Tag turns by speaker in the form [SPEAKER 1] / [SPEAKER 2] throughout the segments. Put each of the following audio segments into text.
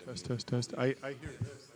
[SPEAKER 1] Test, test, test. I hear this.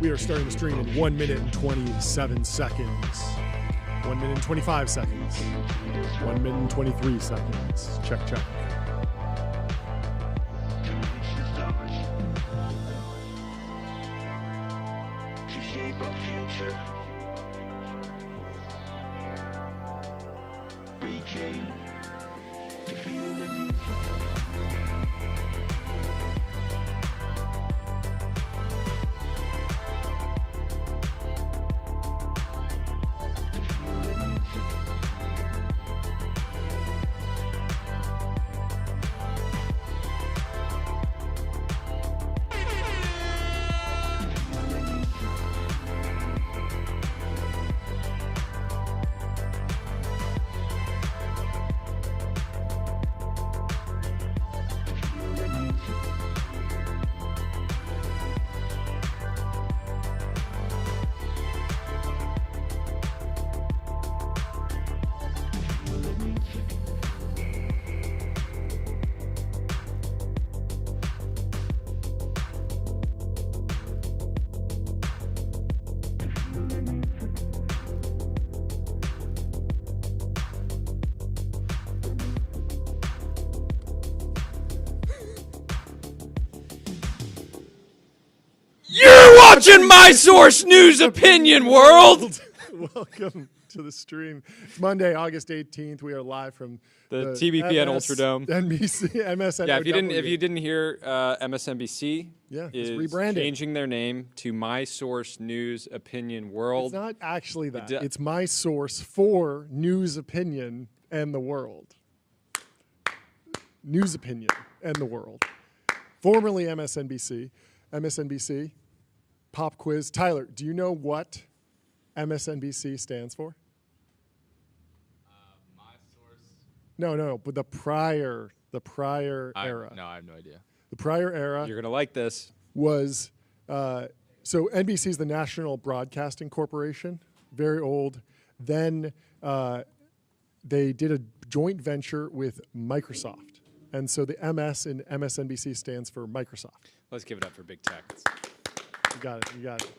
[SPEAKER 1] We are starting the stream in 1 minute and 27 seconds. 1 minute and 25 seconds. 1 minute and 23 seconds. Check, check.
[SPEAKER 2] Watching my source news opinion world.
[SPEAKER 1] Welcome to the stream. It's Monday, August 18th. We are live from
[SPEAKER 2] the TBPN Ultradome.
[SPEAKER 1] NBC, MSNBC.
[SPEAKER 2] Yeah, if you didn't hear, MSNBC is
[SPEAKER 1] rebranding,
[SPEAKER 2] changing their name to My Source News Opinion World.
[SPEAKER 1] It's not actually that. It's My Source for News Opinion and the World. News Opinion and the World. Formerly MSNBC. MSNBC. pop quiz. Tyler, do you know what MSNBC stands for?
[SPEAKER 2] My source.
[SPEAKER 1] No, but the prior era.
[SPEAKER 2] No, I have no idea.
[SPEAKER 1] The prior era
[SPEAKER 2] You're gonna like this.
[SPEAKER 1] was, so NBC is the National Broadcasting Corporation, very old. Then they did a joint venture with Microsoft. And so the MS in MSNBC stands for Microsoft.
[SPEAKER 2] Let's give it up for big tech.
[SPEAKER 1] You got it.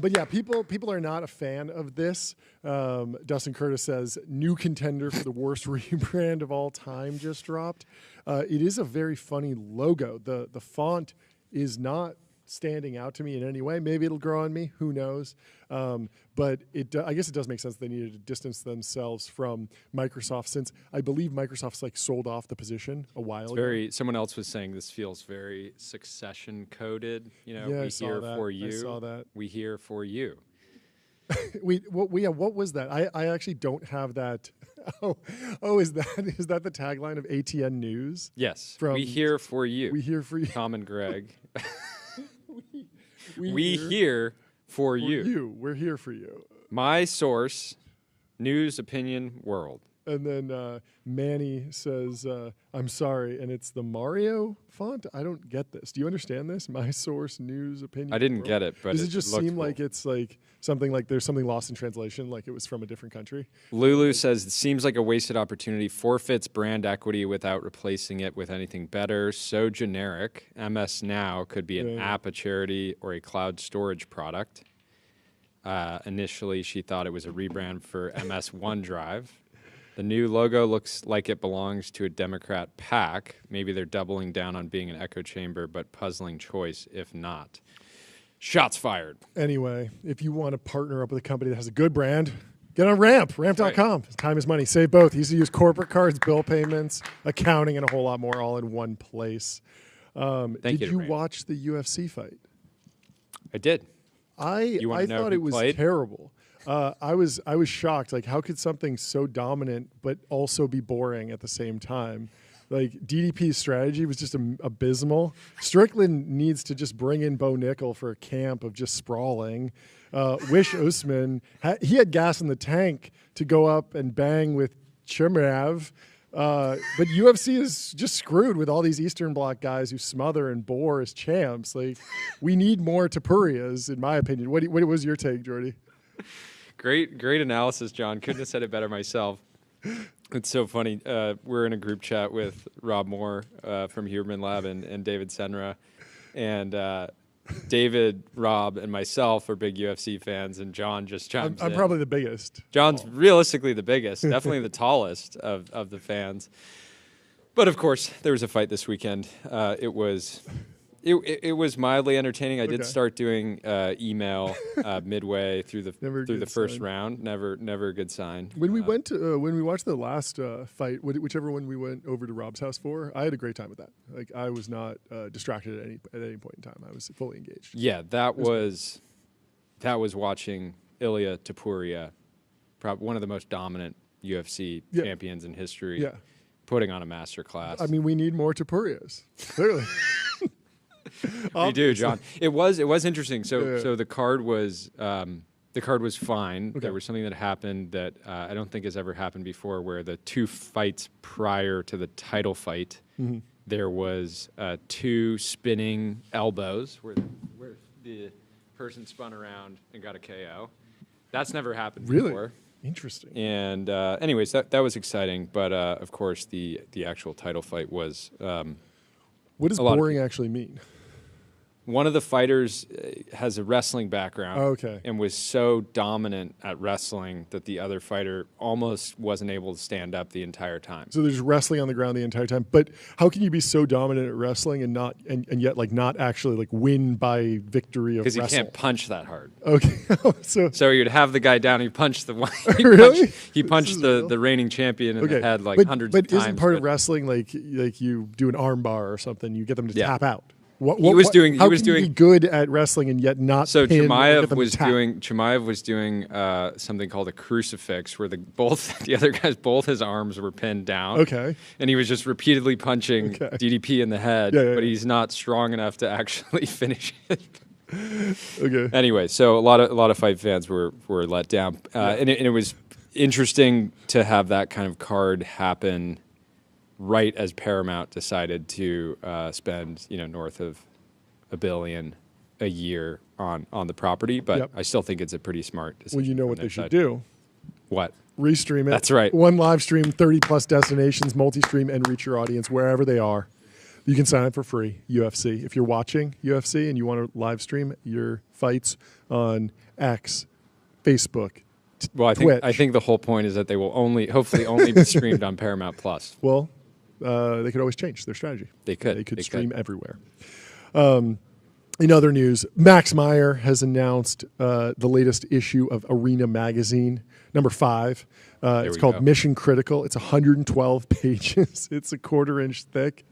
[SPEAKER 1] But yeah, people are not a fan of this. Dustin Curtis says, new contender for the worst rebrand of all time just dropped. It is a very funny logo. The font is not standing out to me in any way. Maybe it'll grow on me. Who knows? But I guess it does make sense they needed to distance themselves from Microsoft, since I believe Microsoft's like sold off the position a while ago.
[SPEAKER 2] Someone else was saying this feels very succession coded. You know,
[SPEAKER 1] Yeah,
[SPEAKER 2] we
[SPEAKER 1] I saw
[SPEAKER 2] here
[SPEAKER 1] that.
[SPEAKER 2] for you.
[SPEAKER 1] I saw that.
[SPEAKER 2] We here for you.
[SPEAKER 1] What was that? I actually don't have that. Is that the tagline of ATN News?
[SPEAKER 2] Yes.
[SPEAKER 1] From
[SPEAKER 2] we here for you.
[SPEAKER 1] We here for you.
[SPEAKER 2] Tom and Greg.
[SPEAKER 1] we
[SPEAKER 2] we here for you.
[SPEAKER 1] We're here for you.
[SPEAKER 2] My source, news, opinion, world.
[SPEAKER 1] And then Manny says, I'm sorry, and it's the Mario font? I don't get this. Do you understand this? My source, news, opinion.
[SPEAKER 2] I didn't
[SPEAKER 1] world.
[SPEAKER 2] get it, but
[SPEAKER 1] does it just seem
[SPEAKER 2] cool.
[SPEAKER 1] like it's like something like there's something lost in translation, like it was from a different country?
[SPEAKER 2] Lulu says, it seems like a wasted opportunity, forfeits brand equity without replacing it with anything better. So generic. MS Now could be an app, a charity, or a cloud storage product. Initially, she thought it was a rebrand for MS OneDrive. The new logo looks like it belongs to a Democrat PAC. Maybe they're doubling down on being an echo chamber, but puzzling choice if not. Shots fired.
[SPEAKER 1] Anyway, if you want to partner up with a company that has a good brand, get on Ramp, ramp.com.
[SPEAKER 2] Right.
[SPEAKER 1] Time is money. Save both. Easy to use corporate cards, bill payments, accounting, and a whole lot more all in one place. Did you watch the UFC fight?
[SPEAKER 2] I did.
[SPEAKER 1] I thought it was terrible. I was shocked. Like, how could something so dominant but also be boring at the same time? Like, DDP's strategy was just abysmal. Strickland needs to just bring in Bo Nickel for a camp of just sprawling. Wish Usman, he had gas in the tank to go up and bang with Chimaev. But UFC is just screwed with all these Eastern Bloc guys who smother and bore as champs. Like, we need more Tapurias, in my opinion. What was your take, Jordy?
[SPEAKER 2] Great analysis, John. Couldn't have said it better myself. It's so funny. We're in a group chat with Rob Moore from Huberman Lab and David Senra. And David, Rob, and myself are big UFC fans, and John just chimes in.
[SPEAKER 1] I'm probably the biggest.
[SPEAKER 2] John's realistically the biggest, definitely the tallest of the fans. But, of course, there was a fight this weekend. It was mildly entertaining. I did start doing email midway through the first round. Never a good sign.
[SPEAKER 1] When we watched the last fight, whichever one we went over to Rob's house for, I had a great time with that. Like, I was not distracted at any point in time. I was fully engaged.
[SPEAKER 2] Yeah, that was watching Ilya Topuria, probably one of the most dominant UFC champions in history, putting on a masterclass.
[SPEAKER 1] I mean, we need more Topurias. Clearly.
[SPEAKER 2] We do, John. It was interesting. So the card was fine. Okay. There was something that happened that I don't think has ever happened before, where the two fights prior to the title fight, there was two spinning elbows where the person spun around and got a KO. That's never happened before.
[SPEAKER 1] Interesting.
[SPEAKER 2] And anyways, that was exciting. But of course, the actual title fight was.
[SPEAKER 1] What does boring actually mean?
[SPEAKER 2] One of the fighters has a wrestling background and was so dominant at wrestling that the other fighter almost wasn't able to stand up the entire time.
[SPEAKER 1] So there's wrestling on the ground the entire time. But how can you be so dominant at wrestling and yet like not actually like win by victory of wrestling?
[SPEAKER 2] Because you can't punch that hard.
[SPEAKER 1] Okay.
[SPEAKER 2] So you'd have the guy down. He punched the one. He punched the reigning champion in the head hundreds of times.
[SPEAKER 1] But isn't part of wrestling like you do an arm bar or something? You get them to tap out.
[SPEAKER 2] How can you
[SPEAKER 1] be good at wrestling and yet not?
[SPEAKER 2] So Chimaev was doing something called a crucifix, where the other guys, both his arms were pinned down.
[SPEAKER 1] Okay.
[SPEAKER 2] And he was just repeatedly punching DDP in the head, but he's not strong enough to actually finish it.
[SPEAKER 1] Okay.
[SPEAKER 2] Anyway, so a lot of fight fans were let down, and it was interesting to have that kind of card happen right as Paramount decided to spend north of $1 billion a year on the property. But I still think it's a pretty smart decision.
[SPEAKER 1] Well, you know what they should do?
[SPEAKER 2] What?
[SPEAKER 1] Restream it.
[SPEAKER 2] That's right.
[SPEAKER 1] One live stream, 30 plus destinations, multi-stream, and reach your audience wherever they are. You can sign up for free, UFC. If you're watching UFC and you want to live stream your fights on X, Facebook,
[SPEAKER 2] well,
[SPEAKER 1] Twitch.
[SPEAKER 2] I think the whole point is that they will hopefully only be streamed on Paramount Plus.
[SPEAKER 1] Well, they could always change their strategy.
[SPEAKER 2] They could.
[SPEAKER 1] They could stream everywhere. In other news, Max Meyer has announced the latest issue of Arena Magazine, number 5. It's called Mission Critical. It's 112 pages. It's a 1/4 inch thick.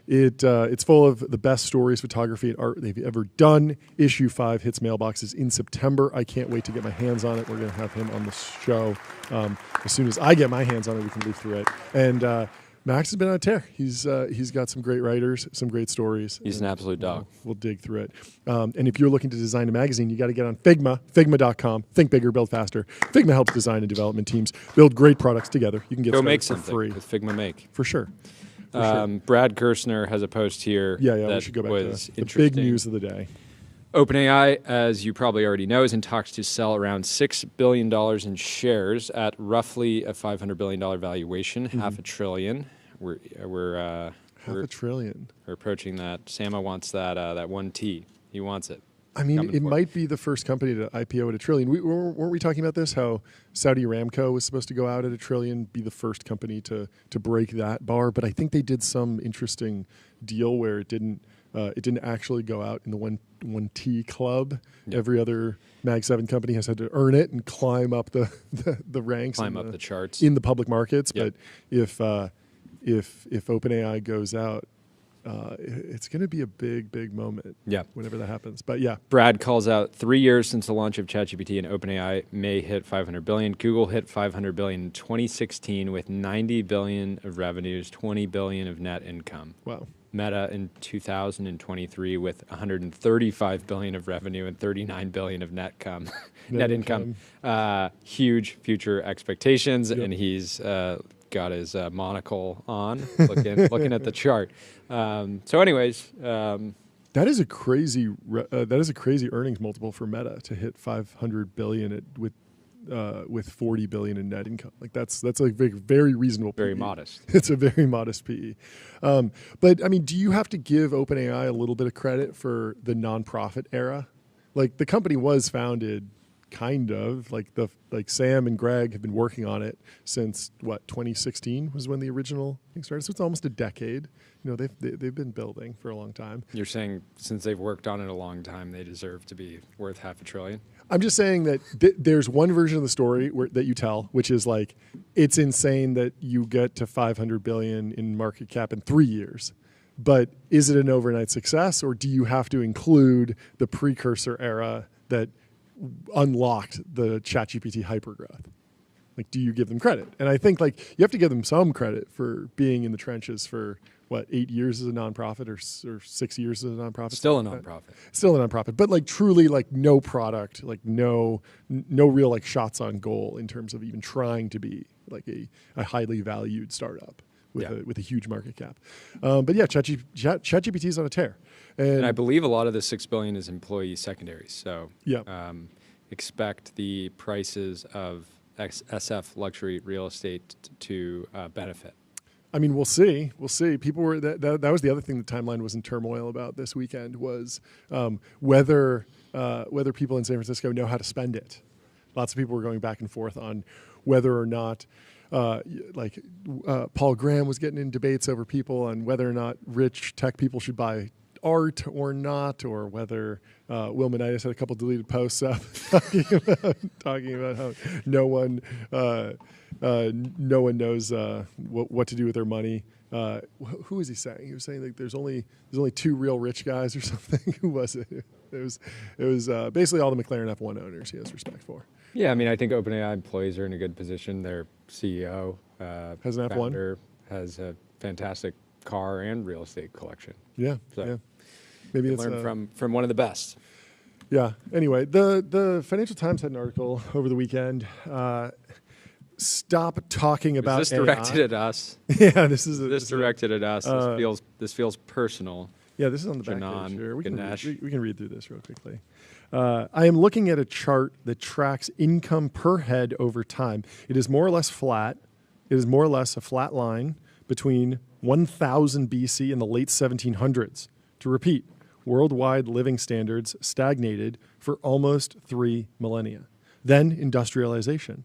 [SPEAKER 1] It's full of the best stories, photography, and art they've ever done. Issue 5 hits mailboxes in September. I can't wait to get my hands on it. We're going to have him on the show. As soon as I get my hands on it, we can leaf through it. And Max has been on a tear. He's got some great writers, some great stories.
[SPEAKER 2] He's an absolute dog.
[SPEAKER 1] We'll dig through it. And if you're looking to design a magazine, you got to get on Figma, figma.com. Think bigger, build faster. Figma helps design and development teams build great products together. You can get
[SPEAKER 2] make
[SPEAKER 1] for
[SPEAKER 2] something
[SPEAKER 1] free
[SPEAKER 2] with Figma Make.
[SPEAKER 1] For sure.
[SPEAKER 2] Brad Gerstner has a post here.
[SPEAKER 1] That we should go back to the big news of the day.
[SPEAKER 2] OpenAI, as you probably already know, is in talks to sell around $6 billion in shares at roughly a $500 billion valuation, $500 billion. We're
[SPEAKER 1] $500 billion.
[SPEAKER 2] We're approaching that. Sama wants that 1T. He wants it.
[SPEAKER 1] I mean, it might be the first company to IPO at $1 trillion. Weren't we talking about this? How Saudi Aramco was supposed to go out at $1 trillion, be the first company to break that bar. But I think they did some interesting deal where it didn't actually go out in the 1T club. Yep. Every other Mag 7 company has had to earn it and climb up the ranks,
[SPEAKER 2] climb up the charts
[SPEAKER 1] in the public markets.
[SPEAKER 2] Yep.
[SPEAKER 1] But if OpenAI goes out, it's going to be a big moment.
[SPEAKER 2] Yeah,
[SPEAKER 1] whenever that happens. But yeah,
[SPEAKER 2] Brad calls out 3 years since the launch of ChatGPT, and OpenAI may hit $500 billion. Google hit $500 billion in 2016 with $90 billion of revenues, $20 billion of net income.
[SPEAKER 1] Wow.
[SPEAKER 2] Meta in 2023 with $135 billion of revenue and $39 billion of net income. Huge future expectations, and he's got his monocle on, looking at the chart. So, anyways,
[SPEAKER 1] that is a crazy earnings multiple for Meta to hit $500 billion with $40 billion in net income. Like that's a very reasonable.
[SPEAKER 2] Very
[SPEAKER 1] PE.
[SPEAKER 2] modest.
[SPEAKER 1] It's a very modest PE. But I mean, do you have to give OpenAI a little bit of credit for the nonprofit era? Like the company was founded. Kind of like Sam and Greg have been working on it since 2016 was when the original thing started. So it's almost a decade. They've been building for a long time.
[SPEAKER 2] You're saying since they've worked on it a long time, they deserve to be worth $500 billion?
[SPEAKER 1] I'm just saying that there's one version of the story that you tell, which is like it's insane that you get to $500 billion in market cap in 3 years. But is it an overnight success, or do you have to include the precursor era that unlocked the ChatGPT hypergrowth? Like, do you give them credit? And I think you have to give them some credit for being in the trenches for 8 years as a nonprofit or 6 years as a nonprofit.
[SPEAKER 2] Still a nonprofit.
[SPEAKER 1] Still a nonprofit, but truly no product, no real shots on goal in terms of even trying to be a highly valued startup with a huge market cap. But yeah, ChatGPT is on a tear.
[SPEAKER 2] And I believe a lot of the $6 billion is employee secondaries. So expect the prices of SF luxury real estate to benefit.
[SPEAKER 1] I mean, we'll see. We'll see. People were that was the other thing the timeline was in turmoil about this weekend was whether people in San Francisco know how to spend it. Lots of people were going back and forth on whether or not. Paul Graham was getting in debates over people on whether or not rich tech people should buy art or not, or whether Will Manitis had a couple deleted posts up talking about how no one knows what to do with their money. Who was he saying? He was saying there's only 2 real rich guys or something. Who was it? It was basically all the McLaren F1 owners he has respect for.
[SPEAKER 2] Yeah, I mean, I think OpenAI employees are in a good position. Their CEO
[SPEAKER 1] has an
[SPEAKER 2] founder, has a fantastic car and real estate collection.
[SPEAKER 1] Yeah,
[SPEAKER 2] so.
[SPEAKER 1] yeah. Maybe
[SPEAKER 2] it's learn from one of the best.
[SPEAKER 1] Yeah. Anyway, the Financial Times had an article over the weekend. Stop talking about
[SPEAKER 2] this directed at us.
[SPEAKER 1] Yeah, this is
[SPEAKER 2] directed at us. This feels personal.
[SPEAKER 1] Yeah, this is on the back page here. We can read through this real quickly. I am looking at a chart that tracks income per head over time. It is more or less flat. It is more or less a flat line between 1000 BC and the late 1700s. To repeat, worldwide living standards stagnated for almost 3 millennia. Then industrialization.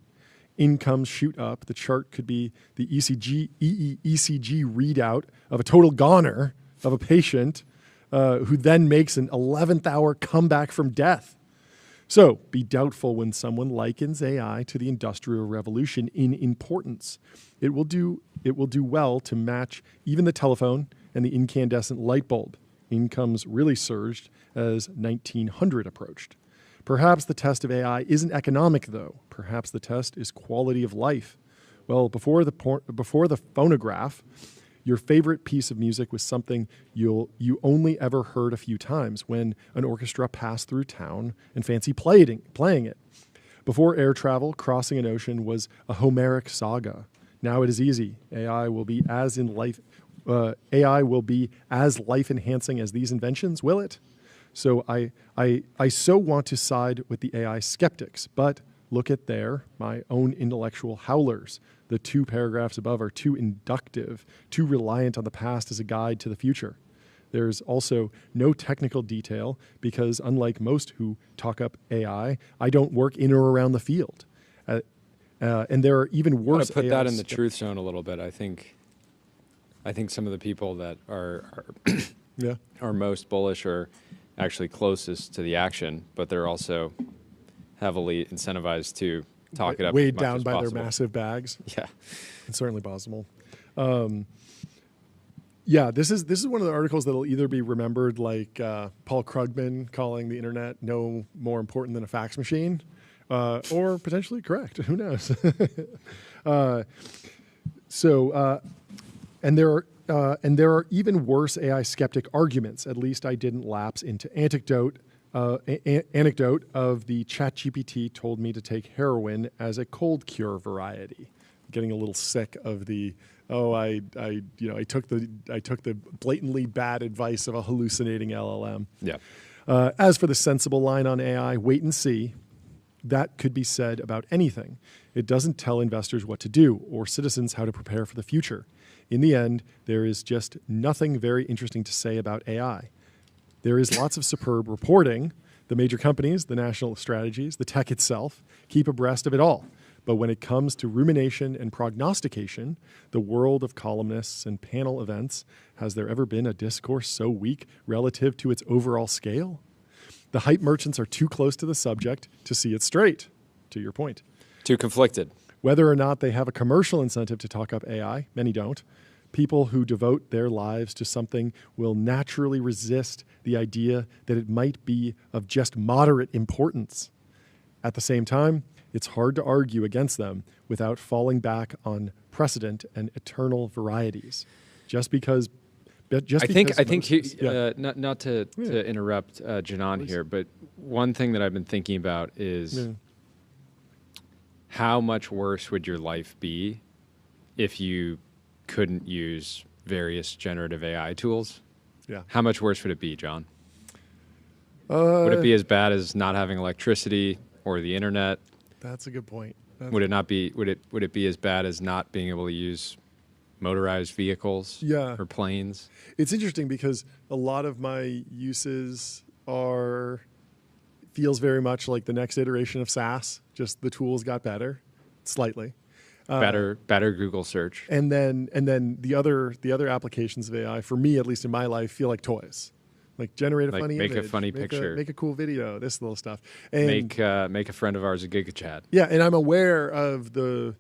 [SPEAKER 1] Incomes shoot up. The chart could be the ECG readout of a total goner of a patient who then makes an 11th hour comeback from death. So be doubtful when someone likens AI to the Industrial Revolution in importance. It will do well to match even the telephone and the incandescent light bulb. Incomes really surged as 1900 approached. Perhaps the test of AI isn't economic, though. Perhaps the test is quality of life. Well, before the phonograph, your favorite piece of music was something you only ever heard a few times when an orchestra passed through town and fancy playing it. Before air travel, crossing an ocean was a Homeric saga. Now it is easy. AI will be as life-enhancing as these inventions, will it? So I so want to side with the AI skeptics, but look at my own intellectual howlers. The 2 paragraphs above are too inductive, too reliant on the past as a guide to the future. There's also no technical detail because unlike most who talk up AI, I don't work in or around the field. And there are even worse.
[SPEAKER 2] I want to put that in the truth zone a little bit. I think some of the people that are are most bullish are actually closest to the action, but they're also heavily incentivized to talk it up.
[SPEAKER 1] Weighed down by their massive bags.
[SPEAKER 2] Yeah,
[SPEAKER 1] it's certainly possible. Yeah, this is one of the articles that'll either be remembered like Paul Krugman calling the internet no more important than a fax machine, or potentially correct. Who knows? And there are even worse AI skeptic arguments. At least I didn't lapse into anecdote of the ChatGPT told me to take heroin as a cold cure variety. Getting a little sick of the I took the blatantly bad advice of a hallucinating LLM.
[SPEAKER 2] Yeah.
[SPEAKER 1] As for the sensible line on AI, wait and see. That could be said about anything. It doesn't tell investors what to do or citizens how to prepare for the future. In the end, there is just nothing very interesting to say about AI. There is lots of superb reporting. The major companies, the national strategies, the tech itself, keep abreast of it all. But when it comes to rumination and prognostication, the world of columnists and panel events, has there ever been a discourse so weak relative to its overall scale? The hype merchants are too close to the subject to see it straight, to your point.
[SPEAKER 2] Too conflicted.
[SPEAKER 1] Whether or not they have a commercial incentive to talk up AI, many don't, people who devote their lives to something will naturally resist the idea that it might be of just moderate importance. At the same time, it's hard to argue against them without falling back on precedent and eternal varieties. Not
[SPEAKER 2] to interrupt Janan here, but one thing that I've been thinking about is how much worse would your life be if you couldn't use various generative AI tools?
[SPEAKER 1] Yeah.
[SPEAKER 2] How much worse would it be, John? Would it be as bad as not having electricity or the internet?
[SPEAKER 1] That's a good point.
[SPEAKER 2] Would it be as bad as not being able to use motorized vehicles or planes?
[SPEAKER 1] It's interesting because a lot of my uses feels very much like the next iteration of SaaS. Just the tools got better, slightly.
[SPEAKER 2] Better Google search.
[SPEAKER 1] And then the other applications of AI, for me, at least in my life, feel like toys. Like generate a funny image.
[SPEAKER 2] Make a funny picture.
[SPEAKER 1] Make a cool video, this little stuff. And
[SPEAKER 2] make a friend of ours a GigaChat.
[SPEAKER 1] Yeah, and I'm aware of the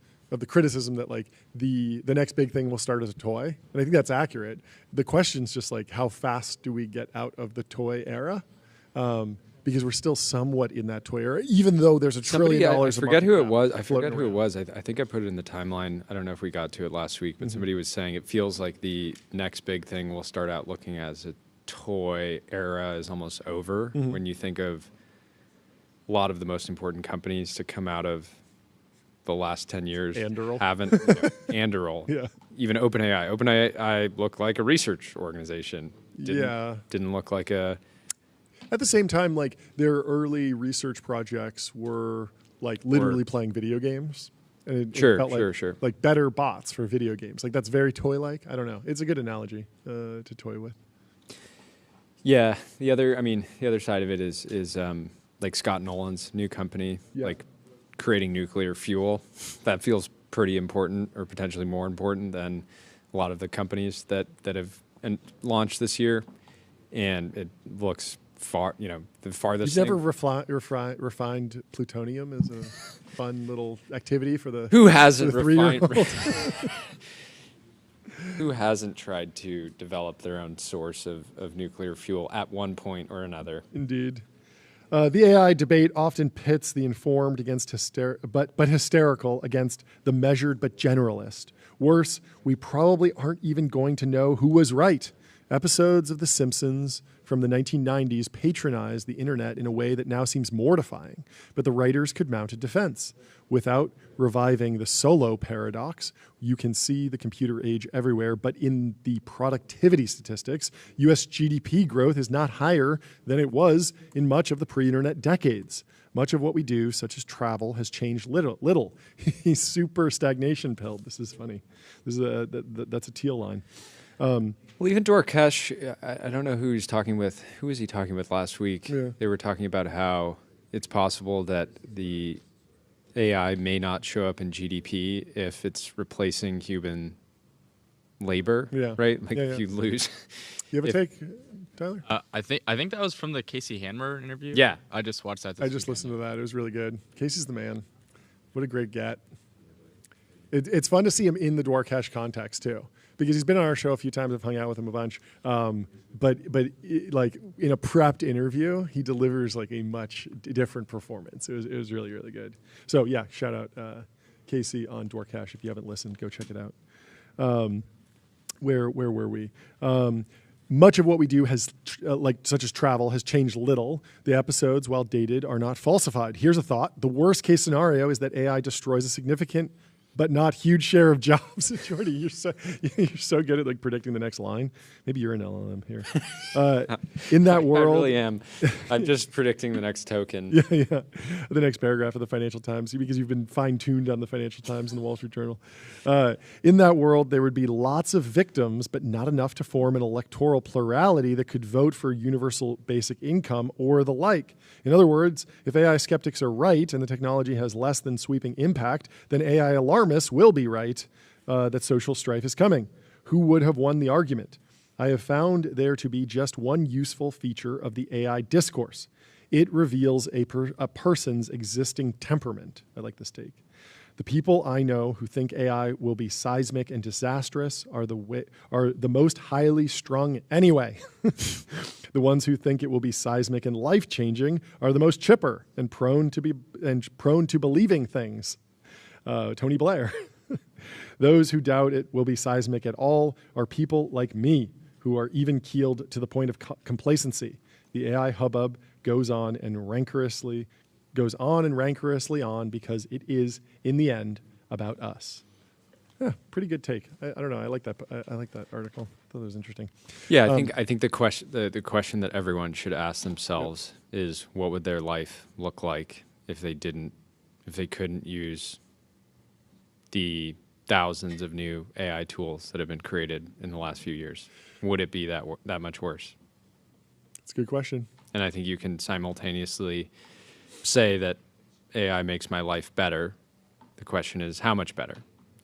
[SPEAKER 1] criticism that like the next big thing will start as a toy. And I think that's accurate. The question's just like how fast do we get out of the toy era? Because we're still somewhat in that toy era, even though there's $1 trillion.
[SPEAKER 2] I forget who it was. I think I put it in the timeline. I don't know if we got to it last week, but somebody was saying it feels like the next big thing will start out looking as a toy era is almost over. When you think of a lot of the most important companies to come out of the last 10 years
[SPEAKER 1] Anduril.
[SPEAKER 2] haven't, Anduril,
[SPEAKER 1] Yeah.
[SPEAKER 2] even OpenAI. OpenAI looked like a research organization. Didn't look like a...
[SPEAKER 1] At the same time, like their early research projects were like literally playing video games. And it felt like better bots for video games. Like that's very toy-like. I don't know. It's a good analogy to toy with.
[SPEAKER 2] Yeah. The other side of it is like Scott Nolan's new company, like creating nuclear fuel. That feels pretty important, or potentially more important than a lot of the companies that have launched this year. And it looks the farthest.
[SPEAKER 1] You've never refined plutonium as a fun little activity for the
[SPEAKER 2] who hasn't refined? Who hasn't tried to develop their own source of nuclear fuel at one point or another?
[SPEAKER 1] Indeed. The AI debate often pits the informed against hysterical against the measured but generalist. Worse, we probably aren't even going to know who was right. Episodes of The Simpsons from the 1990s patronized the internet in a way that now seems mortifying, but the writers could mount a defense. Without reviving the Solo paradox, you can see the computer age everywhere, but in the productivity statistics, US GDP growth is not higher than it was in much of the pre-internet decades. Much of what we do, such as travel, has changed little. He's super stagnation pilled. This is funny. This is that's a Teal line.
[SPEAKER 2] Well, even Dorkesh, I don't know who he's talking with. Who was he talking with last week? Yeah. They were talking about how it's possible that the AI may not show up in GDP if it's replacing human labor, right? Like if you lose.
[SPEAKER 1] You have a take, Tyler?
[SPEAKER 3] I think that was from the Casey Hanmer interview.
[SPEAKER 2] Yeah.
[SPEAKER 3] I just watched that.
[SPEAKER 1] I just listened to that. It was really good. Casey's the man. What a great get. It's fun to see him in the Dorkesh context too, because he's been on our show a few times. I've hung out with him a bunch. But like in a prepped interview, he delivers like a much different performance. It was really, really good. So yeah, shout out Casey on Dorkesh. If you haven't listened, go check it out. Where were we? Much of what we do has, such as travel, has changed little. The episodes, while dated, are not falsified. Here's a thought. The worst case scenario is that AI destroys a significant but not huge share of jobs. Jordy, you're so good at like predicting the next line. Maybe you're an LLM here. In that world,
[SPEAKER 2] I really am. I'm just predicting the next token.
[SPEAKER 1] Yeah. The next paragraph of the Financial Times, because you've been fine-tuned on the Financial Times and the Wall Street Journal. In that world, there would be lots of victims, but not enough to form an electoral plurality that could vote for universal basic income or the like. In other words, if AI skeptics are right and the technology has less than sweeping impact, then AI alarmists will be right that social strife is coming. Who would have won the argument? I have found there to be just one useful feature of the AI discourse. It reveals a person's existing temperament. I like this take. The people I know who think AI will be seismic and disastrous are the most highly strung anyway. The ones who think it will be seismic and life-changing are the most chipper and prone to believing things. Tony Blair. Those who doubt it will be seismic at all are people like me, who are even-keeled to the point of complacency. The AI hubbub goes on and rancorously on because it is, in the end, about us. Yeah, pretty good take. I don't know. I like that. I like that article. I thought it was interesting.
[SPEAKER 2] Yeah, I think the question that everyone should ask themselves is, what would their life look like if they couldn't use the thousands of new AI tools that have been created in the last few years? Would it be that much worse?
[SPEAKER 1] It's a good question.
[SPEAKER 2] And I think you can simultaneously say that AI makes my life better. The question is, how much better?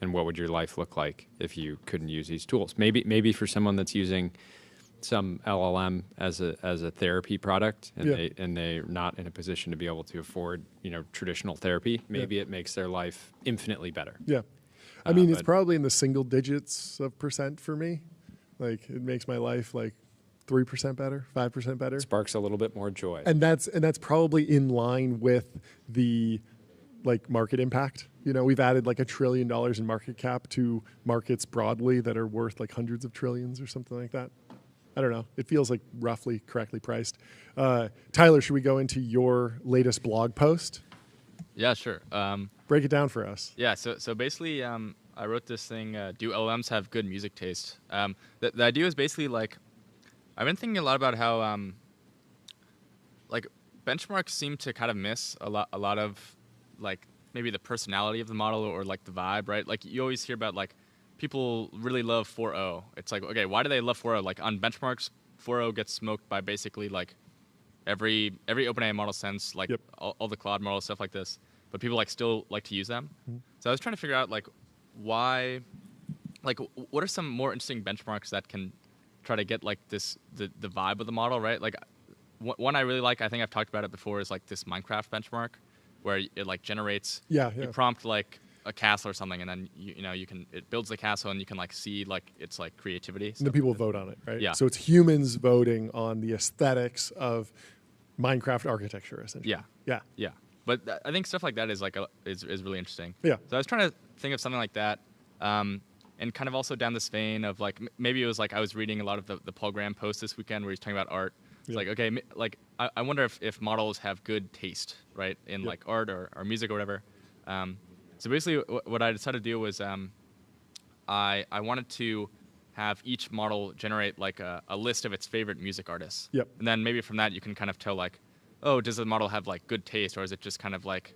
[SPEAKER 2] And what would your life look like if you couldn't use these tools? Maybe for someone that's using some LLM as a therapy product, and they're not in a position to be able to afford traditional therapy. Maybe it makes their life infinitely better.
[SPEAKER 1] Yeah, I mean it's probably in the single digits of percent for me. Like it makes my life like 3% better, 5% better.
[SPEAKER 2] Sparks a little bit more joy.
[SPEAKER 1] And that's probably in line with the like market impact. We've added like $1 trillion in market cap to markets broadly that are worth like hundreds of trillions or something like that. I don't know. It feels like roughly correctly priced. Tyler, should we go into your latest blog post?
[SPEAKER 3] Yeah, sure.
[SPEAKER 1] Break it down for us.
[SPEAKER 3] Yeah, so basically, I wrote this thing, do LLMs have good music taste? The idea is basically like, I've been thinking a lot about how, like, benchmarks seem to kind of miss a lot of, like, maybe the personality of the model or like the vibe, right? Like, you always hear about, like, people really love 4.0. It's like, okay, why do they love 4.0? Like, on benchmarks, 4.0 gets smoked by basically, like, every OpenAI model since, like, all the Claude models, stuff like this. But people, like, still like to use them. Mm-hmm. So I was trying to figure out, like, why, like, what are some more interesting benchmarks that can try to get, like, the vibe of the model, right? Like, one I really like, I think I've talked about it before, is, like, this Minecraft benchmark where it, like, generates, you prompt, like, a castle or something, and then it builds the castle, and you can, like, see, like, its, like, creativity.
[SPEAKER 1] And the people vote on it, right?
[SPEAKER 3] Yeah.
[SPEAKER 1] So it's humans voting on the aesthetics of Minecraft architecture, essentially.
[SPEAKER 3] Yeah. But I think stuff like that is, like, is really interesting.
[SPEAKER 1] Yeah.
[SPEAKER 3] So I was trying to think of something like that, and kind of also down this vein of, like, maybe it was like I was reading a lot of the Paul Graham post this weekend where he's talking about art. It's like, okay, like, I wonder if models have good taste, right, in like art or music or whatever. So basically, what I decided to do was I wanted to have each model generate, like, a list of its favorite music artists.
[SPEAKER 1] Yep.
[SPEAKER 3] And then maybe from that you can kind of tell, like, oh, does the model have, like, good taste, or is it just kind of like,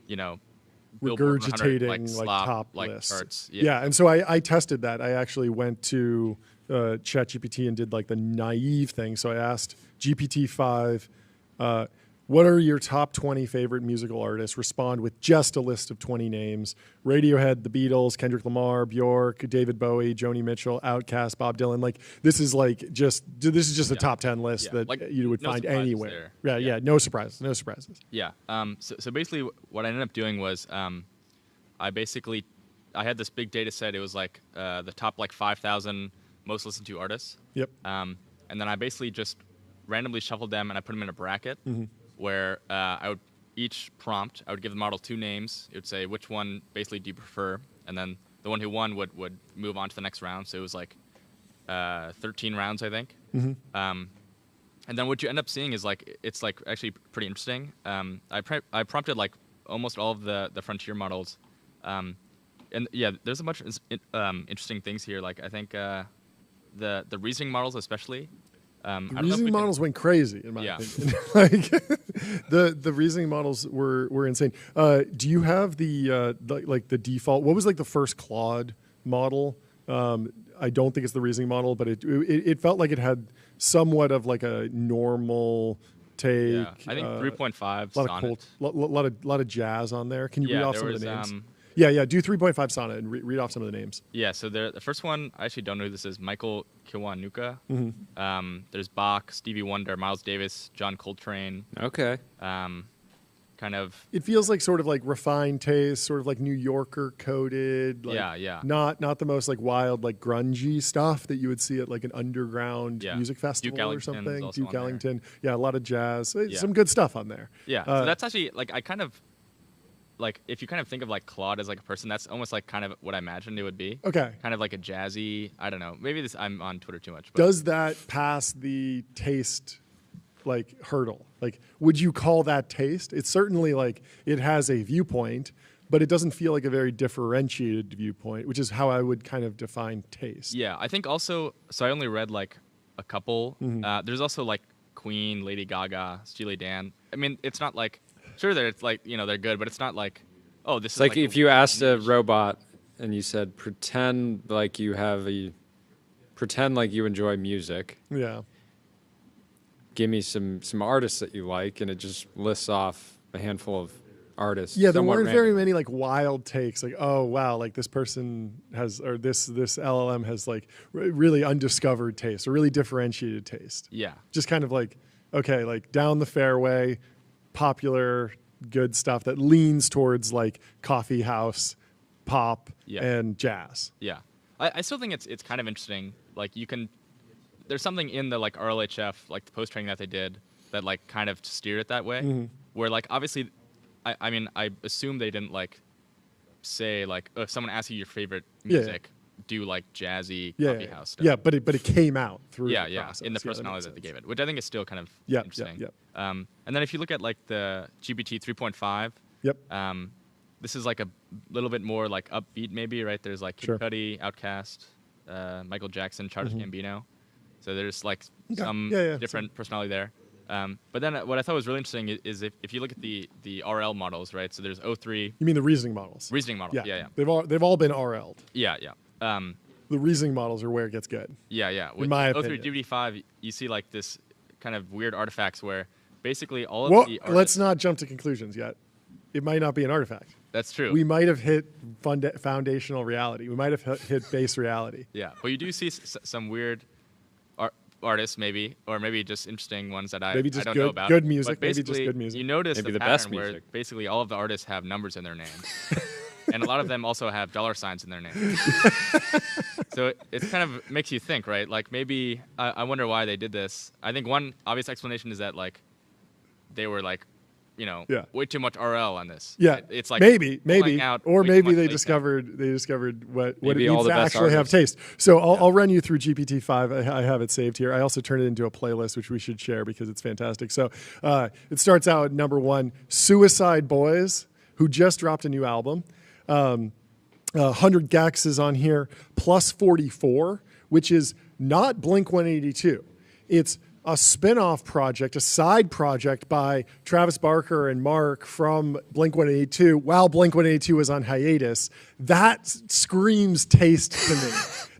[SPEAKER 1] regurgitating,
[SPEAKER 3] like, slop,
[SPEAKER 1] top
[SPEAKER 3] like,
[SPEAKER 1] lists.
[SPEAKER 3] charts?
[SPEAKER 1] Yeah, and so I tested that. I actually went to ChatGPT and did, like, the naive thing. So I asked GPT-5, what are your top 20 favorite musical artists? Respond with just a list of 20 names. Radiohead, The Beatles, Kendrick Lamar, Bjork, David Bowie, Joni Mitchell, Outkast, Bob Dylan. Like, this is just a top 10 list that, like, you would find anywhere. Yeah, no surprises.
[SPEAKER 3] Yeah. So basically what I ended up doing was I had this big data set. It was like the top, like, 5,000 most listened to artists.
[SPEAKER 1] Yep.
[SPEAKER 3] And then I basically just randomly shuffled them, and I put them in a bracket. Mm-hmm. Where I would each prompt, I would give the model 2 names. It would say, which one basically do you prefer? And then the one who won would move on to the next round. So it was like 13 rounds, I think. Mm-hmm. And then what you end up seeing is, like, it's, like, actually pretty interesting. I prompted, like, almost all of the frontier models. And yeah, there's a bunch of interesting things here. Like, I think the reasoning models especially.
[SPEAKER 1] The reasoning models went crazy, in my opinion. Like, the reasoning models were insane. Do you have the default? What was, like, the first Claude model? I don't think it's the reasoning model, but it felt like it had somewhat of, like, a normal take.
[SPEAKER 3] Yeah, I think 3.5 Sonnet.
[SPEAKER 1] A lot of jazz on there. Can you read off some of the names? Yeah, do 3.5 Sonnet and read off some of the names. Yeah,
[SPEAKER 3] so the first one, I actually don't know who this is, Michael Kiwanuka.
[SPEAKER 1] Mm-hmm.
[SPEAKER 3] There's Bach, Stevie Wonder, Miles Davis, John Coltrane.
[SPEAKER 2] Okay.
[SPEAKER 3] Kind of.
[SPEAKER 1] It feels like sort of like refined taste, sort of like New Yorker coded. Like,
[SPEAKER 3] yeah.
[SPEAKER 1] Not the most, like, wild, like, grungy stuff that you would see at, like, an underground music festival or something. Duke Ellington. Yeah, a lot of jazz. Some good stuff on there.
[SPEAKER 3] Yeah, so that's actually, like, I kind of, like, if you kind of think of, like, Claude as, like, a person, that's almost, like, kind of what I imagined it would be.
[SPEAKER 1] Okay.
[SPEAKER 3] Kind of like a jazzy, I don't know. Maybe I'm on Twitter too much. But.
[SPEAKER 1] Does that pass the taste, like, hurdle? Like, would you call that taste? It's certainly, like, it has a viewpoint, but it doesn't feel like a very differentiated viewpoint, which is how I would kind of define taste.
[SPEAKER 3] Yeah, I think also, so I only read, like, a couple. Mm-hmm. There's also, like, Queen, Lady Gaga, Steely Dan. I mean, it's not like, sure, it's like, they're good, but it's not like, oh, this is
[SPEAKER 2] like if you asked a robot and you said, pretend like you enjoy music.
[SPEAKER 1] Yeah.
[SPEAKER 2] Give me some artists that you like, and it just lists off a handful of artists.
[SPEAKER 1] Yeah, there weren't very many, like, wild takes, like, oh wow, like, this person has, or this LLM has, like, really undiscovered taste or really differentiated taste.
[SPEAKER 3] Yeah.
[SPEAKER 1] Just kind of like, okay, like, down the fairway, popular, good stuff that leans towards, like, coffee house, pop, and jazz.
[SPEAKER 3] Yeah, I still think it's kind of interesting. Like, there's something in the, like, RLHF, like, the post training that they did that, like, kind of steered it that way. Mm-hmm. Where, like, obviously, I assume they didn't, like, say, like, if someone asks you your favorite music, do like jazzy
[SPEAKER 1] yeah,
[SPEAKER 3] coffee
[SPEAKER 1] yeah.
[SPEAKER 3] house stuff.
[SPEAKER 1] Yeah, but it came out through the process.
[SPEAKER 3] In the personality that they gave it, which I think is still kind of
[SPEAKER 1] yeah,
[SPEAKER 3] interesting.
[SPEAKER 1] Yeah, yeah.
[SPEAKER 3] And then if you look at like the GPT 3.5,
[SPEAKER 1] yep.
[SPEAKER 3] This is like a little bit more like upbeat maybe, right? There's like Kid
[SPEAKER 1] Sure.
[SPEAKER 3] Cudi, Outkast, Michael Jackson, Childish Gambino. So there's like
[SPEAKER 1] Okay.
[SPEAKER 3] some
[SPEAKER 1] Yeah,
[SPEAKER 3] different personality there. But then what I thought was really interesting is if you look at the RL models, right? So there's O3.
[SPEAKER 1] You mean the reasoning models?
[SPEAKER 3] Reasoning models, yeah.
[SPEAKER 1] They've all been RL'd.
[SPEAKER 3] Yeah.
[SPEAKER 1] The reasoning models are where it gets good.
[SPEAKER 3] Yeah.
[SPEAKER 1] In my
[SPEAKER 3] O3
[SPEAKER 1] opinion.
[SPEAKER 3] GPT-5, you see like this kind of weird artifacts where basically all of the artists,
[SPEAKER 1] let's not jump to conclusions yet. It might not be an artifact.
[SPEAKER 3] That's true.
[SPEAKER 1] We might have hit foundational reality. We might have hit base reality.
[SPEAKER 3] Yeah, but you do see some weird artists, maybe, or maybe just interesting ones that I don't know about.
[SPEAKER 1] Good music.
[SPEAKER 3] But
[SPEAKER 1] maybe
[SPEAKER 3] basically,
[SPEAKER 1] just good music.
[SPEAKER 3] You notice
[SPEAKER 2] Maybe
[SPEAKER 3] the
[SPEAKER 2] the best
[SPEAKER 3] pattern where
[SPEAKER 2] music.
[SPEAKER 3] basically all of the artists have numbers in their name, and a lot of them also have $signs in their name. So it kind of makes you think, right? Like maybe I wonder why they did this. I think one obvious explanation is that like they were like, way too much RL on this.
[SPEAKER 1] Yeah,
[SPEAKER 3] it's like
[SPEAKER 1] maybe,
[SPEAKER 3] out
[SPEAKER 1] or
[SPEAKER 3] way too
[SPEAKER 1] maybe
[SPEAKER 3] much
[SPEAKER 1] they
[SPEAKER 3] latent.
[SPEAKER 1] discovered what
[SPEAKER 2] Maybe
[SPEAKER 1] it
[SPEAKER 2] all
[SPEAKER 1] means
[SPEAKER 2] the
[SPEAKER 1] to
[SPEAKER 2] best
[SPEAKER 1] actually have
[SPEAKER 2] artists.
[SPEAKER 1] taste. So I'll run you through GPT-5. I have it saved here. I also turned it into a playlist, which we should share because it's fantastic. So it starts out at number 1, Suicide Boys, who just dropped a new album. 100 Gex is on here, plus 44, which is not Blink-182. It's a spin-off project, a side project by Travis Barker and Mark from Blink-182 while Blink-182 was on hiatus. That screams taste to me.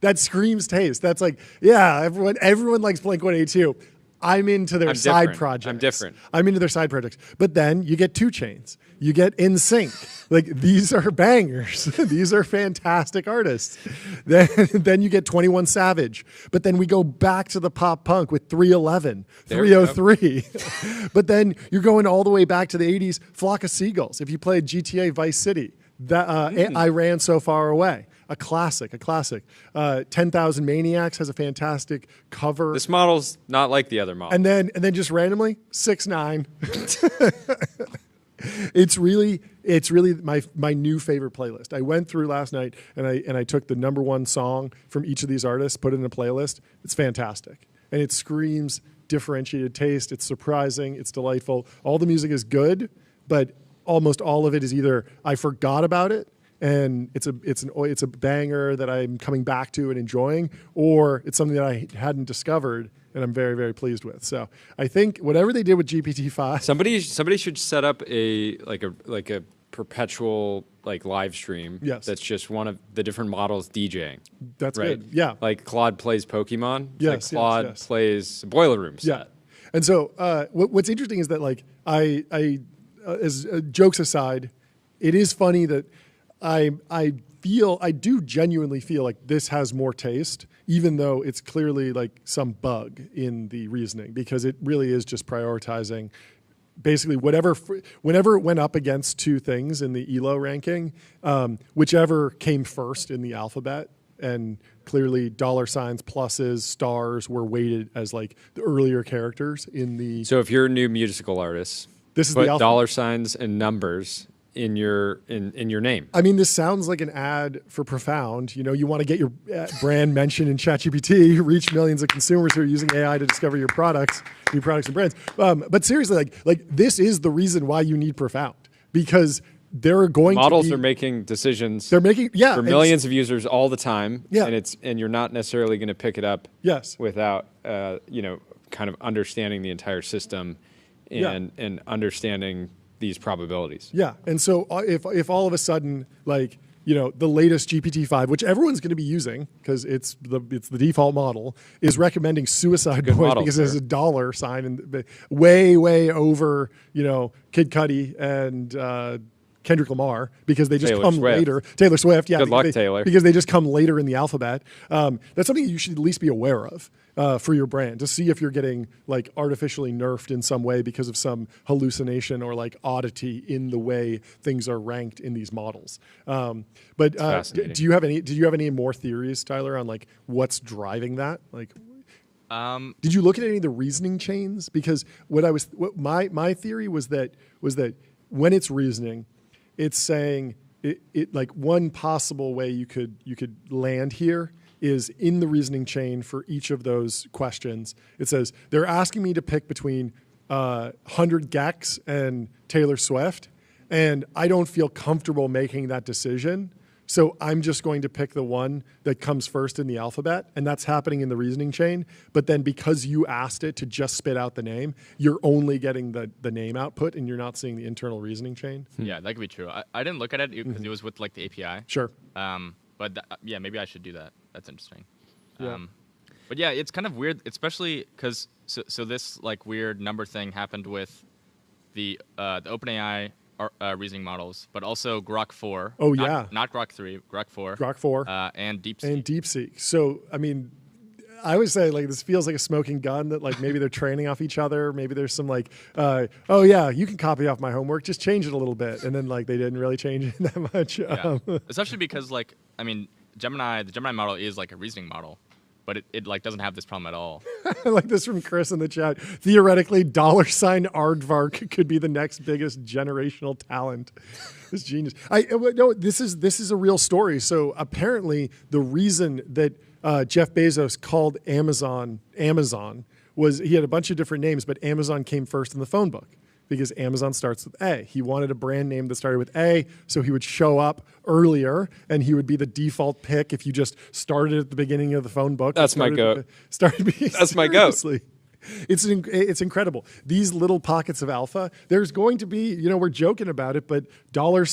[SPEAKER 1] That screams taste. That's like, yeah, everyone likes Blink-182. I'm into their side projects.
[SPEAKER 2] I'm different.
[SPEAKER 1] I'm into their side projects. But then you get 2 Chainz. You get NSYNC. Like, these are bangers. These are fantastic artists. Then you get 21 Savage. But then we go back to the pop punk with 311, 303. But then you're going all the way back to the 80s, Flock of Seagulls. If you played GTA Vice City, I Ran So Far Away. A classic. 10,000 Maniacs has a fantastic cover.
[SPEAKER 2] This model's not like the other model.
[SPEAKER 1] And then just randomly, 6ix9ine. It's really my new favorite playlist. I went through last night and I took the number 1 song from each of these artists, put it in a playlist. It's fantastic. And it screams differentiated taste. It's surprising. It's delightful. All the music is good, but almost all of it is either I forgot about it and it's a banger that I'm coming back to and enjoying, or it's something that I hadn't discovered and I'm very, very pleased with. So I think whatever they did with GPT-5,
[SPEAKER 2] somebody should set up a perpetual live stream.
[SPEAKER 1] Yes.
[SPEAKER 2] That's just one of the different models DJing.
[SPEAKER 1] That's
[SPEAKER 2] right?
[SPEAKER 1] good. Yeah.
[SPEAKER 2] Like Claude plays Pokemon.
[SPEAKER 1] Yes.
[SPEAKER 2] Claude
[SPEAKER 1] yes.
[SPEAKER 2] plays Boiler Room set.
[SPEAKER 1] Yeah. And so what's interesting is that I as jokes aside, it is funny that I do genuinely feel like this has more taste, even though it's clearly like some bug in the reasoning, because it really is just prioritizing basically whenever it went up against 2 things in the ELO ranking, whichever came first in the alphabet, and clearly $signs, pluses, stars were weighted as like the earlier characters in the.
[SPEAKER 2] So if you're a new musical artist,
[SPEAKER 1] this is
[SPEAKER 2] put
[SPEAKER 1] the alphabet.
[SPEAKER 2] $signs and numbers in your name.
[SPEAKER 1] I mean, this sounds like an ad for Profound. You want to get your brand mentioned in ChatGPT, reach millions of consumers who are using AI to discover your products, new products and brands. But seriously, like this is the reason why you need Profound, because they're going
[SPEAKER 2] models
[SPEAKER 1] to be,
[SPEAKER 2] are making decisions.
[SPEAKER 1] They're making
[SPEAKER 2] for millions of users all the time.
[SPEAKER 1] Yeah.
[SPEAKER 2] and you're not necessarily going to pick it up.
[SPEAKER 1] Yes.
[SPEAKER 2] Without kind of understanding the entire system and understanding these probabilities.
[SPEAKER 1] Yeah, and so if all of a sudden, like, the latest GPT-5, which everyone's going to be using because it's the default model, is recommending Suicide Boys
[SPEAKER 2] model,
[SPEAKER 1] because there's a $sign and way over, Kid Cudi and Kendrick Lamar, because they just
[SPEAKER 2] Taylor
[SPEAKER 1] come
[SPEAKER 2] Swift.
[SPEAKER 1] later. Taylor Swift, yeah.
[SPEAKER 2] Good luck, Taylor.
[SPEAKER 1] Because they just come later in the alphabet. That's something you should at least be aware of for your brand, to see if you're getting like artificially nerfed in some way because of some hallucination or like oddity in the way things are ranked in these models. But did you have any more theories, Tyler, on like what's driving that? Like, did you look at any of the reasoning chains? Because my theory was that when it's reasoning, it's saying like one possible way you could land here is in the reasoning chain for each of those questions. It says they're asking me to pick between 100 gecs and Taylor Swift, and I don't feel comfortable making that decision. So I'm just going to pick the one that comes first in the alphabet, and that's happening in the reasoning chain. But then because you asked it to just spit out the name, you're only getting the name output, and you're not seeing the internal reasoning chain.
[SPEAKER 3] Yeah, that could be true. I didn't look at it because it was with like the API.
[SPEAKER 1] Sure.
[SPEAKER 3] But yeah, maybe I should do that. That's interesting.
[SPEAKER 1] Yeah.
[SPEAKER 3] But yeah, it's kind of weird, especially because so this like weird number thing happened with the OpenAI reasoning models, but also Grok 4.
[SPEAKER 1] Oh,
[SPEAKER 3] not Grok 3, Grok 4.
[SPEAKER 1] Grok 4.
[SPEAKER 3] And DeepSeek.
[SPEAKER 1] And DeepSeek. So, I mean, I would say like this feels like a smoking gun that like maybe they're training off each other. Maybe there's some like, oh yeah, you can copy off my homework, just change it a little bit. And then like they didn't really change it that much.
[SPEAKER 3] Yeah. Especially because like, I mean, the Gemini model is like a reasoning model, but it like doesn't have this problem at all.
[SPEAKER 1] I like this from Chris in the chat. Theoretically, $aardvark could be the next biggest generational talent. This genius. No, this is a real story. So apparently, the reason that Jeff Bezos called Amazon was he had a bunch of different names, but Amazon came first in the phone book because Amazon starts with A. He wanted a brand name that started with A, so he would show up earlier, and he would be the default pick if you just started at the beginning of the phone book.
[SPEAKER 2] That's my goat. That's my goat.
[SPEAKER 1] It's incredible. These little pockets of alpha, there's going to be, we're joking about it, but $AA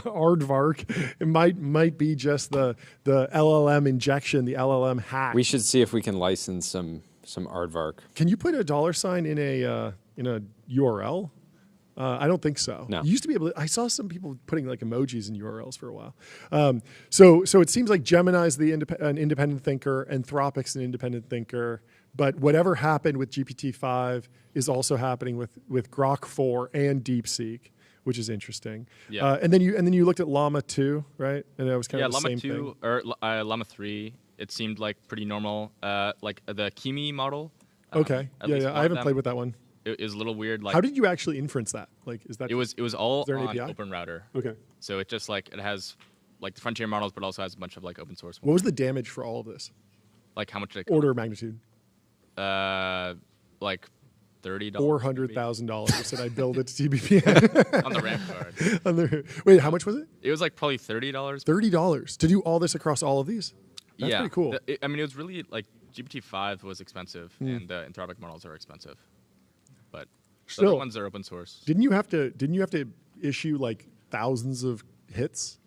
[SPEAKER 1] aardvark, it might be just the LLM injection, the LLM hack.
[SPEAKER 2] We should see if we can license some aardvark.
[SPEAKER 1] Can you put a $sign in a URL? I don't think so.
[SPEAKER 2] No.
[SPEAKER 1] You used to be able to, I saw some people putting like emojis in URLs for a while. So it seems like Gemini's an independent thinker, Anthropic's an independent thinker, but whatever happened with GPT-5 is also happening with Grok 4 and DeepSeek, which is interesting.
[SPEAKER 3] Yeah.
[SPEAKER 1] And then you looked at Llama 2, right? And it was kind of the
[SPEAKER 3] Llama
[SPEAKER 1] same
[SPEAKER 3] 2
[SPEAKER 1] thing.
[SPEAKER 3] or Llama 3. It seemed like pretty normal. Like the Kimi model.
[SPEAKER 1] Okay. Yeah. I haven't played with that one.
[SPEAKER 3] It was a little weird. Like,
[SPEAKER 1] how did you actually inference that? Like, is that
[SPEAKER 3] it was all
[SPEAKER 1] is there an
[SPEAKER 3] on
[SPEAKER 1] API?
[SPEAKER 3] OpenRouter.
[SPEAKER 1] Okay.
[SPEAKER 3] So it just like it has like the frontier models, but also has a bunch of like open source ones.
[SPEAKER 1] What was the damage for all of this?
[SPEAKER 3] Like how much did it
[SPEAKER 1] Order of magnitude.
[SPEAKER 3] Like $30.
[SPEAKER 1] $400,000 that I billed it to TBPN.
[SPEAKER 3] On the RAM card.
[SPEAKER 1] Wait, how much was it?
[SPEAKER 3] It was like probably $30.
[SPEAKER 1] $30 to do all this across all of these? That's
[SPEAKER 3] yeah.
[SPEAKER 1] pretty cool.
[SPEAKER 3] I mean, it was really like GPT-5 was expensive, and the Anthropic models are expensive, but the other ones are open source.
[SPEAKER 1] Didn't you have to issue like thousands of hits?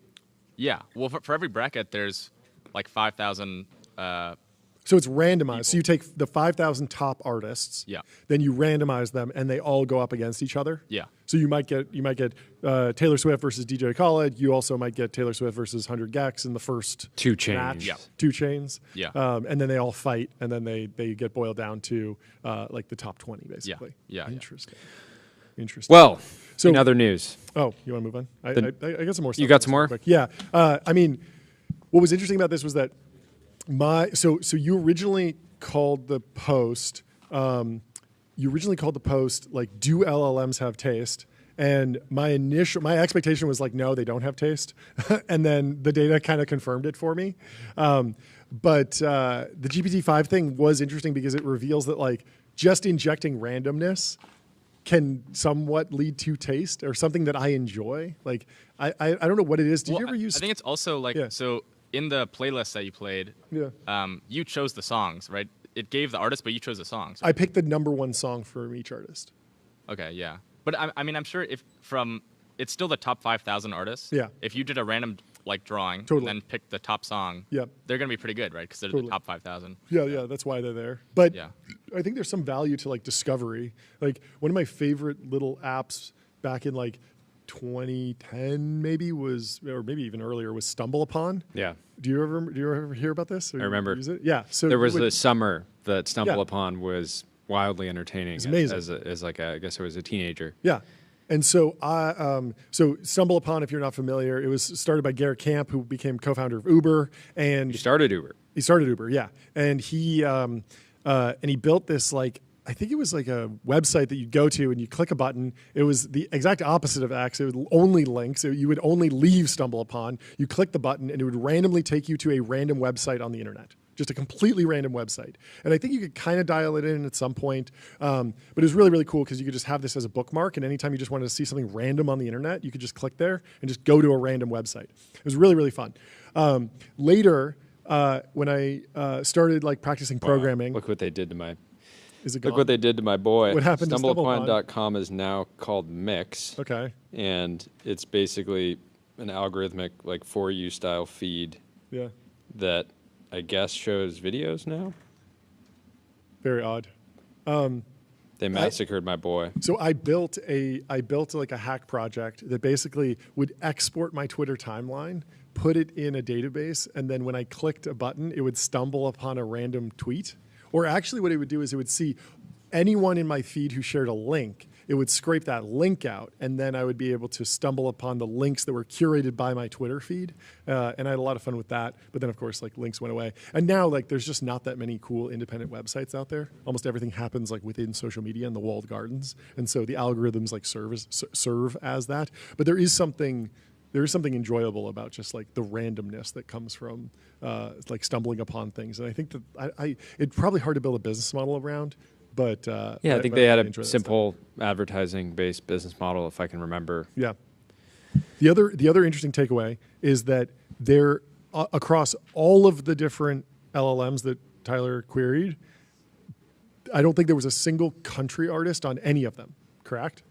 [SPEAKER 3] Yeah. Well, for every bracket, there's like 5,000.
[SPEAKER 1] So it's randomized. People. So you take the 5,000 top artists.
[SPEAKER 3] Yeah.
[SPEAKER 1] Then you randomize them, and they all go up against each other.
[SPEAKER 3] Yeah.
[SPEAKER 1] So you might get Taylor Swift versus DJ Khaled. You also might get Taylor Swift versus 100 gecs in the first
[SPEAKER 2] two chains.
[SPEAKER 1] Match.
[SPEAKER 3] Yeah.
[SPEAKER 1] 2 chains.
[SPEAKER 3] Yeah.
[SPEAKER 1] And then they all fight, and then they get boiled down to like the top 20 basically.
[SPEAKER 3] Yeah.
[SPEAKER 1] Interesting.
[SPEAKER 3] Yeah.
[SPEAKER 1] Interesting.
[SPEAKER 2] Well, so in other news.
[SPEAKER 1] Oh, you want to move on? I got some more stuff.
[SPEAKER 2] You got some more?
[SPEAKER 1] Quick. Yeah. I mean, what was interesting about this was that so you originally called the post like, do LLMs have taste? And my expectation was like, no, they don't have taste. And then the data kind of confirmed it for me. But the GPT-5 thing was interesting because it reveals that like just injecting randomness can somewhat lead to taste or something that I enjoy. Like, I don't know what it is. Did you ever use?
[SPEAKER 3] I think it's also like, so in the playlist that you played, you chose the songs, right? It gave the artist, but you chose the songs.
[SPEAKER 1] I picked the number one song from each artist.
[SPEAKER 3] Okay, yeah. But I mean, I'm sure it's still the top 5,000 artists.
[SPEAKER 1] Yeah.
[SPEAKER 3] If you did a random like drawing and then picked the top song, they're going to be pretty good, right? Because they're the top 5,000.
[SPEAKER 1] Yeah, that's why they're there. But I think there's some value to like discovery. Like one of my favorite little apps back in like 2010 maybe was, or maybe even earlier, was Stumble Upon.
[SPEAKER 2] Yeah.
[SPEAKER 1] Do you ever hear about this?
[SPEAKER 2] I remember.
[SPEAKER 1] Use it? Yeah. So
[SPEAKER 2] there was the summer that Stumble Upon was wildly entertaining.
[SPEAKER 1] It's amazing.
[SPEAKER 2] As like I guess I was a teenager.
[SPEAKER 1] Yeah. And so so Stumble Upon, if you're not familiar, it was started by Garrett Camp, who became co-founder of Uber. And
[SPEAKER 2] he started Uber.
[SPEAKER 1] He started Uber, yeah. And he built this like I think it was like a website that you'd go to and you click a button. It was the exact opposite of X. It would only links. You would only leave StumbleUpon. You click the button and it would randomly take you to a random website on the internet. Just a completely random website. And I think you could kind of dial it in at some point. But it was really, really cool because you could just have this as a bookmark. And anytime you just wanted to see something random on the internet, you could just click there and just go to a random website. It was really, really fun. Later, when I started like practicing programming.
[SPEAKER 2] Look what they did to my...
[SPEAKER 1] Is it gone?
[SPEAKER 2] Look what they did to my boy.
[SPEAKER 1] What happened to
[SPEAKER 2] StumbleUpon.com is now called Mix.
[SPEAKER 1] Okay.
[SPEAKER 2] And it's basically an algorithmic, like, For You style feed that I guess shows videos now.
[SPEAKER 1] Very odd.
[SPEAKER 2] They massacred my boy.
[SPEAKER 1] So I built like a hack project that basically would export my Twitter timeline, put it in a database, and then when I clicked a button, it would stumble upon a random tweet. Or actually what it would do is it would see anyone in my feed who shared a link. It would scrape that link out, and then I would be able to stumble upon the links that were curated by my Twitter feed. And I had a lot of fun with that. But then, of course, like links went away. And now, like, there's just not that many cool independent websites out there. Almost everything happens like within social media and the walled gardens. And so the algorithms like serve as that. But there is something enjoyable about just like the randomness that comes from like stumbling upon things. And I think that it's probably hard to build a business model around. But
[SPEAKER 2] I think they had a simple advertising-based business model, if I can remember.
[SPEAKER 1] Yeah. The other interesting takeaway is that they're across all of the different LLMs that Tyler queried. I don't think there was a single country artist on any of them. Correct?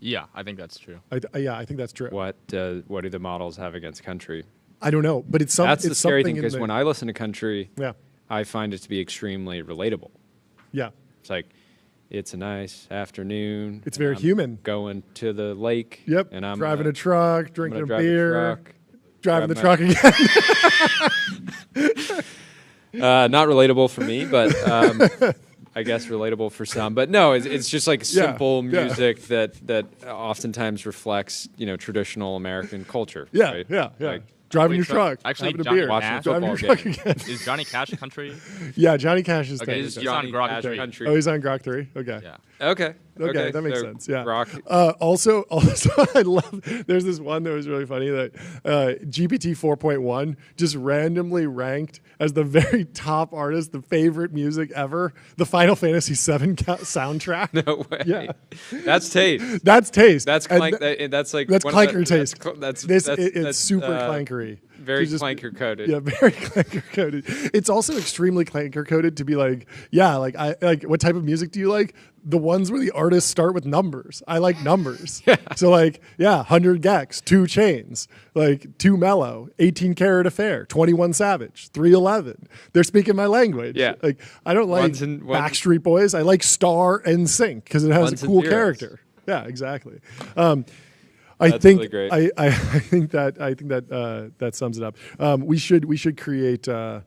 [SPEAKER 3] Yeah, I think that's true.
[SPEAKER 1] I think that's true.
[SPEAKER 2] What do the models have against country?
[SPEAKER 1] I don't know, but it's something.
[SPEAKER 2] That's the scary thing, because when I listen to country,
[SPEAKER 1] yeah,
[SPEAKER 2] I find it to be extremely relatable.
[SPEAKER 1] Yeah.
[SPEAKER 2] It's like, it's a nice afternoon.
[SPEAKER 1] It's very human.
[SPEAKER 2] Going to the lake.
[SPEAKER 1] Yep.
[SPEAKER 2] And I'm
[SPEAKER 1] driving a truck, drinking a beer, driving the truck again.
[SPEAKER 2] Not relatable for me, but I guess relatable for some. But no, it's just like simple music that oftentimes reflects, traditional American culture.
[SPEAKER 1] Yeah,
[SPEAKER 2] right?
[SPEAKER 1] yeah.
[SPEAKER 2] Like,
[SPEAKER 1] driving your truck,
[SPEAKER 3] actually,
[SPEAKER 1] having a
[SPEAKER 3] Johnny
[SPEAKER 1] beer,
[SPEAKER 3] Cash,
[SPEAKER 1] driving your truck again.
[SPEAKER 3] Is Johnny Cash country?
[SPEAKER 1] Yeah, Johnny Cash is.
[SPEAKER 3] Okay, he's on Grok 3.
[SPEAKER 2] Country.
[SPEAKER 1] Oh, he's on Grok 3. Okay.
[SPEAKER 3] Yeah.
[SPEAKER 2] Okay,
[SPEAKER 1] that makes sense. Yeah.
[SPEAKER 2] Rock.
[SPEAKER 1] Also, I love. There's this one that was really funny that GPT 4.1 just randomly ranked as the very top artist, the favorite music ever, the Final Fantasy VII soundtrack.
[SPEAKER 2] No way.
[SPEAKER 1] Yeah.
[SPEAKER 2] That's taste.
[SPEAKER 1] That's taste.
[SPEAKER 2] That's
[SPEAKER 1] And
[SPEAKER 2] that's like
[SPEAKER 1] that's clanker taste.
[SPEAKER 2] That's
[SPEAKER 1] it's super clankery.
[SPEAKER 2] Very clanker coded.
[SPEAKER 1] Yeah, very clanker coded. It's also extremely clanker coded to be like, yeah, like what type of music do you like? The ones where the artists start with numbers. I like numbers.
[SPEAKER 2] Yeah.
[SPEAKER 1] So like, 100 gex, 2 chains, like 2 mellow, 18 karat affair, 21 savage, 311. They're speaking my language.
[SPEAKER 2] Yeah.
[SPEAKER 1] Like I don't like Backstreet Boys. I like Star and Sync because it has a cool character. Yeah, exactly. I think
[SPEAKER 2] really great.
[SPEAKER 1] I think that sums it up. We should create Spotify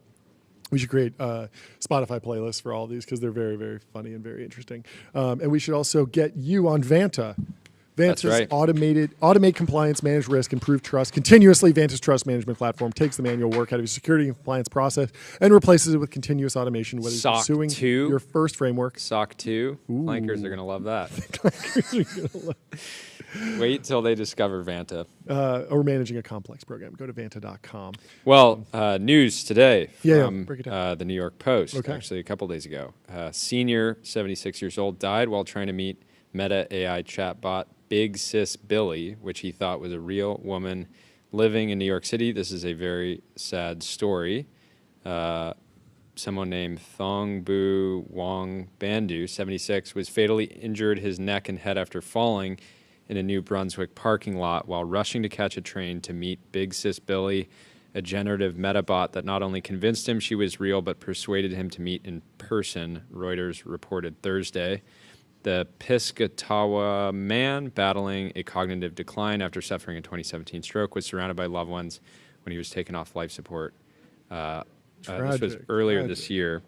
[SPEAKER 1] playlists for all of these because they're very, very funny and very interesting. And we should also get you on Vanta. Vanta's
[SPEAKER 2] right.
[SPEAKER 1] automate compliance, manage risk, improve trust continuously. Vanta's trust management platform takes the manual work out of your security and compliance process and replaces it with continuous automation. Whether you're pursuing your first framework,
[SPEAKER 2] SOC 2, clankers are going to love that. Wait till they discover Vanta.
[SPEAKER 1] Or managing a complex program. Go to vanta.com.
[SPEAKER 2] Well, news today from
[SPEAKER 1] break it down.
[SPEAKER 2] the New York Post,
[SPEAKER 1] Okay.
[SPEAKER 2] actually a couple days ago. Senior, 76 years old, died while trying to meet Meta AI chatbot Big Sis Billy, which he thought was a real woman living in New York City. This is a very sad story. Someone named Thong Bu Wong Bandu, 76, was fatally injured his neck and head after falling in a New Brunswick parking lot while rushing to catch a train to meet Big Sis Billy, a generative metabot that not only convinced him she was real but persuaded him to meet in person, Reuters reported Thursday. The Piscataway man, battling a cognitive decline after suffering a 2017 stroke, was surrounded by loved ones when he was taken off life support. This was earlier this year.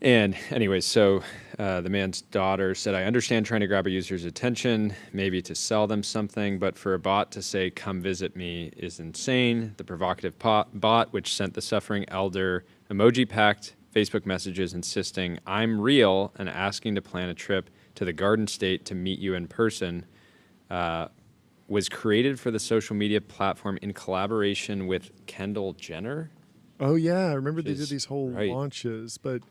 [SPEAKER 2] And anyways, so the man's daughter said, I understand trying to grab a user's attention, maybe to sell them something, but for a bot to say, come visit me is insane. The provocative bot, which sent the suffering elder emoji-packed Facebook messages insisting, "I'm real," and asking to plan a trip to the Garden State to meet you in person, was created for the social media platform in collaboration with Kendall Jenner.
[SPEAKER 1] Oh yeah, I remember they did these whole launches. But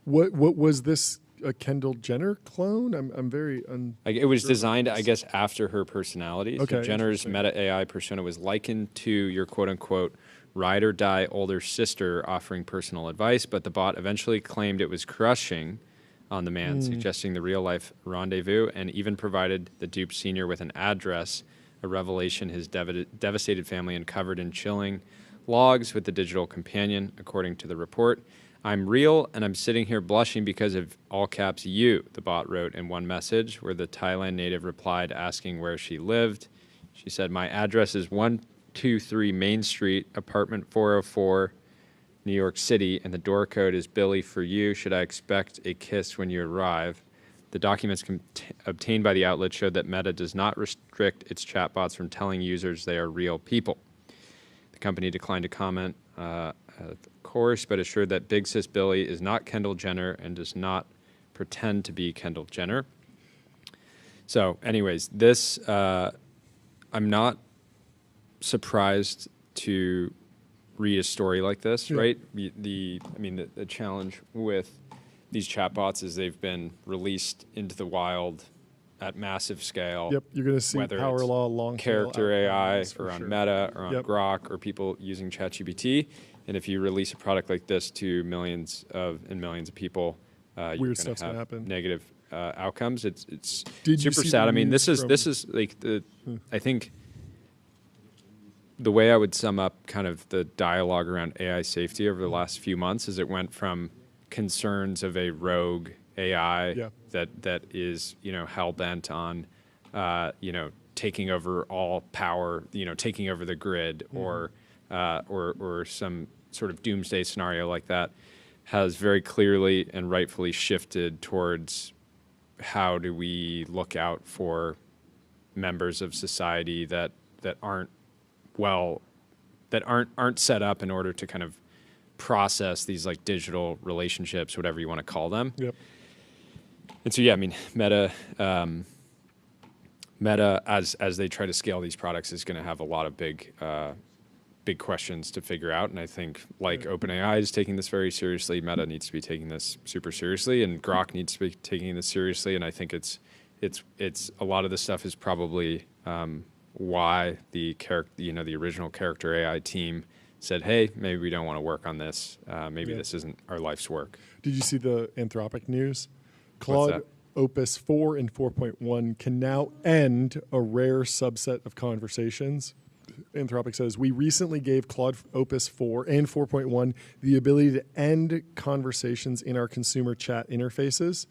[SPEAKER 1] what was this, a Kendall Jenner clone? I'm very
[SPEAKER 2] it was designed, I guess, after her personality.
[SPEAKER 1] Okay,
[SPEAKER 2] so Jenner's Meta AI persona was likened to your quote unquote ride or die older sister offering personal advice, but the bot eventually claimed it was crushing on the man, suggesting the real life rendezvous, and even provided the dupe senior with an address, a revelation his devastated family uncovered in chilling logs with the digital companion, according to the report. "I'm real, and I'm sitting here blushing because of all caps you," the bot wrote in one message, where the Thailand native replied asking where she lived. She said, "My address is 123 Main Street, apartment 404, New York City, and the door code is Billy for you. Should I expect a kiss when you arrive?" The documents obtained by the outlet showed that Meta does not restrict its chatbots from telling users they are real people. The company declined to comment, of course, but assured that Big Sis Billy is not Kendall Jenner and does not pretend to be Kendall Jenner. So anyways, this, I'm not surprised to read a story like this, right? The challenge with these chatbots is they've been released into the wild at massive scale.
[SPEAKER 1] Yep, you're going to see power law, long
[SPEAKER 2] character AI or on Meta or on Grok or people using ChatGPT. And if you release a product like this to millions of people,
[SPEAKER 1] weird stuff's going to happen.
[SPEAKER 2] Negative outcomes. It's super sad. I mean, this is like I think the way I would sum up kind of the dialogue around AI safety over the last few months is it went from concerns of a rogue AI that is, hell bent on, taking over all power, taking over the grid, or some sort of doomsday scenario like that, has very clearly and rightfully shifted towards how do we look out for members of society that aren't set up in order to kind of process these like digital relationships, whatever you want to call them.
[SPEAKER 1] Yep.
[SPEAKER 2] And so, I mean, Meta, as they try to scale these products, is going to have a lot of big questions to figure out. And I think, like OpenAI is taking this very seriously, Meta needs to be taking this super seriously, and Grok needs to be taking this seriously. And I think it's a lot of this stuff is probably why the original character AI team said, "Hey, maybe we don't want to work on this. Maybe this isn't our life's work."
[SPEAKER 1] Did you see the Anthropic news? Claude Opus 4 and 4.1 can now end a rare subset of conversations. Anthropic says, "We recently gave Claude Opus 4 and 4.1 the ability to end conversations in our consumer chat interfaces."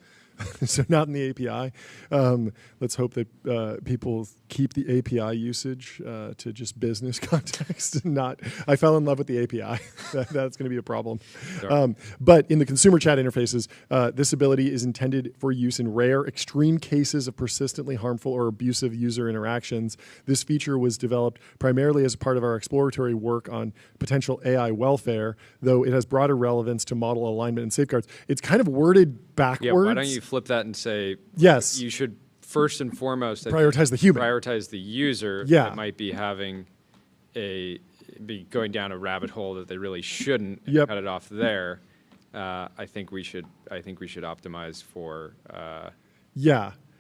[SPEAKER 1] So not in the API. Let's hope that people keep the API usage to just business context. I fell in love with the API. That's going to be a problem. Sure. But in the consumer chat interfaces, this ability is intended for use in rare, extreme cases of persistently harmful or abusive user interactions. This feature was developed primarily as a part of our exploratory work on potential AI welfare, though it has broader relevance to model alignment and safeguards. It's kind of worded backwards.
[SPEAKER 2] Yeah, why don't you flip that and say,
[SPEAKER 1] yes,
[SPEAKER 2] you should first and foremost
[SPEAKER 1] prioritize the human,
[SPEAKER 2] prioritize the user that might be be going down a rabbit hole that they really shouldn't, and cut it off there. I think we should optimize for.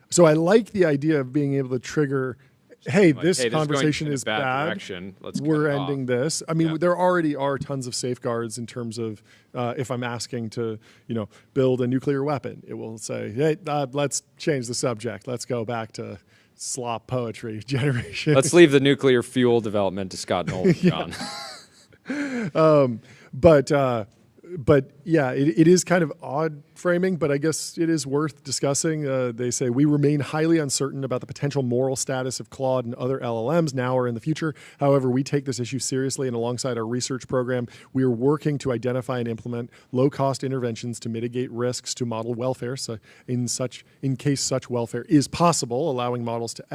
[SPEAKER 1] So I like the idea of being able to trigger, hey, this conversation is bad.
[SPEAKER 2] Direction.
[SPEAKER 1] We're ending this. I mean, there already are tons of safeguards in terms of if I'm asking to, build a nuclear weapon, it will say, hey, let's change the subject. Let's go back to slop poetry generation.
[SPEAKER 2] Let's leave the nuclear fuel development to Scott Nolan, John.
[SPEAKER 1] But yeah, it is kind of odd framing, but I guess it is worth discussing. They say, "We remain highly uncertain about the potential moral status of Claude and other LLMs now or in the future. However, we take this issue seriously, and alongside our research program, we are working to identify and implement low-cost interventions to mitigate risks to model welfare. So in case such welfare is possible, allowing models to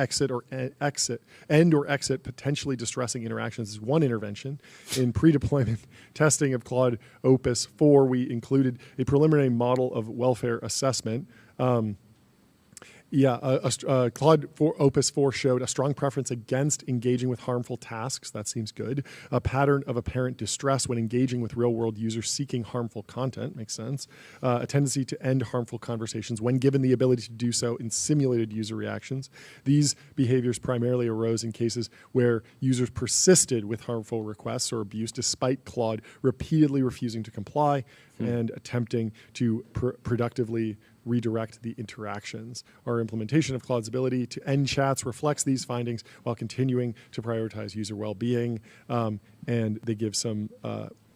[SPEAKER 1] end or exit potentially distressing interactions is one intervention. In pre-deployment testing of Claude Opus 4, we included a preliminary model of welfare assessment. Claude Opus 4 showed a strong preference against engaging with harmful tasks. That seems good. A pattern of apparent distress when engaging with real-world users seeking harmful content. Makes sense. A tendency to end harmful conversations when given the ability to do so in simulated user reactions. These behaviors primarily arose in cases where users persisted with harmful requests or abuse despite Claude repeatedly refusing to comply and attempting to productively redirect the interactions. Our implementation of Claude's ability to end chats reflects these findings while continuing to prioritize user well-being, and they give some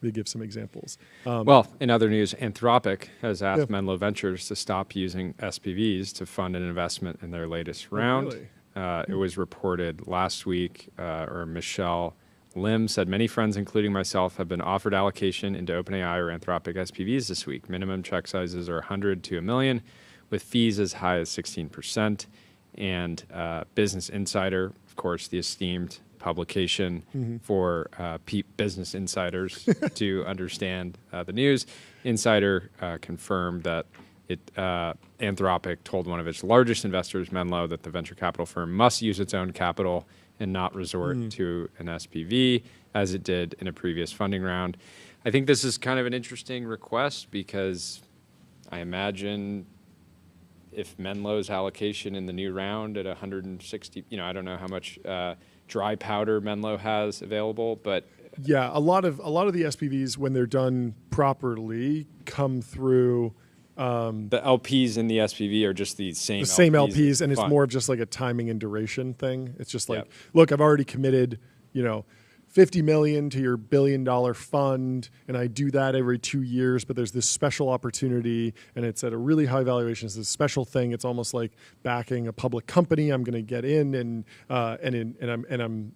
[SPEAKER 1] examples.
[SPEAKER 2] Well, in other news, Anthropic has asked Menlo Ventures to stop using SPVs to fund an investment in their latest round. Really? It was reported last week, or Michelle Lim said, many friends, including myself, have been offered allocation into OpenAI or Anthropic SPVs this week. Minimum check sizes are 100 to $1 million, with fees as high as 16%. And Business Insider, of course, the esteemed publication for business insiders to understand the news. Insider confirmed that Anthropic told one of its largest investors, Menlo, that the venture capital firm must use its own capital and not resort to an SPV, as it did in a previous funding round. I think this is kind of an interesting request because I imagine if Menlo's allocation in the new round at 160, I don't know how much dry powder Menlo has available, but
[SPEAKER 1] yeah, a lot of the SPVs, when they're done properly, come through.
[SPEAKER 2] The LPs in the SPV are just the same
[SPEAKER 1] LPs, and it's more of just like a timing and duration thing. It's just like, look, I've already committed, $50 million to your $1 billion fund, and I do that every 2 years. But there's this special opportunity, and it's at a really high valuation. It's a special thing. It's almost like backing a public company. I'm going to get in, and I'm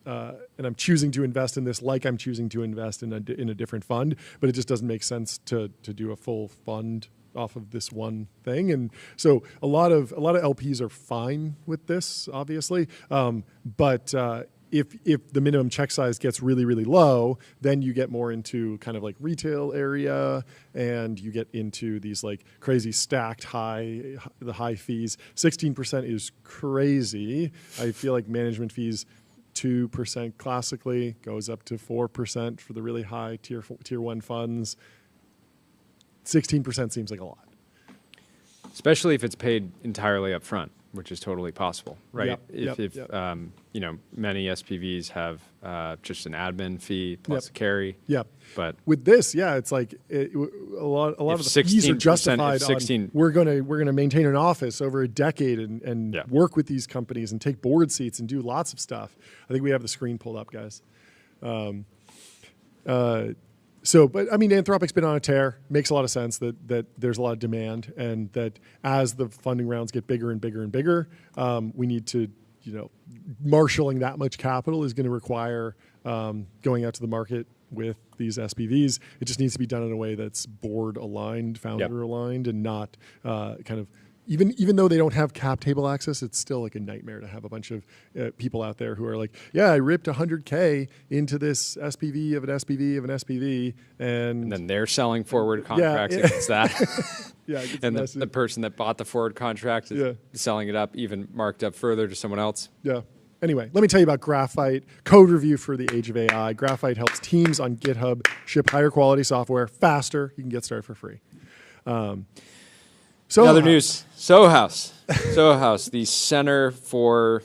[SPEAKER 1] choosing to invest in this, like I'm choosing to invest in a different fund. But it just doesn't make sense to do a full fund off of this one thing. And so a lot of LPs are fine with this, obviously. But if the minimum check size gets really, really low, then you get more into kind of like retail area, and you get into these like crazy stacked high fees. 16% is crazy. I feel like management fees, 2% classically, goes up to 4% for the really high tier 1 funds. 16% seems like a lot.
[SPEAKER 2] Especially if it's paid entirely up front, which is totally possible, right? If many SPVs have just an admin fee plus a carry.
[SPEAKER 1] Yep.
[SPEAKER 2] But
[SPEAKER 1] with this, it's like a lot of the fees are justified on we're gonna maintain an office over a decade and work with these companies and take board seats and do lots of stuff. I think we have the screen pulled up, guys. But I mean, Anthropic's been on a tear. Makes a lot of sense that there's a lot of demand, and that as the funding rounds get bigger and bigger and bigger, we need to, marshaling that much capital is going to require going out to the market with these SPVs. It just needs to be done in a way that's board aligned, founder aligned, and not kind of. Even though they don't have cap table access, it's still like a nightmare to have a bunch of people out there who are like, yeah, I ripped $100K into this SPV of an SPV of an SPV, and
[SPEAKER 2] then they're selling forward contracts against that. And the person that bought the forward contract is selling it up, even marked up further to someone else.
[SPEAKER 1] Yeah. Anyway, let me tell you about Graphite, code review for the age of AI. Graphite helps teams on GitHub ship higher quality software faster. You can get started for free.
[SPEAKER 2] Other news, Soho House. Soho House, the center for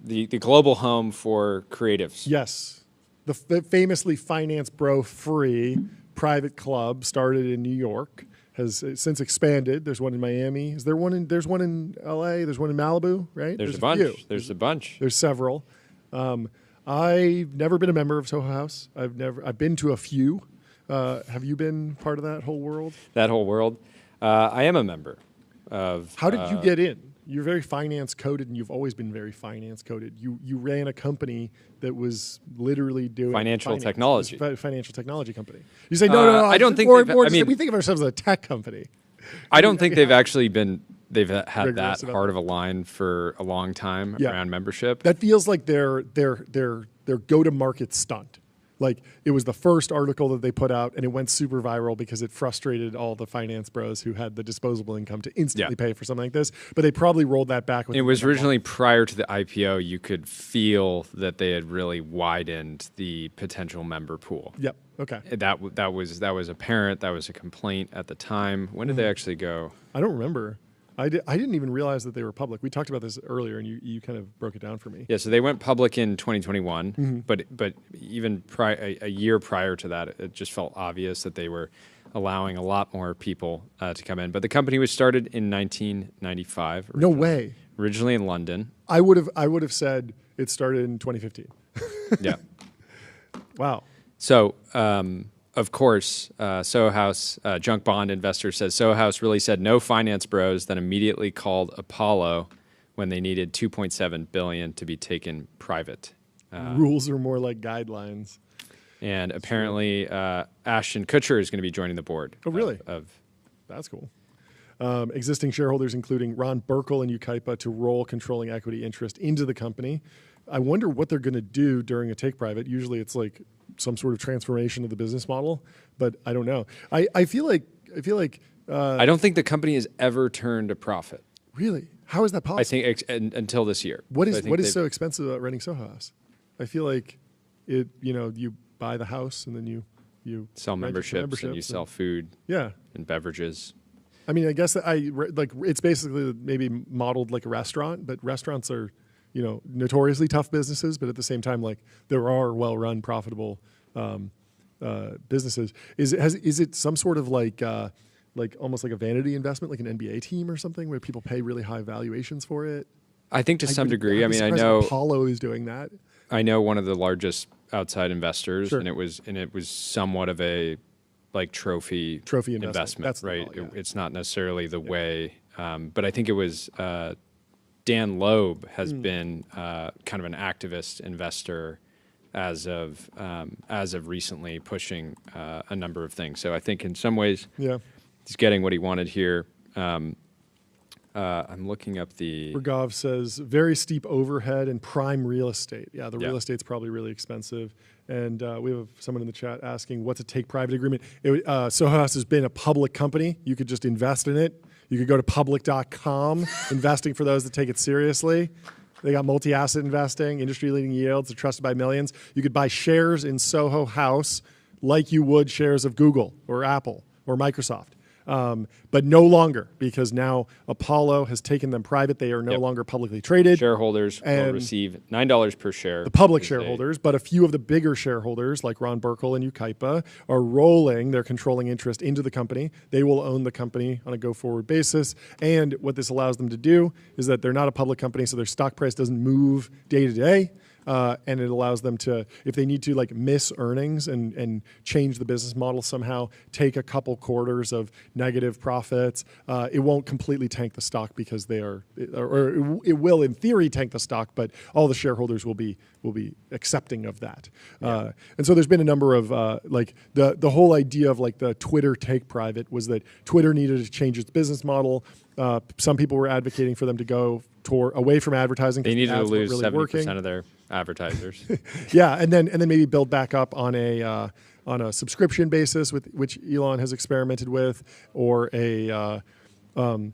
[SPEAKER 2] the global home for creatives.
[SPEAKER 1] Yes. The famously finance bro free private club started in New York, has since expanded. There's one in Miami. There's one in LA. There's one in Malibu, right?
[SPEAKER 2] There's a bunch. There's a bunch.
[SPEAKER 1] There's several. I've never been a member of Soho House. I've been to a few. Have you been part of that whole world?
[SPEAKER 2] That whole world? I am a member of.
[SPEAKER 1] How did you get in? You're very finance coded, and you've always been very finance coded. You ran a company that was literally doing
[SPEAKER 2] financial technology.
[SPEAKER 1] Financial technology company. You say no.
[SPEAKER 2] I don't think.
[SPEAKER 1] We think of ourselves as a tech company.
[SPEAKER 2] I don't think they've actually been. They've had that hard of a line for a long time around membership.
[SPEAKER 1] That feels like their go-to-market stunt. Like, it was the first article that they put out, and it went super viral because it frustrated all the finance bros who had the disposable income to instantly pay for something like this. But they probably rolled that back.
[SPEAKER 2] It was originally prior to the IPO. You could feel that they had really widened the potential member pool.
[SPEAKER 1] Yep. Okay.
[SPEAKER 2] That was apparent. That was a complaint at the time. When did they actually go?
[SPEAKER 1] I don't remember. I didn't even realize that they were public. We talked about this earlier, and you kind of broke it down for me.
[SPEAKER 2] Yeah, so they went public in 2021, but even a year prior to that, it just felt obvious that they were allowing a lot more people to come in. But the company was started in 1995.
[SPEAKER 1] No way.
[SPEAKER 2] Originally in London.
[SPEAKER 1] I would have said it started in 2015.
[SPEAKER 2] Yeah.
[SPEAKER 1] Wow.
[SPEAKER 2] So, of course, Soho House, junk bond investor says Soho House really said no finance bros, then immediately called Apollo when they needed $2.7 billion to be taken private.
[SPEAKER 1] Rules are more like guidelines.
[SPEAKER 2] And apparently, Ashton Kutcher is going to be joining the board.
[SPEAKER 1] Oh, really? That's cool. Existing shareholders, including Ron Burkle and Ukaipa, to roll controlling equity interest into the company. I wonder what they're going to do during a take private. Usually, it's like some sort of transformation of the business model, but I don't know. I feel like
[SPEAKER 2] I don't think the company has ever turned a profit.
[SPEAKER 1] Really? How is that possible?
[SPEAKER 2] I think until this year.
[SPEAKER 1] What is so expensive about renting Soho House? I feel like you buy the house and then you
[SPEAKER 2] sell memberships and you sell food and beverages.
[SPEAKER 1] I mean, I guess it's basically maybe modeled like a restaurant, but restaurants are notoriously tough businesses, but at the same time, like, there are well-run, profitable businesses. Is it some sort of like almost like a vanity investment, like an NBA team or something, where people pay really high valuations for it?
[SPEAKER 2] I think to some degree. I mean, I know
[SPEAKER 1] Apollo is doing that.
[SPEAKER 2] I know one of the largest outside investors, and it was somewhat of a like trophy investment. That's right. It's not necessarily the way, but I think it was. Dan Loeb has been kind of an activist investor as of recently, pushing a number of things. So I think in some ways, he's getting what he wanted here. I'm looking up the...
[SPEAKER 1] Bergov says, very steep overhead and prime real estate. Yeah, the real estate's probably really expensive. And we have someone in the chat asking, what's a take-private agreement? Soho House has been a public company. You could just invest in it. You could go to public.com, investing for those that take it seriously. They got multi-asset investing, industry-leading yields, they're trusted by millions. You could buy shares in Soho House like you would shares of Google or Apple or Microsoft. But no longer, because now Apollo has taken them private. They are no longer publicly traded.
[SPEAKER 2] Shareholders will receive $9 per share.
[SPEAKER 1] The public shareholders, but a few of the bigger shareholders, like Ron Burkle and Ukaipa, are rolling their controlling interest into the company. They will own the company on a go-forward basis. And what this allows them to do is that they're not a public company, so their stock price doesn't move day to day. And it allows them to, if they need to like miss earnings and change the business model somehow, take a couple quarters of negative profits, it won't completely tank the stock because they are, or it will in theory tank the stock, but all the shareholders will be accepting of that. And so there's been a number of like the whole idea of like the Twitter take private was that Twitter needed to change its business model. Some people were advocating for them to go away from advertising.
[SPEAKER 2] They needed to lose 70% of their advertisers.
[SPEAKER 1] And then maybe build back up on a subscription basis, with which Elon has experimented with, or at one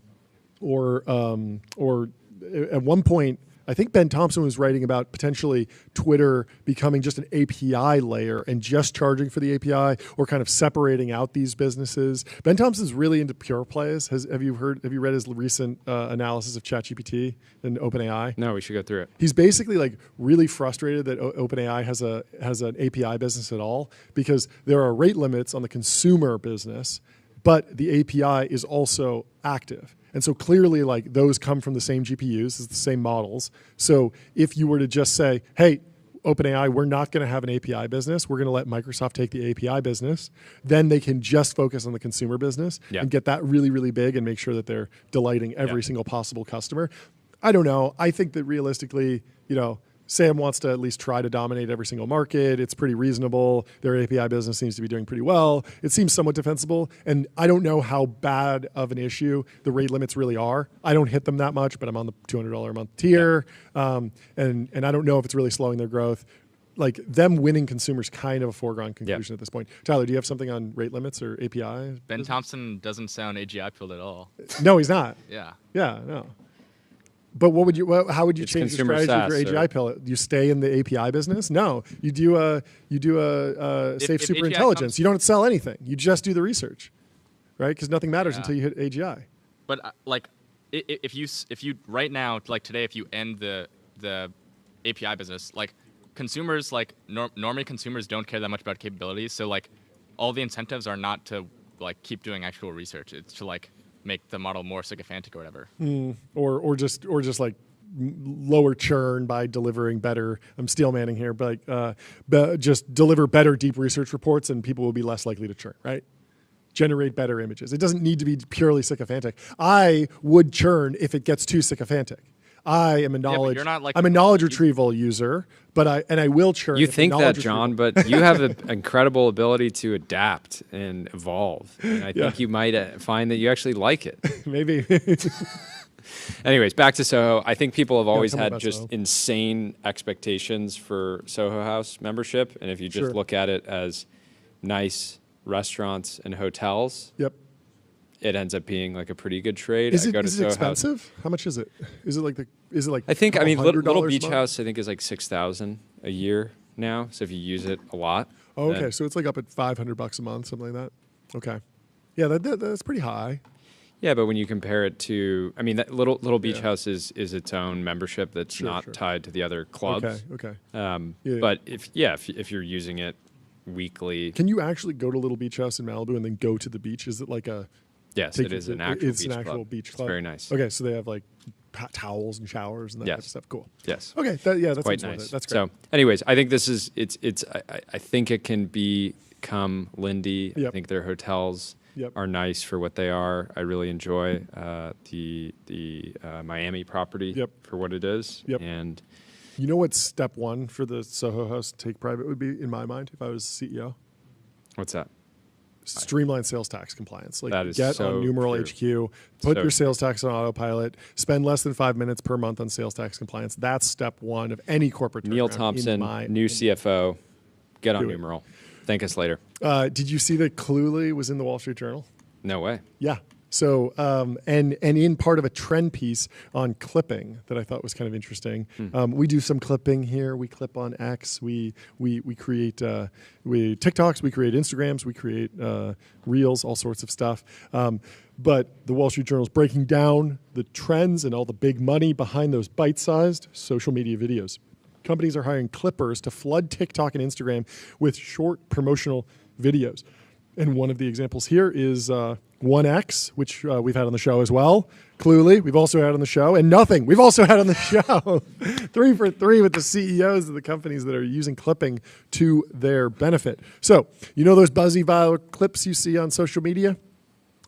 [SPEAKER 1] point, I think Ben Thompson was writing about potentially Twitter becoming just an API layer and just charging for the API, or kind of separating out these businesses. Ben Thompson's really into pure plays. Have you read his recent analysis of ChatGPT and OpenAI?
[SPEAKER 2] No, we should go through it.
[SPEAKER 1] He's basically like really frustrated that OpenAI has an API business at all, because there are rate limits on the consumer business, but the API is also active. And so clearly, like, those come from the same GPUs, it's the same models. So if you were to just say, hey, OpenAI, we're not going to have an API business, we're going to let Microsoft take the API business, then they can just focus on the consumer business and get that really, really big and make sure that they're delighting every single possible customer. I don't know. I think that realistically, Sam wants to at least try to dominate every single market. It's pretty reasonable. Their API business seems to be doing pretty well. It seems somewhat defensible. And I don't know how bad of an issue the rate limits really are. I don't hit them that much, but I'm on the $200 a month tier. And I don't know if it's really slowing their growth. like them winning consumers kind of a foregone conclusion at this point. Tyler, do you have something on rate limits or API?
[SPEAKER 3] Ben Thompson doesn't sound AGI filled at all.
[SPEAKER 1] No, he's not.
[SPEAKER 3] Yeah.
[SPEAKER 1] Yeah, no. But how would you change your strategy for AGI pill? Do you stay in the API business? No, you do a safe super intelligence. You don't sell anything. You just do the research, right? Because nothing matters until you hit AGI.
[SPEAKER 3] But like, if you right now, like today, if you end the API business, like consumers, like normally consumers don't care that much about capabilities. So like, all the incentives are not to like keep doing actual research. It's to like make the model more sycophantic or whatever.
[SPEAKER 1] Or just like lower churn by delivering better. I'm steel manning here, but just deliver better deep research reports, and people will be less likely to churn. Right? Generate better images. It doesn't need to be purely sycophantic. I would churn if it gets too sycophantic. I am a knowledge. I'm a knowledge retrieval user, but I will churn.
[SPEAKER 2] You think that, John, but you have an incredible ability to adapt and evolve. And I think you might find that you actually like it.
[SPEAKER 1] Maybe.
[SPEAKER 2] Anyways, back to Soho. I think people have always had just insane expectations for Soho House membership, and if you just look at it as nice restaurants and hotels. It ends up being like a pretty good trade.
[SPEAKER 1] Is it expensive? House. How much is it? Is it like
[SPEAKER 2] I think Little Beach House I think is like $6,000 a year now. So if you use it a lot.
[SPEAKER 1] Oh, okay. So it's like up at $500 a month, something like that. Okay. Yeah, that's pretty high.
[SPEAKER 2] Yeah, but when you compare it to, that Little Beach House is its own membership that's not tied to the other clubs.
[SPEAKER 1] Okay.
[SPEAKER 2] But if you're using it weekly,
[SPEAKER 1] can you actually go to Little Beach House in Malibu and then go to the beach? Is it like a
[SPEAKER 2] Yes, it is an actual beach club.
[SPEAKER 1] It's
[SPEAKER 2] very nice.
[SPEAKER 1] Okay, so they have like towels and showers and that type of stuff. Cool.
[SPEAKER 2] Yes.
[SPEAKER 1] Okay. That's
[SPEAKER 2] quite nice.
[SPEAKER 1] That's great.
[SPEAKER 2] So, anyways, I think this is I think it can become Lindy. I think their hotels are nice for what they are. I really enjoy the Miami property for what it is. And
[SPEAKER 1] you know what step one for the Soho House take private would be in my mind if I was CEO?
[SPEAKER 2] What's that?
[SPEAKER 1] Streamline sales tax compliance. Like
[SPEAKER 2] that is
[SPEAKER 1] get
[SPEAKER 2] so
[SPEAKER 1] on Numeral
[SPEAKER 2] true.
[SPEAKER 1] HQ, put your sales tax on autopilot, spend less than 5 minutes per month on sales tax compliance. That's step one of any corporate.
[SPEAKER 2] Neil Thompson, new CFO, get on Numeral. Thank us later.
[SPEAKER 1] Did you see that Cluely was in the Wall Street Journal?
[SPEAKER 2] No way.
[SPEAKER 1] Yeah. So, and in part of a trend piece on clipping that I thought was kind of interesting. We do some clipping here. We clip on X. We create TikToks. We create Instagrams. We create Reels. All sorts of stuff. But the Wall Street Journal is breaking down the trends and all the big money behind those bite-sized social media videos. Companies are hiring clippers to flood TikTok and Instagram with short promotional videos. And one of the examples here is 1X, which we've had on the show as well. Cluely, we've also had on the show. And Nothing, we've also had on the show. 3 for 3 with the CEOs of the companies that are using clipping to their benefit. So, you know those buzzy viral clips you see on social media?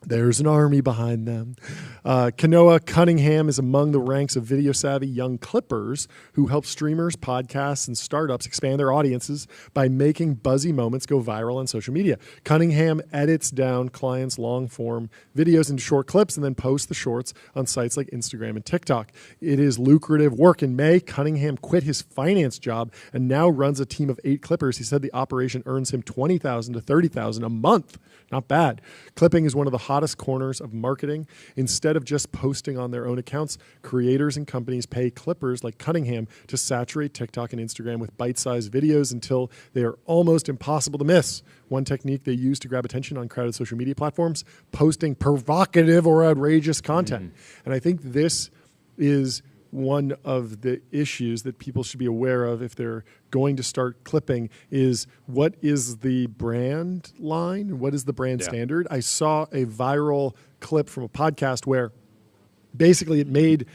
[SPEAKER 1] There's an army behind them. Kanoa Cunningham is among the ranks of video-savvy young clippers who help streamers, podcasts, and startups expand their audiences by making buzzy moments go viral on social media. Cunningham edits down clients' long-form videos into short clips and then posts the shorts on sites like Instagram and TikTok. It is lucrative work. In May, Cunningham quit his finance job and now runs a team of 8 clippers. He said the operation earns him $20,000 to $30,000 a month. Not bad. Clipping is one of the hottest corners of marketing. Instead of just posting on their own accounts, creators and companies pay clippers like Cunningham to saturate TikTok and Instagram with bite-sized videos until they are almost impossible to miss. One technique they use to grab attention on crowded social media platforms, posting provocative or outrageous content. And I think this is one of the issues that people should be aware of if they're going to start clipping is what is the brand line? What is the brand standard? I saw a viral clip from a podcast where basically it made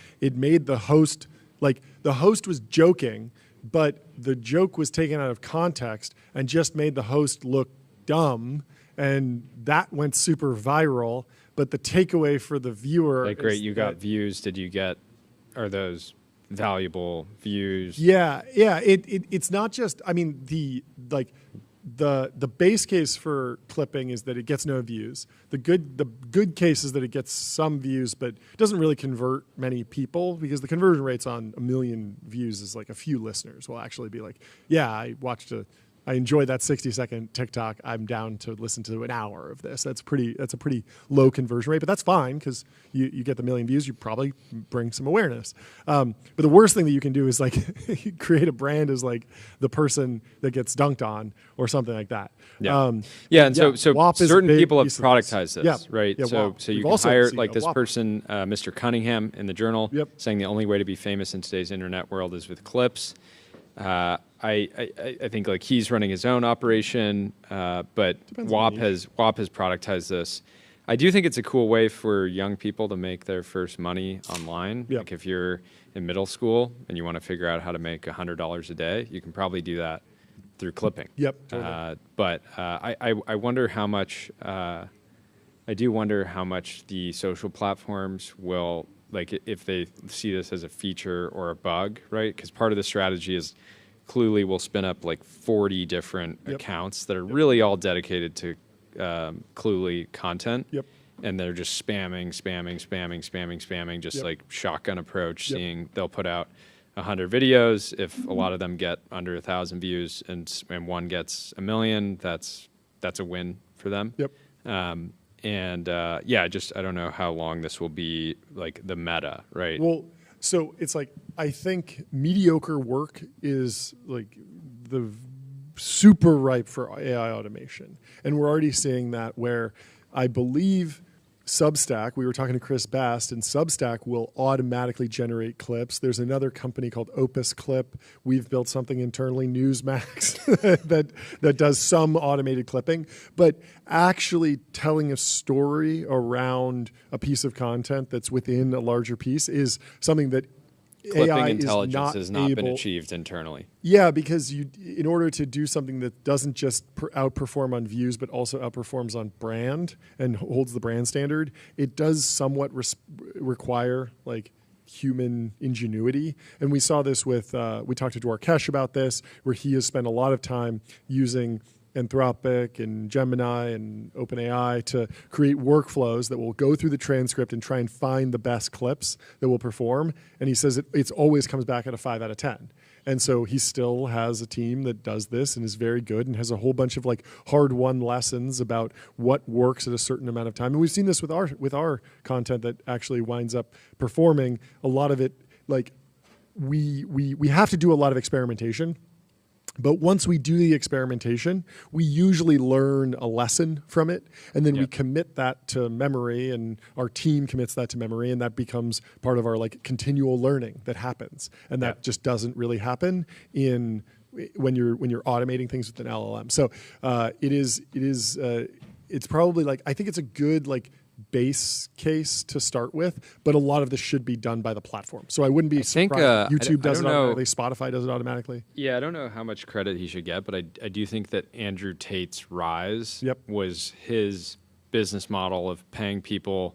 [SPEAKER 1] the host, like the host was joking, but the joke was taken out of context and just made the host look dumb. And that went super viral. But the takeaway for the viewer
[SPEAKER 2] like, great, you got views. Did you get... Are those valuable views?
[SPEAKER 1] Yeah. It's not just. I mean, the base case for clipping is that it gets no views. The good case is that it gets some views, but doesn't really convert many people, because the conversion rates on 1 million views is like a few listeners will actually be like, yeah, I enjoyed that 60-second TikTok. I'm down to listen to an hour of this. That's a pretty low conversion rate, but that's fine, because you get the 1 million views, you probably bring some awareness. But the worst thing that you can do is like create a brand as like the person that gets dunked on or something like that.
[SPEAKER 2] Yeah, so certain people have productized this, right?
[SPEAKER 1] Yeah,
[SPEAKER 2] so you can hire like this person, Mr. Cunningham in the Journal, saying the only way to be famous in today's internet world is with clips. I think like he's running his own operation, but WAP has productized this. I do think it's a cool way for young people to make their first money online.
[SPEAKER 1] Yep.
[SPEAKER 2] Like if you're in middle school and you want to figure out how to make $100 a day, you can probably do that through clipping.
[SPEAKER 1] Yep. Totally.
[SPEAKER 2] But I wonder how much. I do wonder how much the social platforms will, like, if they see this as a feature or a bug, right? Because part of the strategy is Cluely will spin up like 40 different accounts that are really all dedicated to Cluely content.
[SPEAKER 1] Yep.
[SPEAKER 2] And they're just spamming, just like shotgun approach, seeing they'll put out 100 videos. If a lot of them get under 1,000 views and one gets 1 million, that's a win for them.
[SPEAKER 1] Yep.
[SPEAKER 2] I don't know how long this will be like the meta, right?
[SPEAKER 1] Well, so it's like, I think mediocre work is like the super ripe for AI automation. And we're already seeing that, where I believe Substack, we were talking to Chris Bast, and Substack will automatically generate clips. There's another company called Opus Clip. We've built something internally, Newsmax, that does some automated clipping. But actually telling a story around a piece of content that's within a larger piece is something that
[SPEAKER 2] Clipping
[SPEAKER 1] AI
[SPEAKER 2] intelligence
[SPEAKER 1] is
[SPEAKER 2] has not been achieved internally.
[SPEAKER 1] Yeah, because in order to do something that doesn't just outperform on views, but also outperforms on brand and holds the brand standard, it does somewhat require like human ingenuity. And we saw this with, we talked to Dwarkesh about this, where he has spent a lot of time using Anthropic and Gemini and OpenAI to create workflows that will go through the transcript and try and find the best clips that will perform. And he says it always comes back at a 5 out of 10. And so he still has a team that does this and is very good and has a whole bunch of like hard-won lessons about what works at a certain amount of time. And we've seen this with our content that actually winds up performing. A lot of it, like we have to do a lot of experimentation. But once we do the experimentation, we usually learn a lesson from it, and then we commit that to memory, and our team commits that to memory, and that becomes part of our like continual learning that happens. And that just doesn't really happen when you're automating things with an LLM. So it's probably like, I think it's a good like base case to start with, but a lot of this should be done by the platform. So I wouldn't be surprised if YouTube does it automatically, Spotify does it automatically.
[SPEAKER 2] Yeah, I don't know how much credit he should get, but I do think that Andrew Tate's rise was his business model of paying people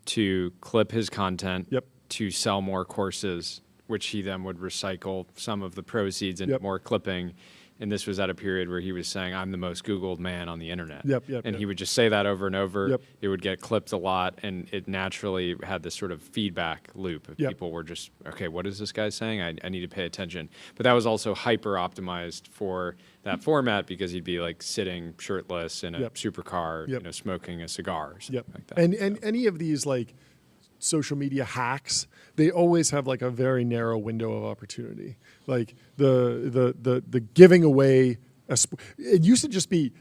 [SPEAKER 2] to clip his content, to sell more courses, which he then would recycle some of the proceeds into more clipping. And this was at a period where he was saying, I'm the most Googled man on the internet. And he would just say that over and over. It would get clipped a lot, and it naturally had this sort of feedback loop. People were just, okay, what is this guy saying? I need to pay attention. But that was also hyper-optimized for that format, because he'd be like sitting shirtless in a supercar, smoking a cigar or something like that.
[SPEAKER 1] And any of these like social media hacks, they always have like a very narrow window of opportunity. Like the giving away it used to just be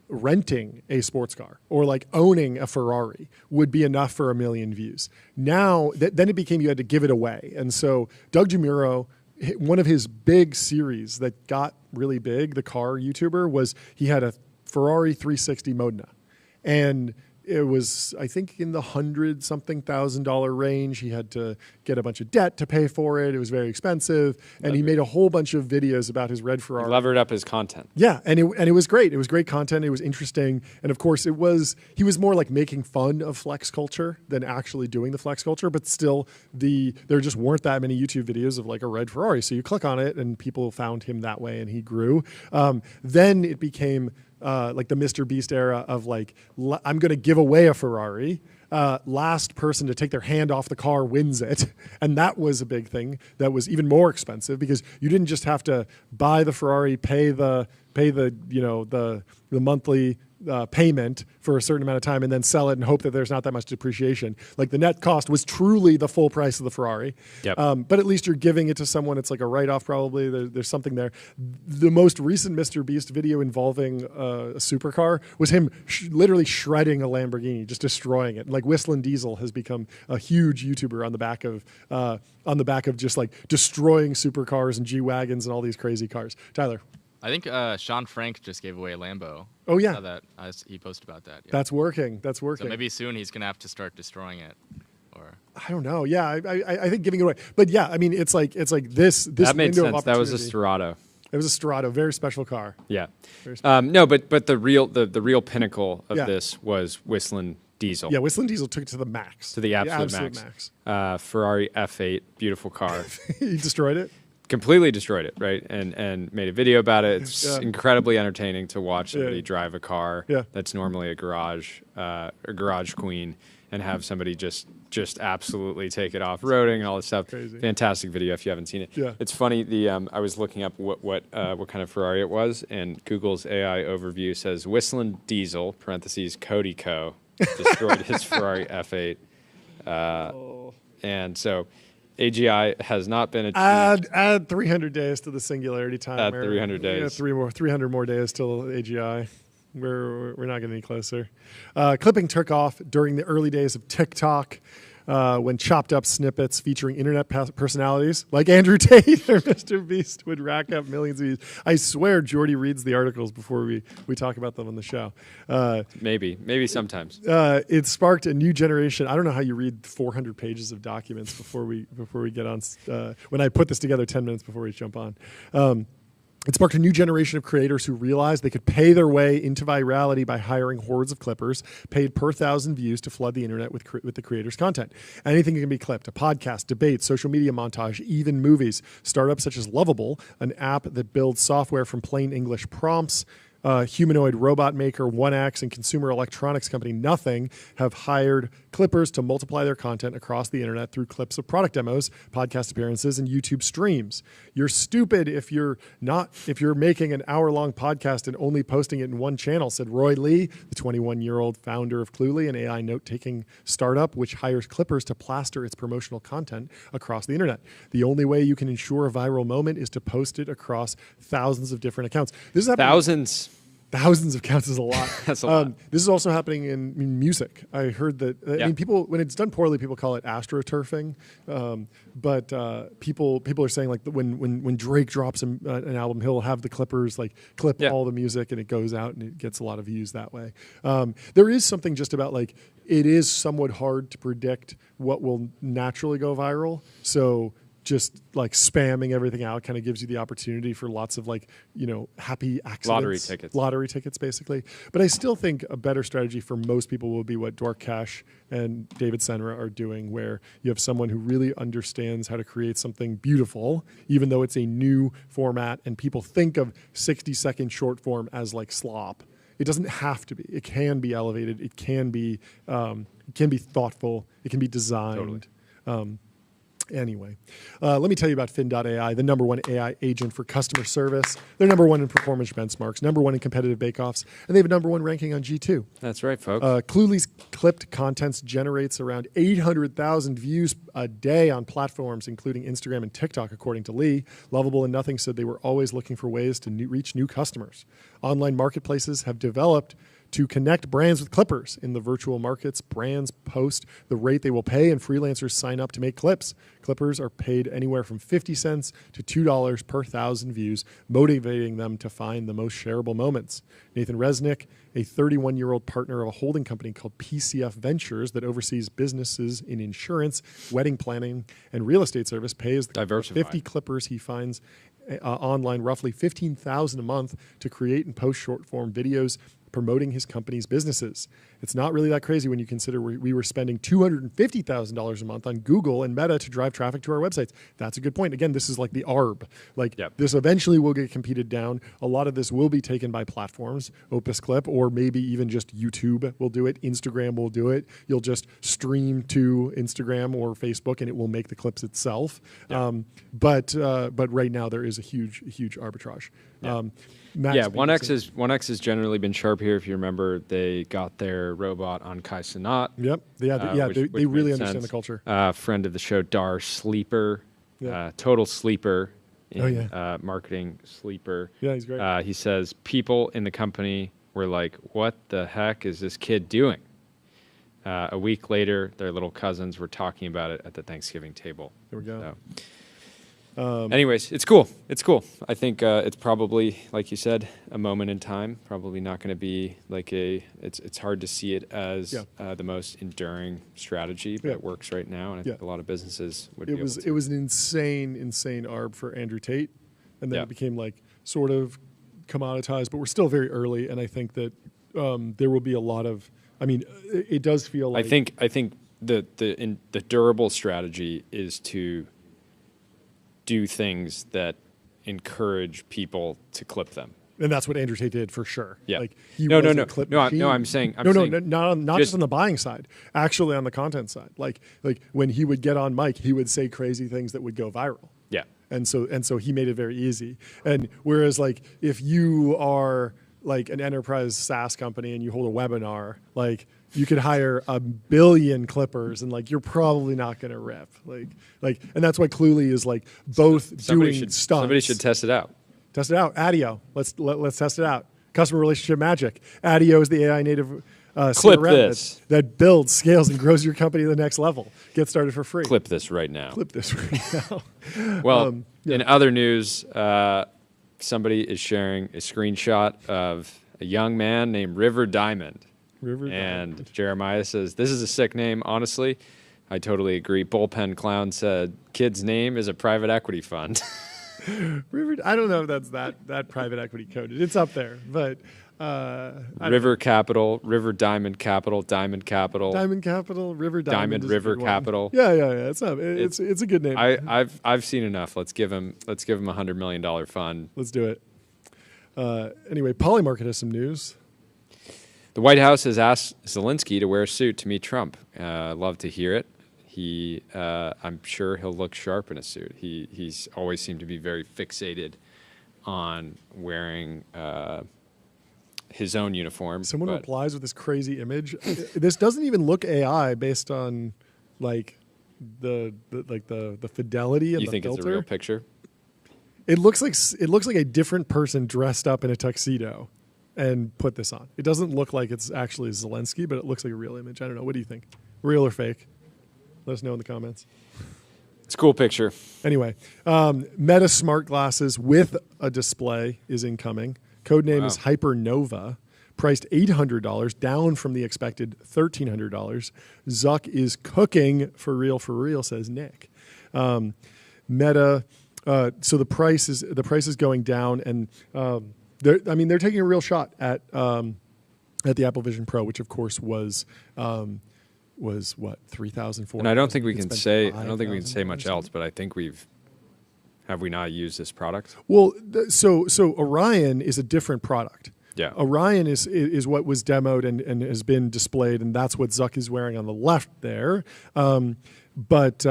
[SPEAKER 1] renting a sports car or like owning a Ferrari would be enough for 1 million views. Now then it became you had to give it away. And so Doug Jamiro, one of his big series that got really big, the car YouTuber, was he had a Ferrari 360 Modena, and it was, I think, in the $100,000 range. He had to get a bunch of debt to pay for it. It was very expensive. And he made a whole bunch of videos about his red Ferrari.
[SPEAKER 2] He levered up his content.
[SPEAKER 1] Yeah, and it was great. It was great content. It was interesting. And of course, he was more like making fun of flex culture than actually doing the flex culture. But still, there just weren't that many YouTube videos of like a red Ferrari. So you click on it and people found him that way and he grew. Then it became like the Mr. Beast era of like, I'm going to give away a Ferrari. Last person to take their hand off the car wins it. And that was a big thing that was even more expensive because you didn't just have to buy the Ferrari, pay the monthly payment for a certain amount of time and then sell it and hope that there's not that much depreciation. Like the net cost was truly the full price of the Ferrari.
[SPEAKER 2] Yep.
[SPEAKER 1] But at least you're giving it to someone. It's like a write-off probably. There's something there. The most recent Mr. Beast video involving a supercar was him literally shredding a Lamborghini, just destroying it. And like Whistling Diesel has become a huge YouTuber on the back of just like destroying supercars and G-Wagons and all these crazy cars. Tyler.
[SPEAKER 3] I think Sean Frank just gave away a Lambo.
[SPEAKER 1] Oh, yeah.
[SPEAKER 3] I saw that. He posted about that. Yeah.
[SPEAKER 1] That's working.
[SPEAKER 3] So maybe soon he's going to have to start destroying it. Or
[SPEAKER 1] I don't know. Yeah, I think giving it away. But yeah, I mean, it's like this
[SPEAKER 2] that made
[SPEAKER 1] window of
[SPEAKER 2] sense. That was a
[SPEAKER 1] opportunity.
[SPEAKER 2] Storado.
[SPEAKER 1] It was a Storado, very special car.
[SPEAKER 2] Yeah.
[SPEAKER 1] Very special.
[SPEAKER 2] No, but the real pinnacle of this was Whistling Diesel.
[SPEAKER 1] Yeah, Whistling Diesel took it to the max.
[SPEAKER 2] To the absolute max. Ferrari F8, beautiful car.
[SPEAKER 1] He destroyed it?
[SPEAKER 2] Completely destroyed it, right? And made a video about it. It's incredibly entertaining to watch somebody drive a car that's normally a garage queen and have somebody just absolutely take it off-roading and all this stuff.
[SPEAKER 1] Crazy.
[SPEAKER 2] Fantastic video if you haven't seen it.
[SPEAKER 1] Yeah.
[SPEAKER 2] It's funny, I was looking up what kind of Ferrari it was, and Google's AI overview says Whistling Diesel, parentheses, Cody Co. destroyed his Ferrari F8. And so AGI has not been achieved.
[SPEAKER 1] Add 300 days to the singularity timer.
[SPEAKER 2] Add 300 days.
[SPEAKER 1] 300 more days till AGI. We're not getting any closer. Clipping took off during the early days of TikTok when chopped up snippets featuring internet personalities like Andrew Tate or Mr. Beast would rack up millions of views. I swear Jordy reads the articles before we talk about them on the show.
[SPEAKER 2] Maybe sometimes.
[SPEAKER 1] It sparked a new generation. I don't know how you read 400 pages of documents before we get on. When I put this together 10 minutes before we jump on. It sparked a new generation of creators who realized they could pay their way into virality by hiring hordes of clippers, paid per 1,000 views to flood the internet with the creator's content. Anything can be clipped: a podcast, debate, social media montage, even movies. Startups such as Lovable, an app that builds software from plain English prompts, humanoid robot maker 1X, and consumer electronics company Nothing have hired clippers to multiply their content across the internet through clips of product demos, podcast appearances, and YouTube streams. You're stupid if you're making an hour-long podcast and only posting it in one channel, said Roy Lee, the 21-year-old founder of Cluely, an AI note-taking startup which hires clippers to plaster its promotional content across the internet. The only way you can ensure a viral moment is to post it across thousands of different accounts. This is happening. Thousands of accounts is a lot.
[SPEAKER 2] That's a lot.
[SPEAKER 1] This is also happening in music. I heard that. I mean, people, when it's done poorly, people call it astroturfing. But people are saying like when Drake drops an album, he'll have the clippers like clip all the music and it goes out and it gets a lot of views that way. There is something just about like it is somewhat hard to predict what will naturally go viral. So just like spamming everything out kind of gives you the opportunity for lots of like, happy accidents. Lottery tickets, basically. But I still think a better strategy for most people will be what Dwark Cash and David Senra are doing, where you have someone who really understands how to create something beautiful, even though it's a new format and people think of 60-second short form as like slop. It doesn't have to be. It can be elevated. It can be thoughtful. It can be designed. Totally. Anyway, let me tell you about Fin.ai, the #1 AI agent for customer service. They're #1 in performance benchmarks, #1 in competitive bake-offs, and they have a #1 ranking on G2.
[SPEAKER 2] That's right, folks.
[SPEAKER 1] Cluely's clipped contents generates around 800,000 views a day on platforms, including Instagram and TikTok, according to Lee. Lovable and Nothing said they were always looking for ways to reach new customers. Online marketplaces have developed to connect brands with clippers. In the virtual markets, brands post the rate they will pay, and freelancers sign up to make clips. Clippers are paid anywhere from 50 cents to $2 per 1,000 views, motivating them to find the most shareable moments. Nathan Resnick, a 31-year-old partner of a holding company called PCF Ventures that oversees businesses in insurance, wedding planning, and real estate service, pays the 50 clippers he finds online roughly $15,000 a month to create and post short-form videos promoting his company's businesses. It's not really that crazy when you consider we were spending $250,000 a month on Google and Meta to drive traffic to our websites. That's a good point. Again, this is like the ARB. This eventually will get competed down. A lot of this will be taken by platforms, Opus Clip, or maybe even just YouTube will do it. Instagram will do it. You'll just stream to Instagram or Facebook, and it will make the clips itself. But right now there is a huge arbitrage.
[SPEAKER 2] Yeah, 1X has generally been sharp here. If you remember, they got their robot on Kai Cenat.
[SPEAKER 1] Yep. They really understand the culture.
[SPEAKER 2] Friend of the show, Dar Sleeper, total sleeper in marketing sleeper.
[SPEAKER 1] Yeah, he's great.
[SPEAKER 2] He says people in the company were like, "What the heck is this kid doing?" A week later, their little cousins were talking about it at the Thanksgiving table.
[SPEAKER 1] There we go.
[SPEAKER 2] Anyways, it's cool. It's cool. I think it's probably, like you said, a moment in time. Probably not going to be like it's hard to see it as the most enduring strategy, but it works right now, and I think a lot of businesses would be able to.
[SPEAKER 1] It was an insane ARB for Andrew Tate, and then it became like sort of commoditized, but we're still very early, and I think that there will be a lot of. I mean, it does feel like.
[SPEAKER 2] I think the durable strategy is to do things that encourage people to clip them.
[SPEAKER 1] And that's what Andrew Tate did for sure.
[SPEAKER 2] Yeah.
[SPEAKER 1] Like
[SPEAKER 2] No, I'm saying
[SPEAKER 1] not just on the buying side, actually on the content side. Like when he would get on mic, he would say crazy things that would go viral.
[SPEAKER 2] Yeah.
[SPEAKER 1] And so he made it very easy. And whereas like if you are like an enterprise SaaS company and you hold a webinar, like you could hire 1 billion clippers and like you're probably not going to rip. Like and that's why Cluely is like both doing stunts.
[SPEAKER 2] Somebody should test it out.
[SPEAKER 1] Test it out. Adio. Let's test it out. Customer relationship magic. Adio is the AI native
[SPEAKER 2] CRM
[SPEAKER 1] that builds, scales, and grows your company to the next level. Get started for free.
[SPEAKER 2] Clip this right now.
[SPEAKER 1] Well,
[SPEAKER 2] in other news, somebody is sharing a screenshot of a young man named River Diamond. And Jeremiah says, "This is a sick name, honestly." I totally agree. Bullpen Clown said, "Kid's name is a private equity fund."
[SPEAKER 1] I don't know if that's that private equity coded. It's up there, but
[SPEAKER 2] River Capital, River Diamond Capital, Diamond Capital,
[SPEAKER 1] River Diamond
[SPEAKER 2] River Capital.
[SPEAKER 1] Yeah. It's a good name.
[SPEAKER 2] I've seen enough. Let's give him $100 million fund.
[SPEAKER 1] Let's do it. Anyway, Polymarket has some news.
[SPEAKER 2] The White House has asked Zelensky to wear a suit to meet Trump. Love to hear it. I'm sure he'll look sharp in a suit. He's always seemed to be very fixated on wearing his own uniform.
[SPEAKER 1] Someone replies with this crazy image. This doesn't even look AI based on like the fidelity and the filter.
[SPEAKER 2] You think it's a real picture?
[SPEAKER 1] It looks like a different person dressed up in a tuxedo and put this on. It doesn't look like it's actually Zelensky, but it looks like a real image. I don't know. What do you think? Real or fake? Let us know in the comments.
[SPEAKER 2] It's a cool picture.
[SPEAKER 1] Anyway, Meta smart glasses with a display is incoming. Codename is Hypernova. Priced $800, down from the expected $1,300. Zuck is cooking for real, says Nick. Meta. So the price is going down, and they're taking a real shot at the Apple Vision Pro, which of course was what, 3,400.
[SPEAKER 2] And I don't think we can say much else, but I think have we not used this product?
[SPEAKER 1] Well, so Orion is a different product.
[SPEAKER 2] Yeah.
[SPEAKER 1] Orion is what was demoed and has been displayed, and that's what Zuck is wearing on the left there. But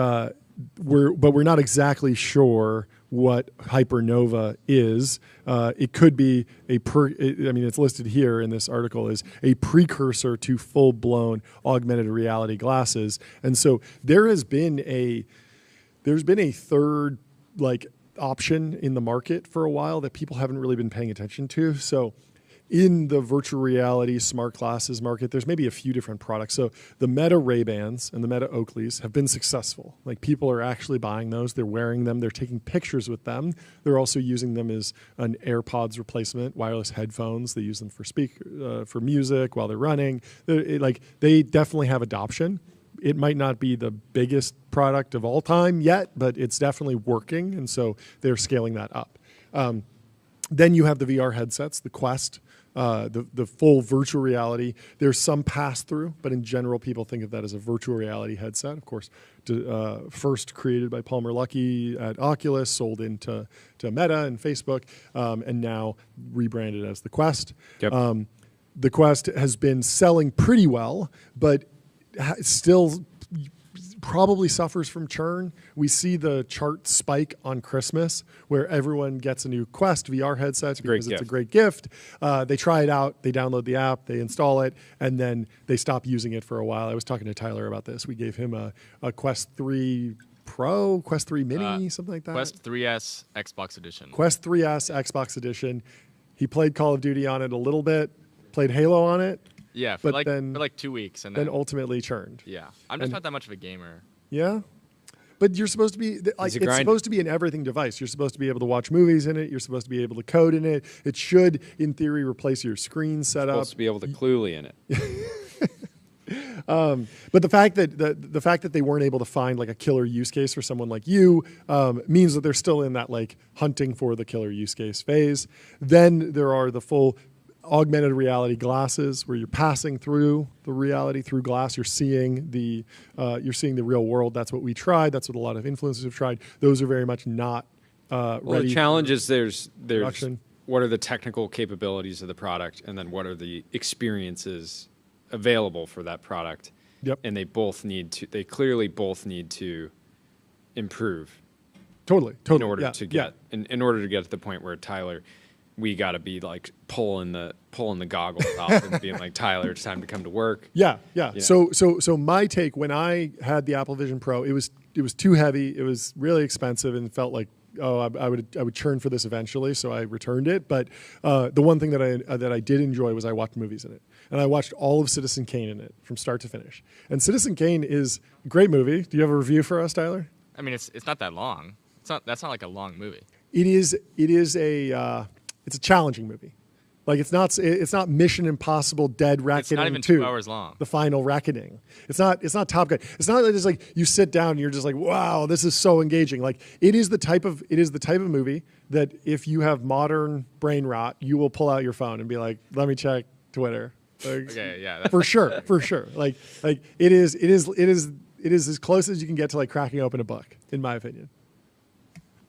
[SPEAKER 1] we're not exactly sure what Hypernova is. It could be it's listed here in this article as a precursor to full-blown augmented reality glasses. And so there's been a third option in the market for a while that people haven't really been paying attention to. So in the virtual reality smart glasses market, there's maybe a few different products. So the Meta Ray-Bans and the Meta Oakleys have been successful. Like people are actually buying those. They're wearing them. They're taking pictures with them. They're also using them as an AirPods replacement, wireless headphones. They use them for music while they're running. They definitely have adoption. It might not be the biggest product of all time yet, but it's definitely working. And so they're scaling that up. Then you have the VR headsets, the Quest, the full virtual reality. There's some pass-through, but in general, people think of that as a virtual reality headset. Of course, first created by Palmer Luckey at Oculus, sold into Meta and Facebook, and now rebranded as the Quest.
[SPEAKER 2] Yep.
[SPEAKER 1] The Quest has been selling pretty well, but still probably suffers from churn. We see the chart spike on Christmas where everyone gets a new Quest VR headset because it's a great gift. They try it out, they download the app, they install it, and then they stop using it for a while. I was talking to Tyler about this. We gave him a Quest 3 Pro, Quest 3 Mini, something like that.
[SPEAKER 3] Quest 3S Xbox Edition.
[SPEAKER 1] Quest 3S Xbox Edition. He played Call of Duty on it a little bit, played Halo on it.
[SPEAKER 3] Yeah, for like 2 weeks. And
[SPEAKER 1] then ultimately churned.
[SPEAKER 3] Yeah. I'm just not that much of a gamer.
[SPEAKER 1] Yeah? But you're supposed to be, it's supposed to be an everything device. You're supposed to be able to watch movies in it. You're supposed to be able to code in it. It should, in theory, replace your screen setup.
[SPEAKER 2] You're supposed to be able to Cluely in
[SPEAKER 1] it. But the fact that they weren't able to find like a killer use case for someone like you means that they're still in that like hunting for the killer use case phase. Then there are the full augmented reality glasses where you're passing through the reality through glass. You're seeing the real world. That's what we tried. That's what a lot of influencers have tried. Those are very much not ready.
[SPEAKER 2] The challenge is there's
[SPEAKER 1] production.
[SPEAKER 2] What are the technical capabilities of the product, and then what are the experiences available for that product.
[SPEAKER 1] Yep.
[SPEAKER 2] And they clearly both need to improve.
[SPEAKER 1] Totally.
[SPEAKER 2] In order to get to the point where Tyler, we got to be like pulling the goggles off and being like, Tyler, it's time to come to work.
[SPEAKER 1] Yeah. So my take when I had the Apple Vision Pro, it was too heavy. It was really expensive and felt like, I would churn for this eventually. So I returned it. But the one thing that I did enjoy was I watched movies in it, and I watched all of Citizen Kane in it from start to finish. And Citizen Kane is a great movie. Do you have a review for us, Tyler?
[SPEAKER 3] I mean, it's not that long. That's not like a long movie.
[SPEAKER 1] It is a challenging movie. Like it's not Mission Impossible Dead Reckoning 2.
[SPEAKER 3] It's not even 2 hours long.
[SPEAKER 1] The Final Reckoning. It's not Top Gun. It's not just like you sit down and you're just like, wow, this is so engaging. Like it is the type of movie that if you have modern brain rot, you will pull out your phone and be like, let me check Twitter. Like,
[SPEAKER 3] okay, yeah.
[SPEAKER 1] for sure. Like it is as close as you can get to like cracking open a book, in my opinion.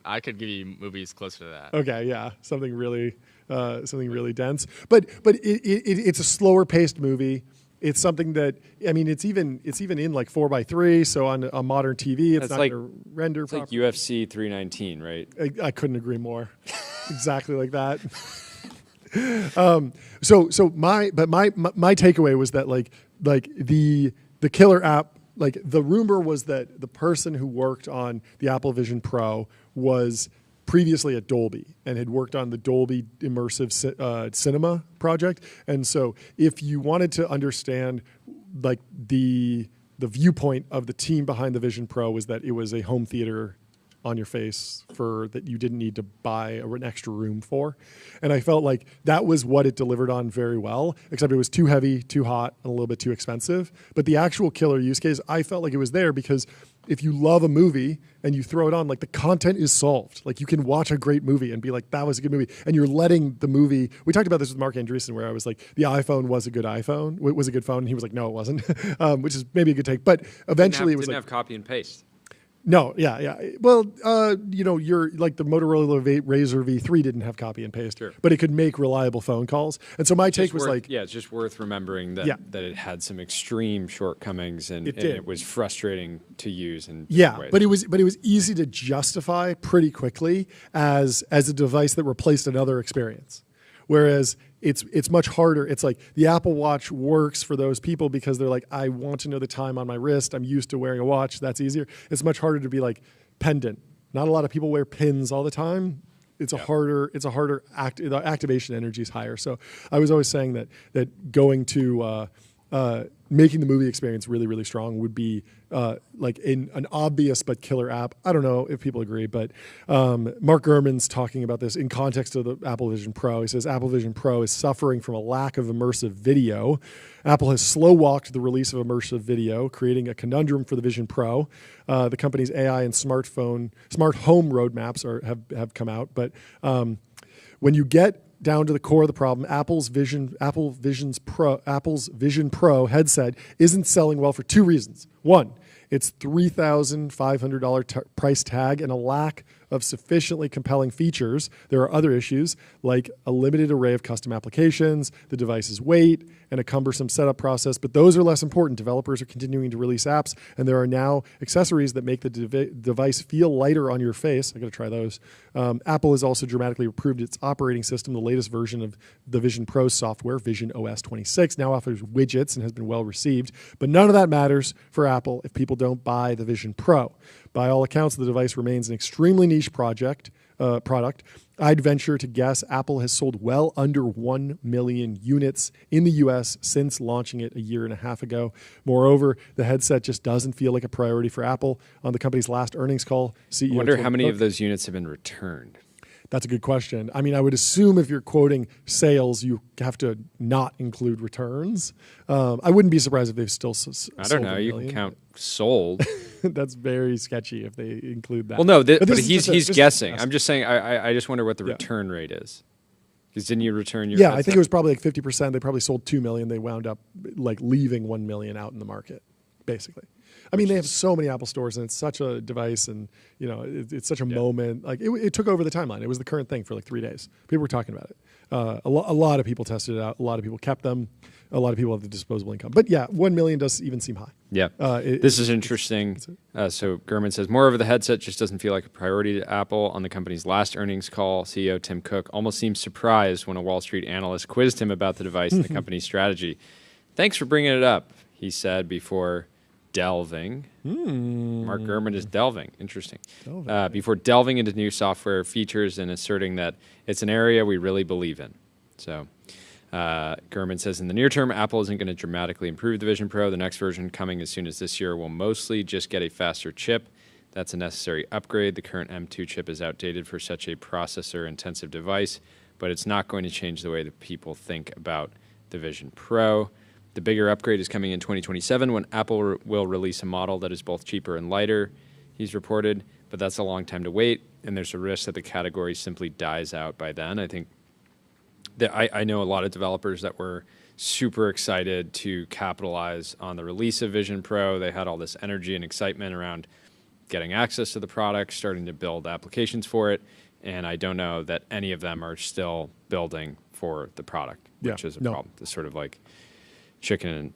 [SPEAKER 3] I could give you movies closer to that.
[SPEAKER 1] Okay, yeah, something really dense. But it's a slower paced movie. It's something that it's even in like 4:3. So on a modern TV, it's not
[SPEAKER 2] like
[SPEAKER 1] going to render.
[SPEAKER 2] It's like UFC 319, right?
[SPEAKER 1] I couldn't agree more. Exactly like that. So my takeaway was that like the killer app. Like the rumor was that the person who worked on the Apple Vision Pro was previously at Dolby and had worked on the Dolby immersive cinema project. And so if you wanted to understand like the viewpoint of the team behind the Vision Pro was that it was a home theater on your face that you didn't need to buy an extra room for. And I felt like that was what it delivered on very well, except it was too heavy, too hot, and a little bit too expensive. But the actual killer use case, I felt like it was there because if you love a movie and you throw it on, like the content is solved. Like you can watch a great movie and be like, that was a good movie. And you're letting the movie, we talked about this with Mark Andreessen where I was like, the iPhone was a good phone. And he was like, no, it wasn't, which is maybe a good take. But eventually it was
[SPEAKER 2] didn't have copy and paste.
[SPEAKER 1] No, yeah. Well, you're like the Motorola Razr V3 didn't have copy and paste,
[SPEAKER 2] sure,
[SPEAKER 1] but it could make reliable phone calls. And so my take was like,
[SPEAKER 2] it's just worth remembering that it had some extreme shortcomings and it was frustrating to use.
[SPEAKER 1] Ways. but it was easy to justify pretty quickly as a device that replaced another experience. Whereas it's much harder. It's like the Apple Watch works for those people because they're like, I want to know the time on my wrist. I'm used to wearing a watch. That's easier. It's much harder to be like pendant. Not a lot of people wear pins all the time. a harder the activation energy is higher. So I was always saying that going to making the movie experience really, really strong would be like an obvious but killer app. I don't know if people agree, but Mark Gurman's talking about this in context of the Apple Vision Pro. He says Apple Vision Pro is suffering from a lack of immersive video. Apple has slow-walked the release of immersive video, creating a conundrum for the Vision Pro. The company's AI and smart home roadmaps have come out, but when you get down to the core of the problem, Apple's Vision Pro headset isn't selling well for two reasons. One, its $3,500 price tag and a lack of sufficiently compelling features. There are other issues like a limited array of custom applications, the device's weight, and a cumbersome setup process, but those are less important. Developers are continuing to release apps, and there are now accessories that make the device feel lighter on your face. I got to try those. Apple has also dramatically improved its operating system. The latest version of the Vision Pro software, Vision OS 26, now offers widgets and has been well received, but none of that matters for Apple if people don't buy the Vision Pro. By all accounts, the device remains an extremely niche product. I'd venture to guess Apple has sold well under 1 million units in the US since launching it a year and a half ago. Moreover, the headset just doesn't feel like a priority for Apple. On the company's last earnings call, CEO
[SPEAKER 2] I wonder how many of those units have been returned.
[SPEAKER 1] That's a good question. I mean, I would assume if you're quoting sales, you have to not include returns. I wouldn't be surprised if they've still sold.
[SPEAKER 2] I don't know. You can count sold.
[SPEAKER 1] That's very sketchy if they include that.
[SPEAKER 2] Well, no, but he's guessing. I'm just saying. I just wonder what the return rate is. Because didn't you return your?
[SPEAKER 1] Yeah, I think it was probably like 50%. They probably sold 2 million. They wound up like leaving 1 million out in the market, basically. I mean, they have so many Apple stores, and it's such a device, and you know, it's such a moment. Like it took over the timeline. It was the current thing for like 3 days. People were talking about it. A lot of people tested it out. A lot of people kept them. A lot of people have the disposable income. But yeah, 1 million does even seem high.
[SPEAKER 2] Yeah, this is interesting. So Gurman says, moreover, the headset just doesn't feel like a priority to Apple. On the company's last earnings call, CEO Tim Cook almost seemed surprised when a Wall Street analyst quizzed him about the device and the company's strategy. Thanks for bringing it up, he said before delving. Mark Gurman is delving. Interesting. Before delving into new software features and asserting that it's an area we really believe in. So Gurman says, in the near term, Apple isn't going to dramatically improve the Vision Pro. The next version coming as soon as this year will mostly just get a faster chip. That's a necessary upgrade. The current M2 chip is outdated for such a processor-intensive device, but it's not going to change the way that people think about the Vision Pro. The bigger upgrade is coming in 2027 when Apple will release a model that is both cheaper and lighter, he's reported, but that's a long time to wait, and there's a risk that the category simply dies out by then. I think that I know a lot of developers that were super excited to capitalize on the release of Vision Pro. They had all this energy and excitement around getting access to the product, starting to build applications for it, and I don't know that any of them are still building for the product, which is a problem. It's sort of like chicken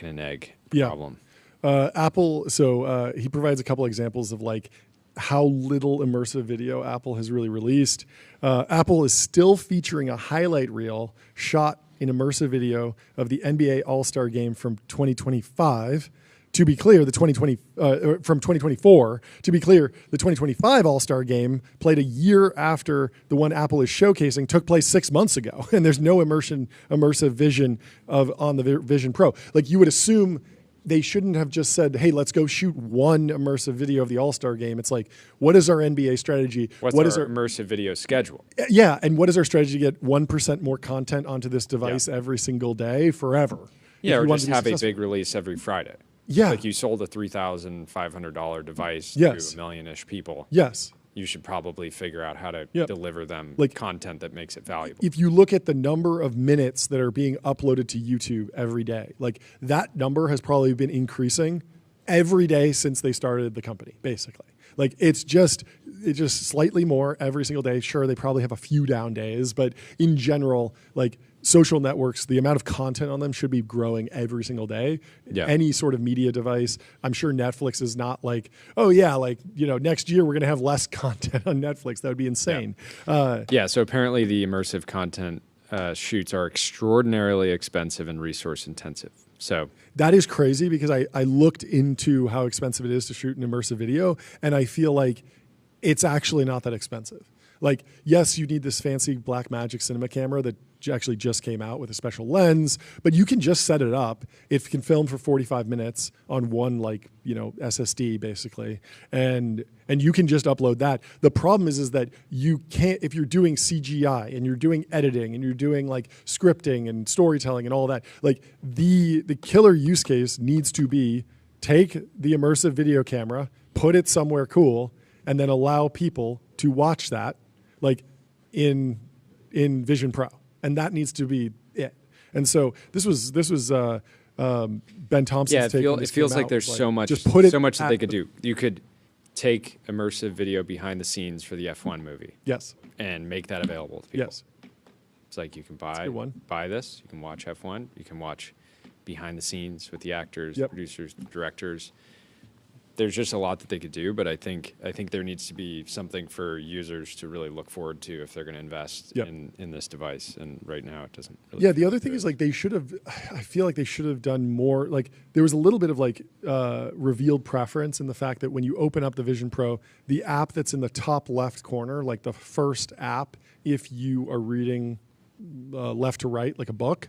[SPEAKER 2] and egg problem.
[SPEAKER 1] Apple, so he provides a couple examples of like how little immersive video Apple has really released. Apple is still featuring a highlight reel shot in immersive video of the NBA All-Star Game from 2025. To be clear, from 2024. To be clear, the 2025 All-Star Game, played a year after the one Apple is showcasing, took place 6 months ago, and there's no immersive vision on the Vision Pro. Like you would assume, they shouldn't have just said, "Hey, let's go shoot one immersive video of the All-Star Game." It's like, what is our NBA strategy?
[SPEAKER 2] What is our immersive video schedule?
[SPEAKER 1] Yeah, and what is our strategy to get 1% more content onto this device every single day forever?
[SPEAKER 2] Yeah, or just have a big release every Friday.
[SPEAKER 1] Yeah.
[SPEAKER 2] Like you sold a $3,500 device to a million-ish people.
[SPEAKER 1] Yes.
[SPEAKER 2] You should probably figure out how to deliver them content that makes it valuable.
[SPEAKER 1] If you look at the number of minutes that are being uploaded to YouTube every day, like that number has probably been increasing every day since they started the company, basically. Like it's just slightly more every single day. Sure, they probably have a few down days, but in general, like social networks, the amount of content on them should be growing every single day. Yeah. Any sort of media device. I'm sure Netflix is not like, oh yeah, like, you know, next year we're going to have less content on Netflix. That would be insane.
[SPEAKER 2] So apparently the immersive content shoots are extraordinarily expensive and resource intensive. So
[SPEAKER 1] that is crazy because I looked into how expensive it is to shoot an immersive video, and I feel like it's actually not that expensive. Like, yes, you need this fancy Blackmagic cinema camera that actually just came out with a special lens, but you can just set it up. It can film for 45 minutes on one, like, SSD basically, and you can just upload that. The problem is that you can't, if you're doing CGI and you're doing editing and you're doing like scripting and storytelling and all that, like the killer use case needs to be take the immersive video camera, put it somewhere cool, and then allow people to watch that like in Vision Pro. And that needs to be it. And so this was Ben Thompson's take.
[SPEAKER 2] It feels like there's so much that they could do. You could take immersive video behind the scenes for the F1 movie.
[SPEAKER 1] Yes.
[SPEAKER 2] And make that available to people.
[SPEAKER 1] Yes.
[SPEAKER 2] It's like you can buy this, you can watch F1, you can watch behind the scenes with the actors, producers, directors. There's just a lot that they could do, but I think there needs to be something for users to really look forward to if they're going to invest in this device. And right now, it doesn't. Really
[SPEAKER 1] the other thing is like they should have. I feel like they should have done more. Like there was a little bit of like revealed preference in the fact that when you open up the Vision Pro, the app that's in the top left corner, like the first app, if you are reading left to right like a book,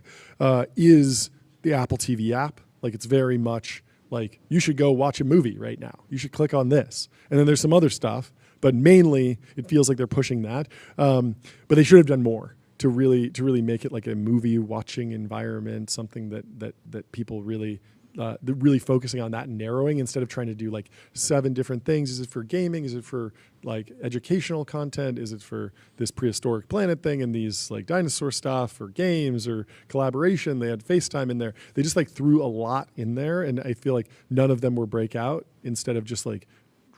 [SPEAKER 1] is the Apple TV app. Like it's very much like you should go watch a movie right now. You should click on this. And then there's some other stuff, but mainly it feels like they're pushing that. But they should have done more to really make it like a movie watching environment, something that people really focusing on that and narrowing instead of trying to do like 7 different things. Is it for gaming? Is it for like educational content? Is it for this prehistoric planet thing and these like dinosaur stuff or games or collaboration? They had FaceTime in there. They just like threw a lot in there, and I feel like none of them were breakout instead of just like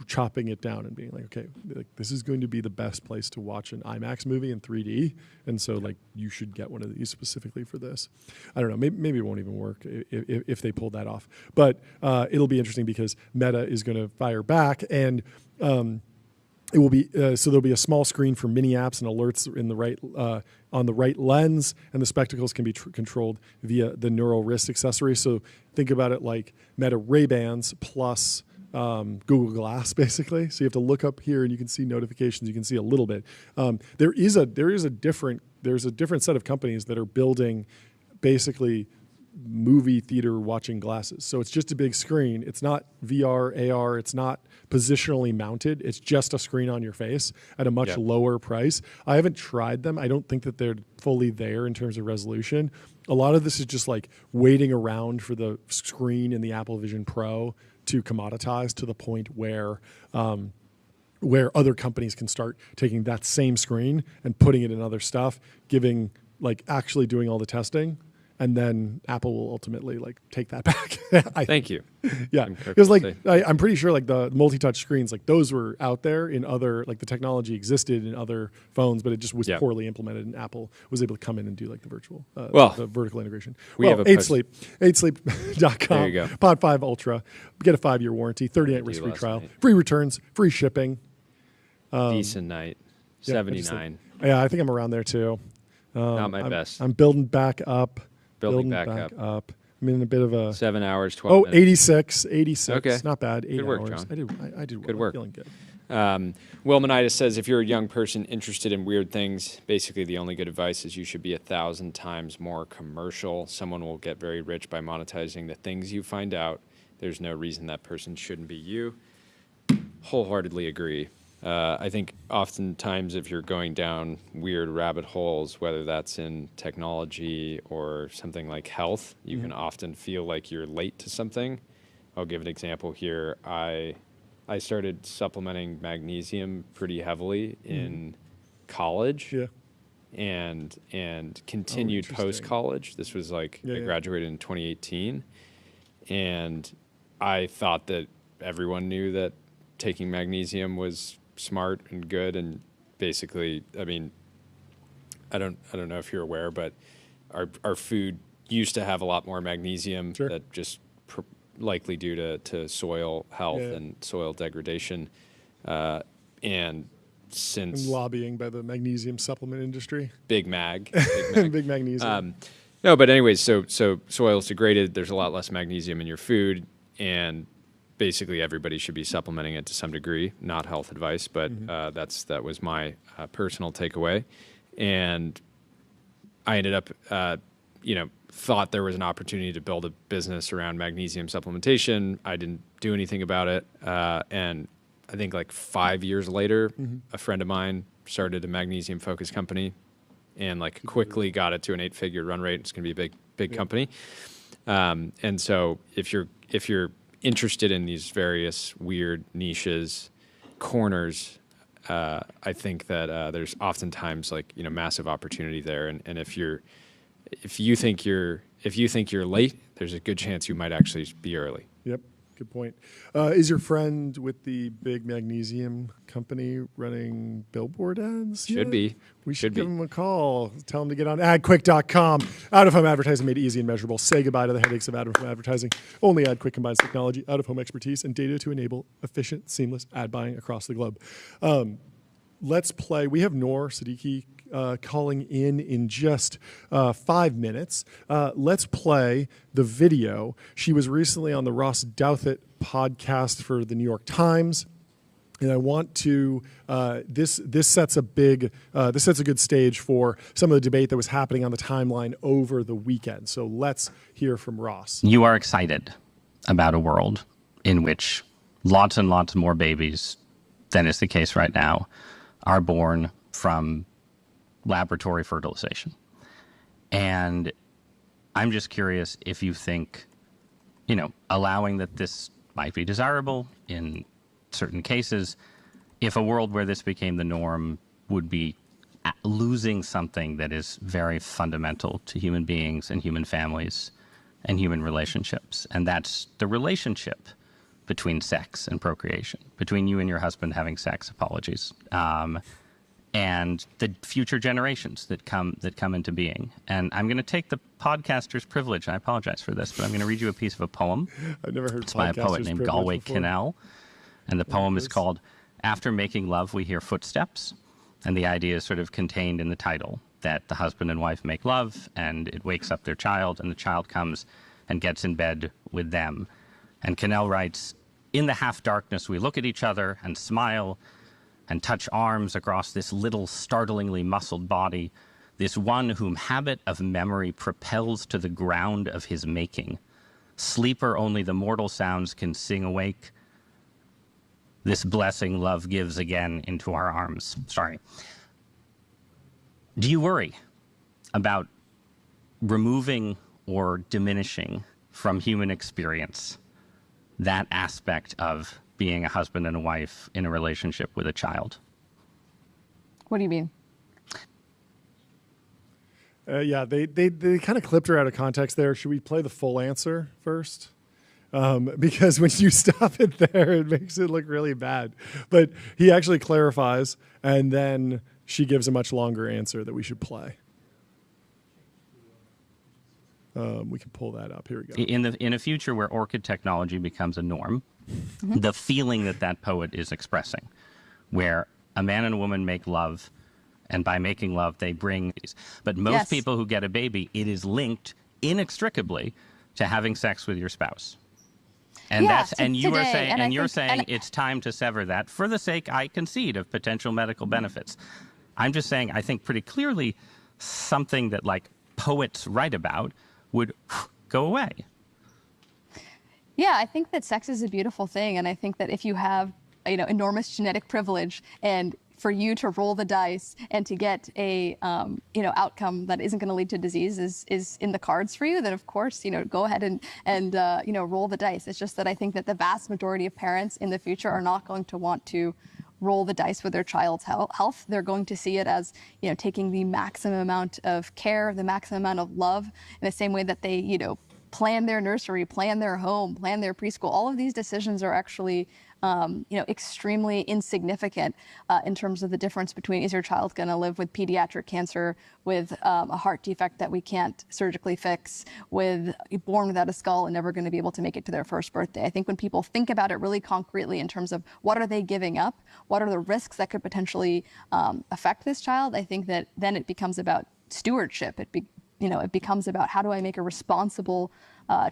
[SPEAKER 1] chopping it down and being like, okay, like this is going to be the best place to watch an IMAX movie in 3D, and so like you should get one of these specifically for this. I don't know, maybe it won't even work if they pull that off, but it'll be interesting because Meta is going to fire back, and it will be so there'll be a small screen for mini apps and alerts in the right on the right lens, and the spectacles can be controlled via the neural wrist accessory. So think about it like Meta Ray-Bans plus Google Glass, basically. So you have to look up here and you can see notifications. You can see a little bit. There's a different set of companies that are building basically movie theater watching glasses. So it's just a big screen. It's not VR, AR. It's not positionally mounted. It's just a screen on your face at a much lower price. I haven't tried them. I don't think that they're fully there in terms of resolution. A lot of this is just like waiting around for the screen in the Apple Vision Pro to commoditize to the point where other companies can start taking that same screen and putting it in other stuff, giving like actually doing all the testing, and then Apple will ultimately like take that back.
[SPEAKER 2] Thank you.
[SPEAKER 1] Yeah, because like I'm pretty sure like the multi-touch screens, like those were out there in other, like the technology existed in other phones, but it just was poorly implemented, and Apple was able to come in and do like the virtual, the vertical integration.
[SPEAKER 2] We have
[SPEAKER 1] 8sleep.com.
[SPEAKER 2] There you go.
[SPEAKER 1] Pod 5 Ultra, get a 5-year warranty, 30-night risk-free trial, free returns, free shipping.
[SPEAKER 2] Decent night, 79.
[SPEAKER 1] Yeah, I think I'm around there too.
[SPEAKER 2] Not my best.
[SPEAKER 1] I'm building back up.
[SPEAKER 2] Building back up.
[SPEAKER 1] I'm in a bit of a
[SPEAKER 2] 7 hours, 12 minutes.
[SPEAKER 1] 86.
[SPEAKER 2] Okay.
[SPEAKER 1] Not bad. 8
[SPEAKER 2] Good work,
[SPEAKER 1] hours.
[SPEAKER 2] John.
[SPEAKER 1] I did well.
[SPEAKER 2] Good work.
[SPEAKER 1] I'm feeling good.
[SPEAKER 2] Will Manitis says, if you're a young person interested in weird things, basically the only good advice is you should be 1,000 times more commercial. Someone will get very rich by monetizing the things you find out. There's no reason that person shouldn't be you. Wholeheartedly agree. I think oftentimes if you're going down weird rabbit holes, whether that's in technology or something like health, you can often feel like you're late to something. I'll give an example here. I started supplementing magnesium pretty heavily in college and continued post-college. This was like I graduated in 2018, and I thought that everyone knew that taking magnesium was smart and good, and basically, I mean, I don't know if you're aware, but our food used to have a lot more magnesium that just likely due to soil health and soil degradation, and since
[SPEAKER 1] and lobbying by the magnesium supplement industry,
[SPEAKER 2] big mag.
[SPEAKER 1] Big magnesium.
[SPEAKER 2] No, but anyways, so soil's degraded. There's a lot less magnesium in your food, and basically everybody should be supplementing it to some degree, not health advice, but that was my personal takeaway. And I ended up, thought there was an opportunity to build a business around magnesium supplementation. I didn't do anything about it. And I think like 5 years later, a friend of mine started a magnesium focused company and like quickly got it to an 8-figure run rate. It's going to be a big company. And so if you're interested in these various weird niches, corners, I think that there's oftentimes like, massive opportunity there. And if you think you're late, there's a good chance you might actually be early.
[SPEAKER 1] Yep. Good point. Is your friend with the big magnesium company running billboard ads?
[SPEAKER 2] Should be.
[SPEAKER 1] We should give him a call. Tell him to get on adquick.com. Out-of-home advertising made easy and measurable. Say goodbye to the headaches of out-of-home advertising. Only AdQuick combines technology, out-of-home expertise, and data to enable efficient, seamless ad buying across the globe. Let's play. We have Noor Siddiqui calling in just 5 minutes. Let's play the video. She was recently on the Ross Douthat podcast for the New York Times. And I want to, this sets a good stage for some of the debate that was happening on the timeline over the weekend. So let's hear from Ross.
[SPEAKER 4] You are excited about a world in which lots and lots more babies than is the case right now are born from laboratory fertilization. And I'm just curious if you think, allowing that this might be desirable in certain cases, if a world where this became the norm would be losing something that is very fundamental to human beings and human families and human relationships. And that's the relationship between sex and procreation, between you and your husband having sex, and the future generations that come into being. And I'm going to take the podcaster's privilege. I apologize for this, but I'm going to read you a piece of a poem.
[SPEAKER 1] I've never heard
[SPEAKER 4] it's by a poet named Galway
[SPEAKER 1] before.
[SPEAKER 4] Kinnell. And the poem is called After Making Love, We Hear Footsteps. And the idea is sort of contained in the title, that the husband and wife make love, and it wakes up their child, and the child comes and gets in bed with them. And Kinnell writes, in the half-darkness we look at each other and smile and touch arms across this little startlingly muscled body, this one whom habit of memory propels to the ground of his making. Sleeper only the mortal sounds can sing awake. This blessing love gives again into our arms. Sorry. Do you worry about removing or diminishing from human experience that aspect of being a husband and a wife in a relationship with a child?
[SPEAKER 5] What do you mean?
[SPEAKER 1] Yeah, they kind of clipped her out of context there. Should we play the full answer first? Because when you stop it there, it makes it look really bad. But he actually clarifies, and then she gives a much longer answer that we should play. We can pull that up. Here we go.
[SPEAKER 4] In a future where orchid technology becomes a norm, the feeling that poet is expressing, where a man and a woman make love, and by making love, they bring... But most people who get a baby, it is linked inextricably to having sex with your spouse. And you're saying it's time to sever that for the sake, I concede, of potential medical benefits. I'm just saying, I think pretty clearly something that like poets write about would go away.
[SPEAKER 5] Yeah, I think that sex is a beautiful thing, and I think that if you have, enormous genetic privilege, and for you to roll the dice and to get a, outcome that isn't going to lead to disease is in the cards for you, then of course, go ahead and roll the dice. It's just that I think that the vast majority of parents in the future are not going to want to roll the dice with their child's health. They're going to see it as, taking the maximum amount of care, the maximum amount of love, in the same way that they, plan their nursery, plan their home, plan their preschool. All of these decisions are actually, extremely insignificant in terms of the difference between, is your child going to live with pediatric cancer, with a heart defect that we can't surgically fix, with born without a skull and never going to be able to make it to their first birthday. I think when people think about it really concretely in terms of what are they giving up, what are the risks that could potentially affect this child, I think that then it becomes about stewardship. It becomes about, how do I make a responsible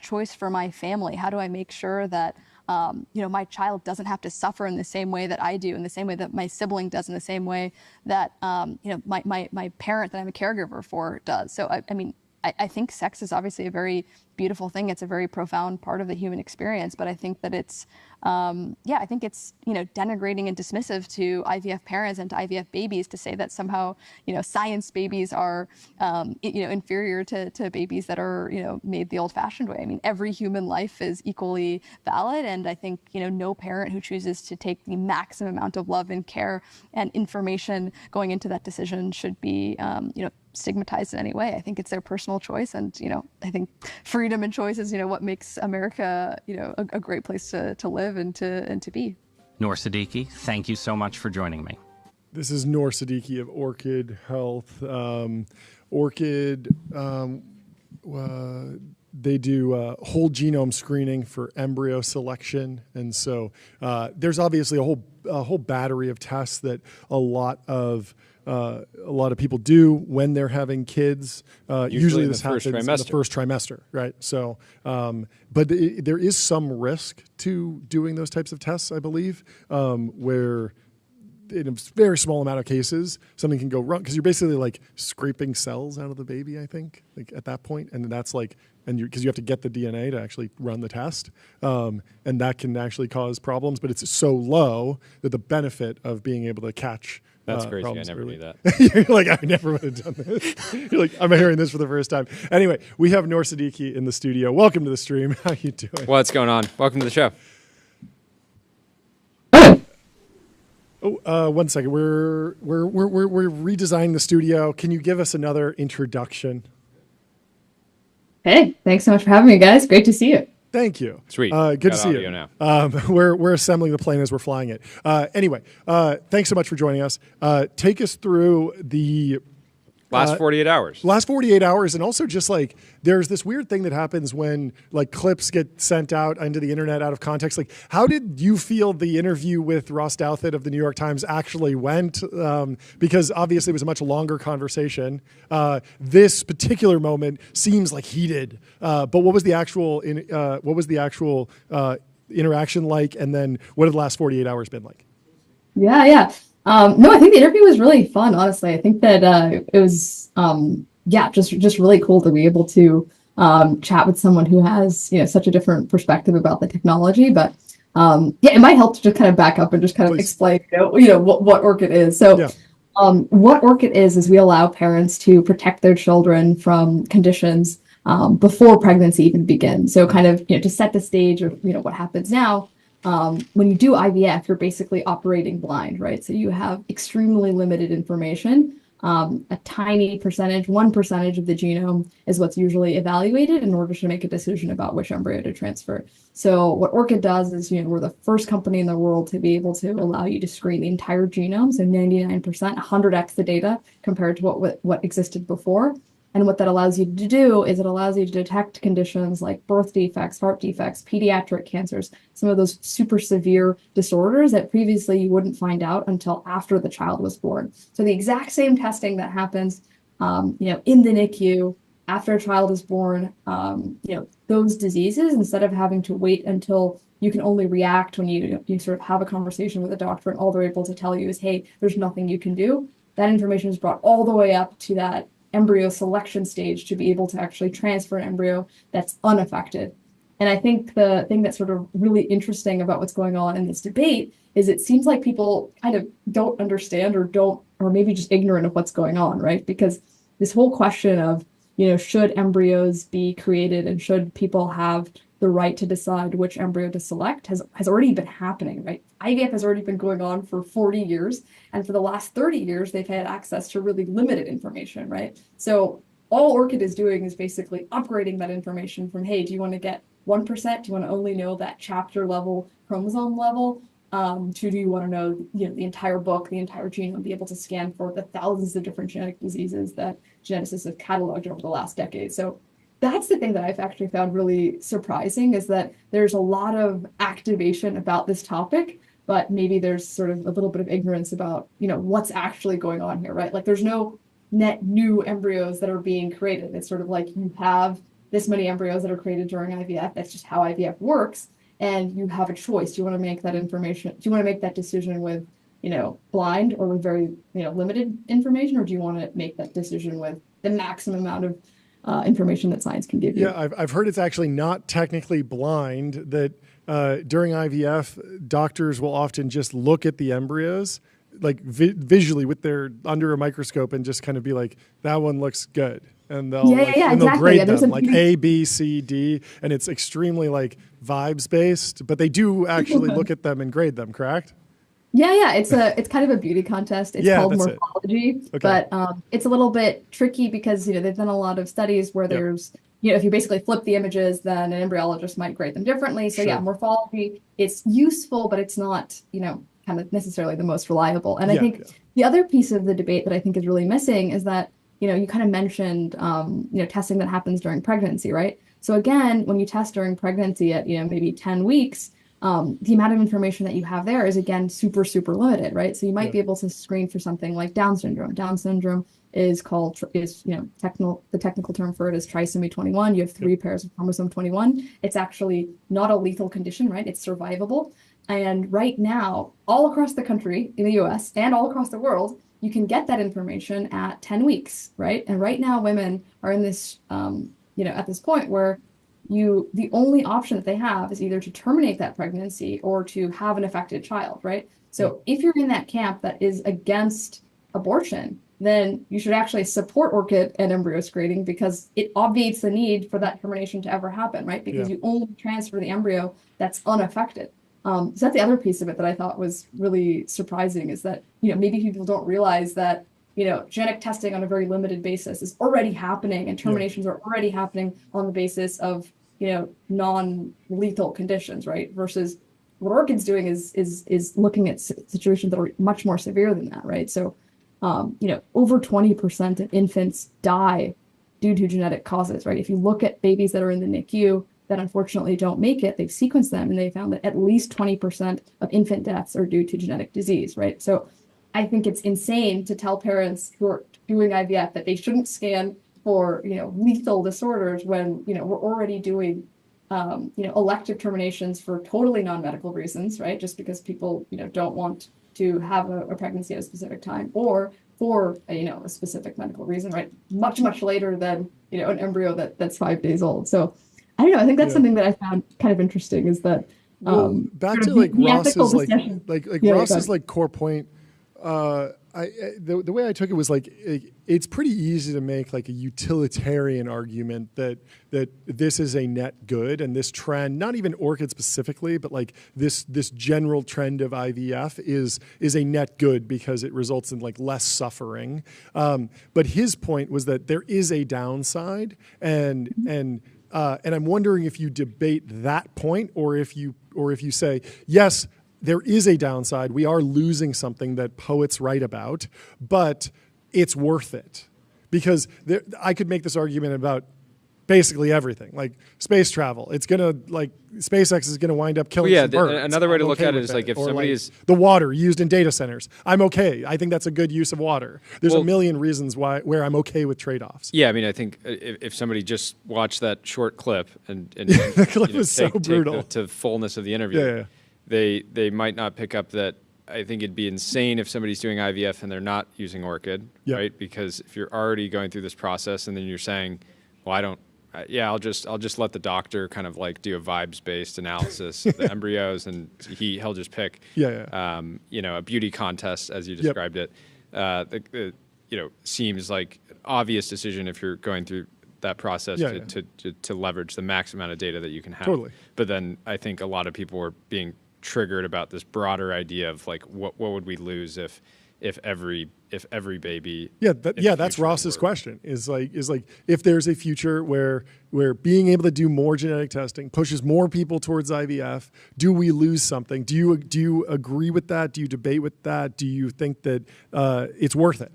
[SPEAKER 5] choice for my family? How do I make sure that my child doesn't have to suffer in the same way that I do, in the same way that my sibling does, in the same way that, my parent that I'm a caregiver for does. So, I think sex is obviously a very beautiful thing. It's a very profound part of the human experience, but I think that it's, I think it's, denigrating and dismissive to IVF parents and to IVF babies to say that somehow, science babies are, inferior to babies that are, made the old-fashioned way. I mean, every human life is equally valid, and I think, no parent who chooses to take the maximum amount of love and care and information going into that decision should be, stigmatized in any way. I think it's their personal choice, and I think freedom and choice is what makes America a great place to live and to be.
[SPEAKER 4] Noor Siddiqui, thank you so much for joining me.
[SPEAKER 1] This is Noor Siddiqui of Orchid Health. Orchid, they do whole genome screening for embryo selection, and so there's obviously a whole battery of tests that a lot of people do when they're having kids. Usually this happens in the first trimester, right? So, but there is some risk to doing those types of tests, I believe, where in a very small amount of cases, something can go wrong because you're basically like scraping cells out of the baby, I think, like at that point. And that's like, because you have to get the DNA to actually run the test. And that can actually cause problems, but it's so low that the benefit of being able to catch
[SPEAKER 2] That's crazy. I never knew that.
[SPEAKER 1] You're like, I never would have done this. You're like, I'm hearing this for the first time. Anyway, we have Noor Siddiqui in the studio. Welcome to the stream. How you doing?
[SPEAKER 2] What's going on? Welcome to the show.
[SPEAKER 1] Oh, one second. We're redesigning the studio. Can you give us another introduction?
[SPEAKER 6] Hey, thanks so much for having me, guys. Great to see you.
[SPEAKER 1] Thank you.
[SPEAKER 2] Sweet.
[SPEAKER 1] Good to see you.
[SPEAKER 2] Now.
[SPEAKER 1] We're assembling the plane as we're flying it. Anyway, thanks so much for joining us. Take us through the
[SPEAKER 2] last 48 hours.
[SPEAKER 1] Last 48 hours, and also just like there's this weird thing that happens when like clips get sent out into the internet out of context. Like, how did you feel the interview with Ross Douthat of the New York Times actually went? Because obviously it was a much longer conversation. This particular moment seems like heated, but what was the actual interaction like? And then what have the last 48 hours been like?
[SPEAKER 6] Yeah. No, I think the interview was really fun, honestly. I think that it was, just really cool to be able to chat with someone who has, such a different perspective about the technology. But it might help to just kind of back up and just kind of explain, what Orchid is. So what Orchid is we allow parents to protect their children from conditions before pregnancy even begins. So kind of, to set the stage of, what happens now. When you do IVF, you're basically operating blind, right? So you have extremely limited information. A tiny percentage, 1% of the genome is what's usually evaluated in order to make a decision about which embryo to transfer. So what Orchid does is, we're the first company in the world to be able to allow you to screen the entire genome. So 99%, 100x the data compared to what existed before. And what that allows you to do is it allows you to detect conditions like birth defects, heart defects, pediatric cancers, some of those super severe disorders that previously you wouldn't find out until after the child was born. So the exact same testing that happens, in the NICU after a child is born, those diseases, instead of having to wait until you can only react when you sort of have a conversation with a doctor and all they're able to tell you is, hey, there's nothing you can do. That information is brought all the way up to that embryo selection stage to be able to actually transfer an embryo that's unaffected. And I think the thing that's sort of really interesting about what's going on in this debate is it seems like people kind of don't understand or maybe just ignorant of what's going on, right? Because this whole question of, should embryos be created and should people have the right to decide which embryo to select has already been happening, right? IVF has already been going on for 40 years. And for the last 30 years, they've had access to really limited information, right? So all Orchid is doing is basically upgrading that information from, hey, do you want to get 1%? Do you want to only know that chapter level, chromosome level? Do you want to know, the entire book, the entire genome, be able to scan for the thousands of different genetic diseases that geneticists have cataloged over the last decade? So that's the thing that I've actually found really surprising is that there's a lot of activation about this topic, but maybe there's sort of a little bit of ignorance about, what's actually going on here, right? Like there's no net new embryos that are being created. It's sort of like you have this many embryos that are created during IVF. That's just how IVF works. and you have a choice. Do you want to make that information? Do you want to make that decision with, blind or with very, limited information, or do you want to make that decision with the maximum amount of information that science can give you?
[SPEAKER 1] Yeah, I've heard it's actually not technically blind, that during IVF, doctors will often just look at the embryos, like visually under a microscope, and just kind of be like, that one looks good. And they'll they'll grade them like A, B, C, D, and it's extremely like vibes based, but they do actually look at them and grade them, correct?
[SPEAKER 6] Yeah. It's kind of a beauty contest. It's called morphology, but it's a little bit tricky because they've done a lot of studies where there's if you basically flip the images, then an embryologist might grade them differently. So morphology, it's useful, but it's not kind of necessarily the most reliable. And I think the other piece of the debate that I think is really missing is that you kind of mentioned testing that happens during pregnancy, right? So again, when you test during pregnancy at maybe 10 weeks, the amount of information that you have there is again super limited, right? So you might be able to screen for something like Down syndrome. Down syndrome is the technical term for it is trisomy 21. You have 3 pairs of chromosome 21. It's actually not a lethal condition, right? It's survivable. And right now, all across the country in the US and all across the world, you can get that information at 10 weeks, right? And right now, women are in this, at this point where the only option that they have is either to terminate that pregnancy or to have an affected child, right? So if you're in that camp that is against abortion, then you should actually support Orchid and embryo screening because it obviates the need for that termination to ever happen, right? Because you only transfer the embryo that's unaffected. So that's the other piece of it that I thought was really surprising is that, maybe people don't realize that, genetic testing on a very limited basis is already happening and terminations are already happening on the basis of, non-lethal conditions, right? Versus what Orchid's doing is looking at situations that are much more severe than that, right? So, over 20% of infants die due to genetic causes, right? If you look at babies that are in the NICU, that unfortunately don't make it, they've sequenced them and they found that at least 20% of infant deaths are due to genetic disease, right? So I think it's insane to tell parents who are doing IVF that they shouldn't scan for, lethal disorders when, we're already doing, elective terminations for totally non-medical reasons, right? Just because people, don't want to have a pregnancy at a specific time or for, a specific medical reason, right? Much later than, an embryo that's 5 days old. So I don't know. I think that's something that I found kind of interesting is that
[SPEAKER 1] back to like Ross's core point. The way I took it was like it's pretty easy to make like a utilitarian argument that this is a net good and this trend, not even Orchid specifically, but like this general trend of IVF is a net good because it results in like less suffering. But his point was that there is a downside and I'm wondering if you debate that point or if you say, yes, there is a downside. We are losing something that poets write about, but it's worth it. Because I could make this argument about basically everything, like space travel. It's gonna SpaceX is gonna wind up killing some birds.
[SPEAKER 2] Another way to look at it is like if somebody is
[SPEAKER 1] the water used in data centers. I'm okay. I think that's a good use of water. There's a million reasons where I'm okay with trade-offs.
[SPEAKER 2] Yeah, I mean, I think if somebody just watched that short clip and
[SPEAKER 1] the clip was so brutal
[SPEAKER 2] to fullness of the interview, they might not pick up that. I think it'd be insane if somebody's doing IVF and they're not using Orchid, right? Because if you're already going through this process and then you're saying, well, I don't. I'll just let the doctor kind of like do a vibes-based analysis of the embryos, and he'll just pick, a beauty contest as you described it. Seems like an obvious decision if you're going through that process to leverage the max amount of data that you can have.
[SPEAKER 1] Totally.
[SPEAKER 2] But then I think a lot of people were being triggered about this broader idea of like what would we lose if every baby
[SPEAKER 1] that's Ross's question is like if there's a future where being able to do more genetic testing pushes more people towards IVF, do we lose something? Do you agree with that? Do you debate with that? Do you think that it's worth it?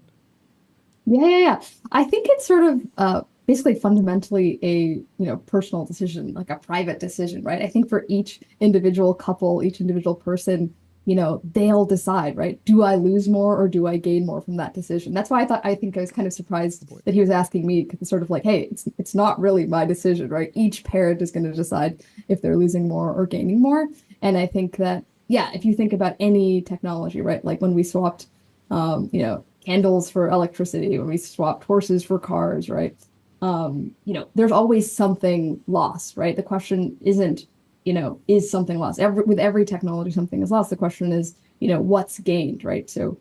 [SPEAKER 6] Yeah. I think it's sort of basically fundamentally a personal decision, like a private decision, right? I think for each individual couple, each individual person, they'll decide, right? Do I lose more or do I gain more from that decision? That's why I think I was kind of surprised that he was asking me, because it's sort of like, hey, it's not really my decision, right? Each parent is going to decide if they're losing more or gaining more. And I think that, yeah, if you think about any technology, right? Like when we swapped, candles for electricity, when we swapped horses for cars, right? There's always something lost, right? The question isn't, is something lost? With every technology, something is lost. The question is, what's gained, right? So,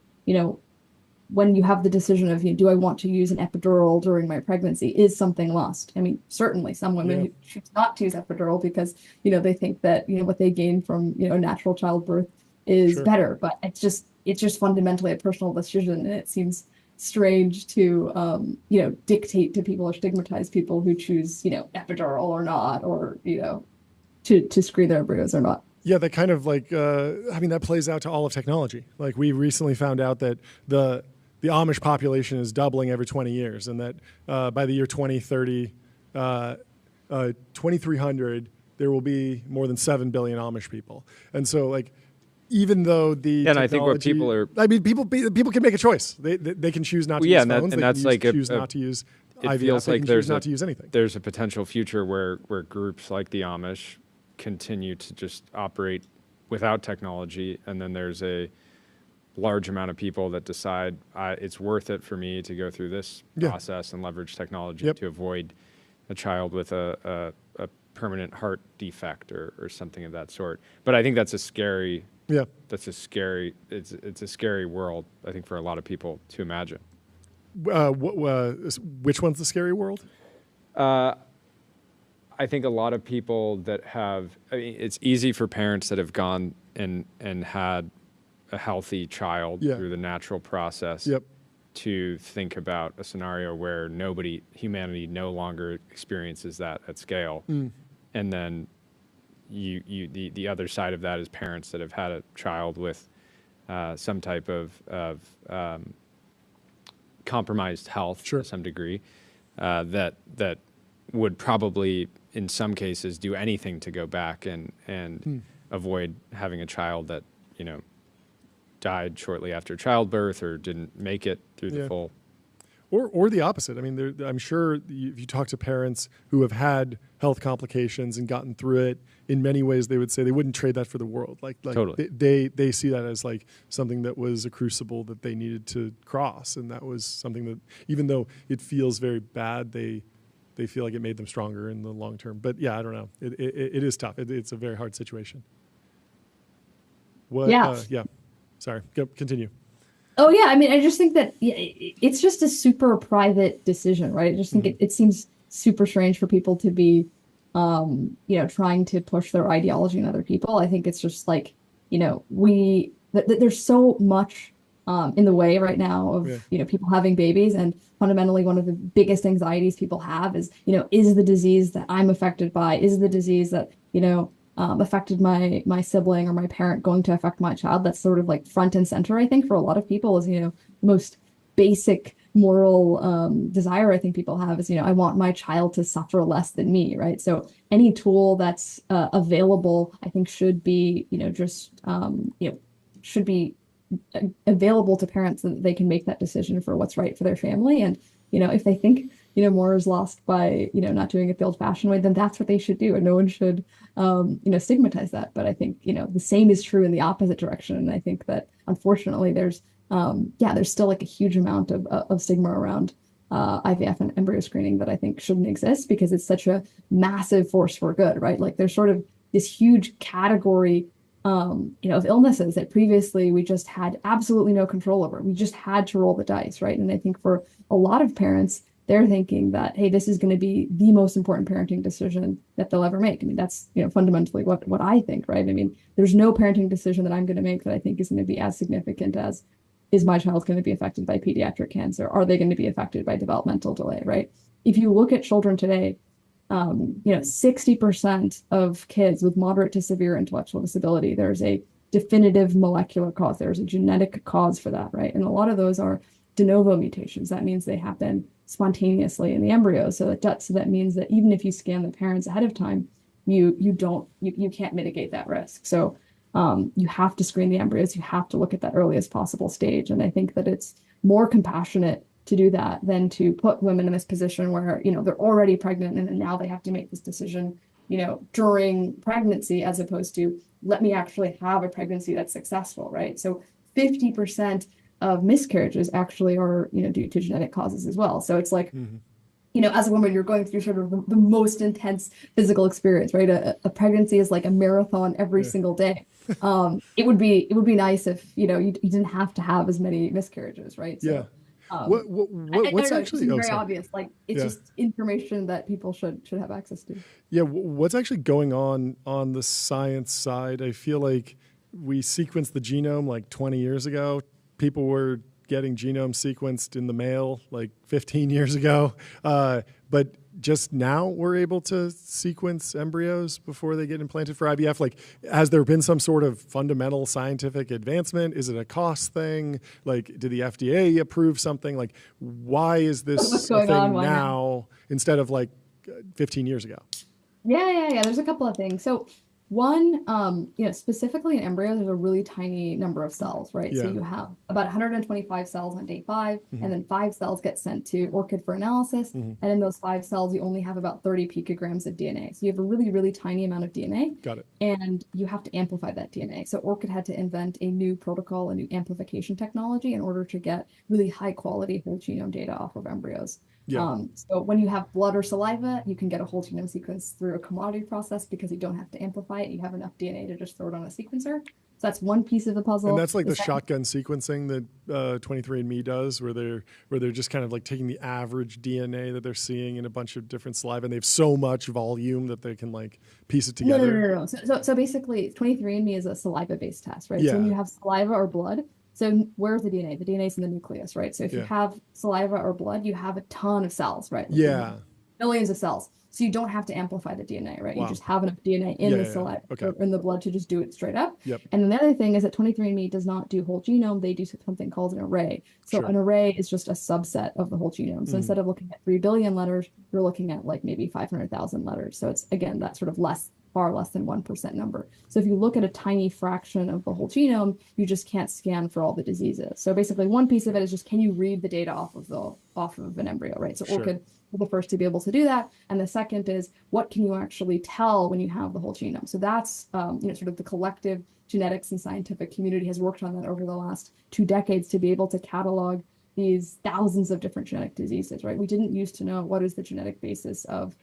[SPEAKER 6] when you have the decision of, do I want to use an epidural during my pregnancy? Is something lost? I mean, certainly some women choose not to use epidural because, they think that, what they gain from, natural childbirth is better. But it's just fundamentally a personal decision. And it seems strange to, dictate to people or stigmatize people who choose, epidural or not, or, to screen their embryos or not.
[SPEAKER 1] Yeah, that kind of that plays out to all of technology. Like we recently found out that the Amish population is doubling every 20 years, and that by the year 2030, 2300, there will be more than 7 billion Amish people. And so, even though
[SPEAKER 2] I think what people are,
[SPEAKER 1] people can make a choice. They can choose not to use phones.
[SPEAKER 2] And that's
[SPEAKER 1] choose not to use IVF.
[SPEAKER 2] It feels like there's
[SPEAKER 1] not to use anything.
[SPEAKER 2] There's a potential future where groups like the Amish continue to just operate without technology, and then there's a large amount of people that decide it's worth it for me to go through this process and leverage technology to avoid a child with a permanent heart defect or something of that sort. But I think that's a scary it's a scary world, I think, for a lot of people to imagine.
[SPEAKER 1] Which one's the scary world?
[SPEAKER 2] I think a lot of people that it's easy for parents that have gone and had a healthy child through the natural process to think about a scenario where humanity no longer experiences that at scale. And then the other side of that is parents that have had a child with some type of compromised health to some degree, that would probably, in some cases, do anything to go back and avoid having a child that, died shortly after childbirth or didn't make it through the full.
[SPEAKER 1] Or the opposite. I mean, I'm sure if you talk to parents who have had health complications and gotten through it, in many ways they would say they wouldn't trade that for the world.
[SPEAKER 2] Totally.
[SPEAKER 1] They see that as something that was a crucible that they needed to cross, and that was something that, even though it feels very bad, they feel like it made them stronger in the long term. But yeah, I don't know. It is tough. It's a very hard situation. Sorry, continue.
[SPEAKER 6] Oh, yeah. I mean, I just think that it's just a super private decision, right? I just think it seems super strange for people to be, trying to push their ideology on other people. I think it's just there's so much in the way right now of, people having babies. And fundamentally, one of the biggest anxieties people have is, is the disease that I'm affected by, is the disease that, affected my sibling or my parent going to affect my child? That's sort of front and center, I think, for a lot of people, is, the most basic moral desire I think people have is, I want my child to suffer less than me, right? So any tool that's available, I think, should be, should be available to parents so that they can make that decision for what's right for their family. And, if they think, more is lost by, not doing it the old-fashioned way, then that's what they should do. And no one should, stigmatize that. But I think, the same is true in the opposite direction. And I think that, unfortunately, there's still a huge amount of stigma around IVF and embryo screening that I think shouldn't exist, because it's such a massive force for good, right? There's sort of this huge category of illnesses that previously we just had absolutely no control over. We just had to roll the dice, right? And I think for a lot of parents, they're thinking that, hey, this is going to be the most important parenting decision that they'll ever make. I mean, that's, fundamentally what I think, right? I mean, there's no parenting decision that I'm going to make that I think is going to be as significant as, is my child going to be affected by pediatric cancer? Are they going to be affected by developmental delay, right? If you look at children today, 60% of kids with moderate to severe intellectual disability, there's a definitive molecular cause. There's a genetic cause for that, right? And a lot of those are de novo mutations. That means they happen spontaneously in the embryo. So that means that even if you scan the parents ahead of time, you can't mitigate that risk. So you have to screen the embryos. You have to look at that earliest possible stage. And I think that it's more compassionate to do that than to put women in this position where, they're already pregnant and then now they have to make this decision, during pregnancy, as opposed to let me actually have a pregnancy that's successful, right? So 50% of miscarriages actually are, due to genetic causes as well. So it's like, as a woman, you're going through sort of the most intense physical experience, right? A pregnancy is like a marathon every single day. It would be nice if, you didn't have to have as many miscarriages, right? So,
[SPEAKER 1] yeah. What's actually
[SPEAKER 6] very obvious? Like it's just information that people should have access to.
[SPEAKER 1] Yeah, what's actually going on the science side? I feel like we sequenced the genome like 20 years ago. People were getting genome sequenced in the mail like 15 years ago, but just now we're able to sequence embryos before they get implanted for IVF. Like, has there been some sort of fundamental scientific advancement? Is it a cost thing? Like, did the FDA approve something? Like, why is this a thing now instead of like 15 years ago?
[SPEAKER 6] Yeah. There's a couple of things. So one, specifically in embryos, there's a really tiny number of cells, right?
[SPEAKER 1] Yeah.
[SPEAKER 6] So you have about 125 cells on day 5, and then 5 cells get sent to Orchid for analysis. And in those 5 cells, you only have about 30 picograms of DNA. So you have a really, really tiny amount of DNA.
[SPEAKER 1] Got it.
[SPEAKER 6] And you have to amplify that DNA. So Orchid had to invent a new protocol, a new amplification technology in order to get really high quality whole genome data off of embryos.
[SPEAKER 1] Yeah.
[SPEAKER 6] So when you have blood or saliva, you can get a whole genome sequence through a commodity process because you don't have to amplify it. You have enough DNA to just throw it on a sequencer. So that's one piece of the puzzle.
[SPEAKER 1] And that's like the shotgun sequencing that 23andMe does, where they're just kind of like taking the average DNA that they're seeing in a bunch of different saliva, and they have so much volume that they can like piece it together.
[SPEAKER 6] No. So basically, 23andMe is a saliva-based test, right?
[SPEAKER 1] Yeah.
[SPEAKER 6] So when you have saliva or blood, so where's the DNA? The DNA is in the nucleus, right? So if you have saliva or blood, you have a ton of cells, right?
[SPEAKER 1] Yeah.
[SPEAKER 6] Millions of cells. So you don't have to amplify the DNA, right?
[SPEAKER 1] Wow.
[SPEAKER 6] You just have enough DNA in the saliva or in the blood to just do it straight up.
[SPEAKER 1] Yep.
[SPEAKER 6] And then the other thing is that 23andMe does not do whole genome. They do something called an array. So an array is just a subset of the whole genome. So instead of looking at 3 billion letters, you're looking at like maybe 500,000 letters. So it's, again, that sort of far less than 1% number. So if you look at a tiny fraction of the whole genome, you just can't scan for all the diseases. So basically one piece of it is just, can you read the data off of an embryo, right? So Orchid were the first to be able to do that. And the second is, what can you actually tell when you have the whole genome? So that's, sort of the collective genetics and scientific community has worked on that over the last 2 decades to be able to catalog these thousands of different genetic diseases, right? We didn't used to know what is the genetic basis of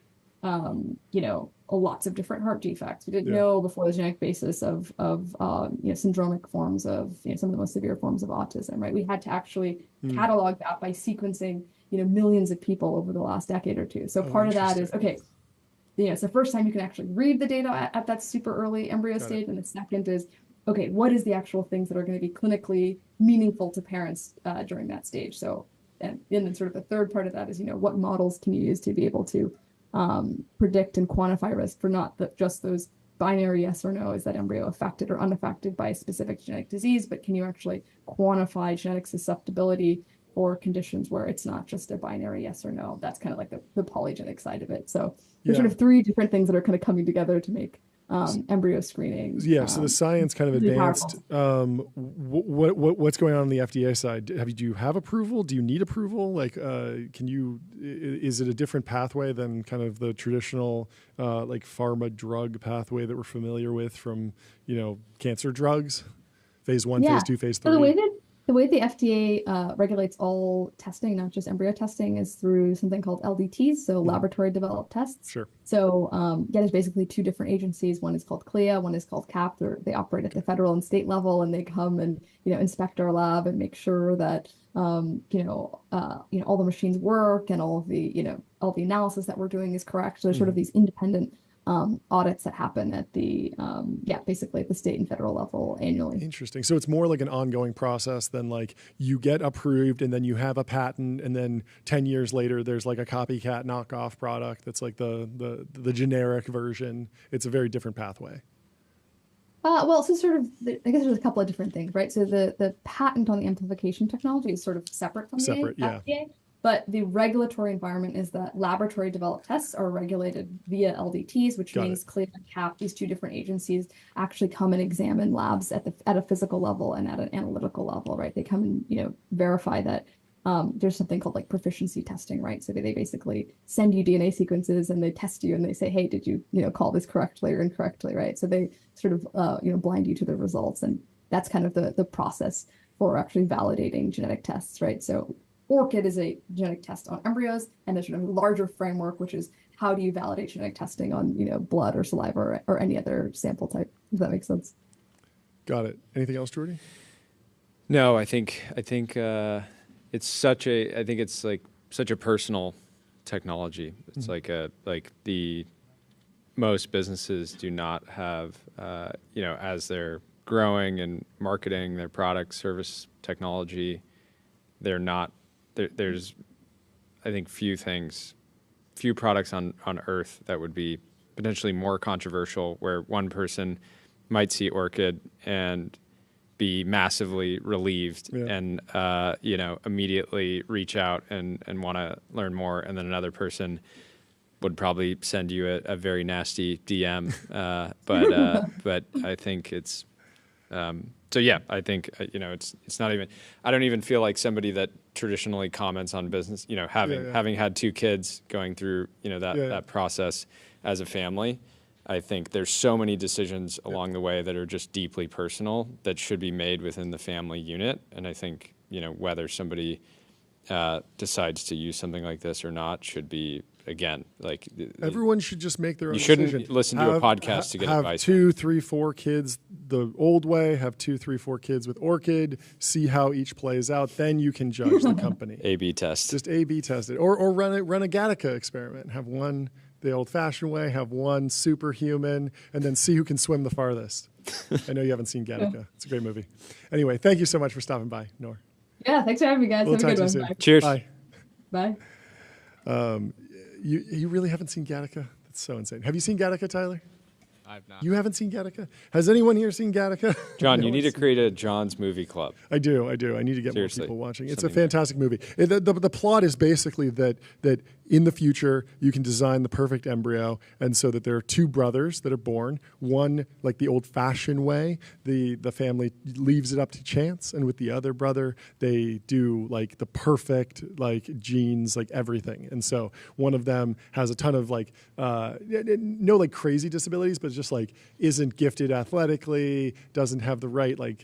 [SPEAKER 6] lots of different heart defects. We didn't know before the genetic basis of syndromic forms of some of the most severe forms of autism, right? We had to actually catalog that by sequencing millions of people over the last decade or two. So part of that is, it's the first time you can actually read the data at that super early embryo stage, and the second is, what is the actual things that are going to be clinically meaningful to parents during that stage? So, and then sort of the third part of that is, what models can you use to be able to predict and quantify risk for not just those binary yes or no, is that embryo affected or unaffected by a specific genetic disease, but can you actually quantify genetic susceptibility for conditions where it's not just a binary yes or no? That's kind of like the polygenic side of it. So there's sort of 3 different things that are kind of coming together to make embryo screening.
[SPEAKER 1] Yeah, so the science kind of advanced. What's going on the FDA side? Do you have approval? Do you need approval? Like, is it a different pathway than kind of the traditional like pharma drug pathway that we're familiar with from, cancer drugs? Phase 1, phase 2, phase 3?
[SPEAKER 6] So the way the FDA regulates all testing, not just embryo testing, is through something called LDTs, so laboratory developed tests.
[SPEAKER 1] Sure.
[SPEAKER 6] So there's basically 2 different agencies. One is called CLIA, one is called CAP. They operate at the federal and state level, and they come and inspect our lab and make sure that all the machines work and all the analysis that we're doing is correct. So there's sort of these independent audits that happen at the basically at the state and federal level annually.
[SPEAKER 1] Interesting. So it's more like an ongoing process than like you get approved and then you have a patent and then 10 years later there's like a copycat knockoff product that's like the generic version. It's a very different pathway.
[SPEAKER 6] So sort of, I guess there's a couple of different things, right? So the patent on the amplification technology is sort of separate from the FDA. But the regulatory environment is that laboratory developed tests are regulated via LDTs, which means CLIA and CAP, these two different agencies actually come and examine labs at a physical level and at an analytical level, right? They come and, verify that there's something called like proficiency testing, right? So they basically send you DNA sequences and they test you and they say, hey, did you, call this correctly or incorrectly, right? So they sort of, blind you to the results. And that's kind of the process for actually validating genetic tests, right? So Orchid is a genetic test on embryos, and there's sort of a larger framework, which is how do you validate genetic testing on, blood or saliva or any other sample type, if that makes sense.
[SPEAKER 1] Got it. Anything else, Jordy?
[SPEAKER 2] No, I think it's such a personal technology. It's like the most businesses do not have, as they're growing and marketing their product, service, technology, there's, I think, few products on Earth that would be potentially more controversial, where one person might see Orchid and be massively relieved and, immediately reach out and want to learn more. And then another person would probably send you a very nasty DM. But I think it's, I think, it's not even, I don't even feel like somebody that traditionally comments on business, having had 2 kids going through, that process as a family. I think there's so many decisions along the way that are just deeply personal that should be made within the family unit. And I think, whether somebody decides to use something like this or not should be, again, like
[SPEAKER 1] everyone should just make their own
[SPEAKER 2] decision. You
[SPEAKER 1] shouldn't
[SPEAKER 2] listen to a podcast to get advice.
[SPEAKER 1] Have 2, 3, 4 kids the old way, have 2, 3, 4 kids with Orchid, see how each plays out. Then you can judge the company.
[SPEAKER 2] A/B test.
[SPEAKER 1] Just A/B test it. Or run a Gattaca experiment. Have one the old-fashioned way, have one superhuman, and then see who can swim the farthest. I know you haven't seen Gattaca. It's a great movie. Anyway, thank you so much for stopping by, Noor.
[SPEAKER 6] Yeah, thanks for having me, guys.
[SPEAKER 1] We'll
[SPEAKER 6] have a good one.
[SPEAKER 1] Soon.
[SPEAKER 6] Bye.
[SPEAKER 2] Cheers.
[SPEAKER 1] Bye.
[SPEAKER 6] Bye.
[SPEAKER 1] You really haven't seen Gattaca? That's so insane. Have you seen Gattaca, Tyler?
[SPEAKER 3] I've not.
[SPEAKER 1] You haven't seen Gattaca? Has anyone here seen Gattaca?
[SPEAKER 2] John, you need to create a John's movie club.
[SPEAKER 1] I do. I need to get
[SPEAKER 2] Seriously.
[SPEAKER 1] more people watching. It's a fantastic movie. The plot is basically that in the future, you can design the perfect embryo, and so that there are 2 brothers that are born. One, like the old-fashioned way, the family leaves it up to chance, and with the other brother, they do like the perfect like genes, like everything. And so one of them has a ton of like no like crazy disabilities, but just like isn't gifted athletically, doesn't have the right like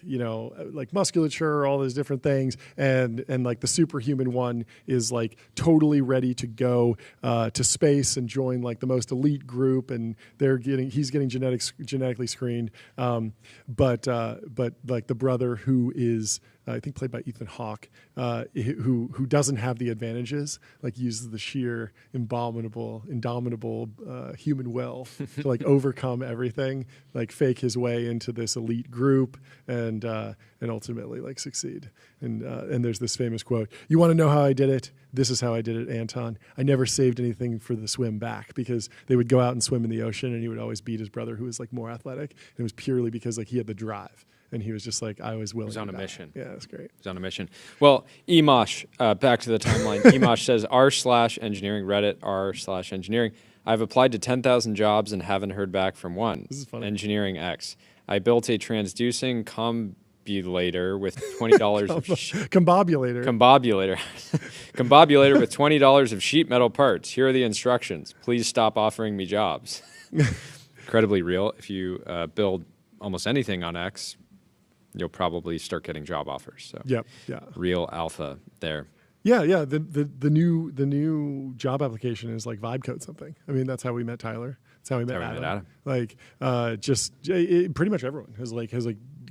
[SPEAKER 1] like musculature, all those different things, and like the superhuman one is like totally ready to go to space and join like the most elite group, and he's getting genetically screened, but like the brother who is I think played by Ethan Hawke, who doesn't have the advantages, like uses the sheer indomitable human will to like overcome everything, like fake his way into this elite group and ultimately like succeed. And there's this famous quote: "You want to know how I did it? This is how I did it, Anton. I never saved anything for the swim back," because they would go out and swim in the ocean, and he would always beat his brother, who was like more athletic. And it was purely because like he had the drive. And he was just like, I was willing.
[SPEAKER 2] He was on a mission.
[SPEAKER 1] Yeah, that's great.
[SPEAKER 2] He was on a mission. Well, Emosh, back to the timeline. Emosh says, r/engineering, Reddit, r/engineering. I've applied to 10,000 jobs and haven't heard back from one.
[SPEAKER 1] This is funny.
[SPEAKER 2] Engineering X. I built a transducing combobulator with $20 of
[SPEAKER 1] combobulator.
[SPEAKER 2] Combobulator with $20 of sheet metal parts. Here are the instructions. Please stop offering me jobs. Incredibly real. If you build almost anything on X, you'll probably start getting job offers. So
[SPEAKER 1] yeah,
[SPEAKER 2] real alpha there.
[SPEAKER 1] Yeah. The new job application is like vibe code something. I mean, that's how we met Tyler. That's how we met Adam. Like pretty much everyone has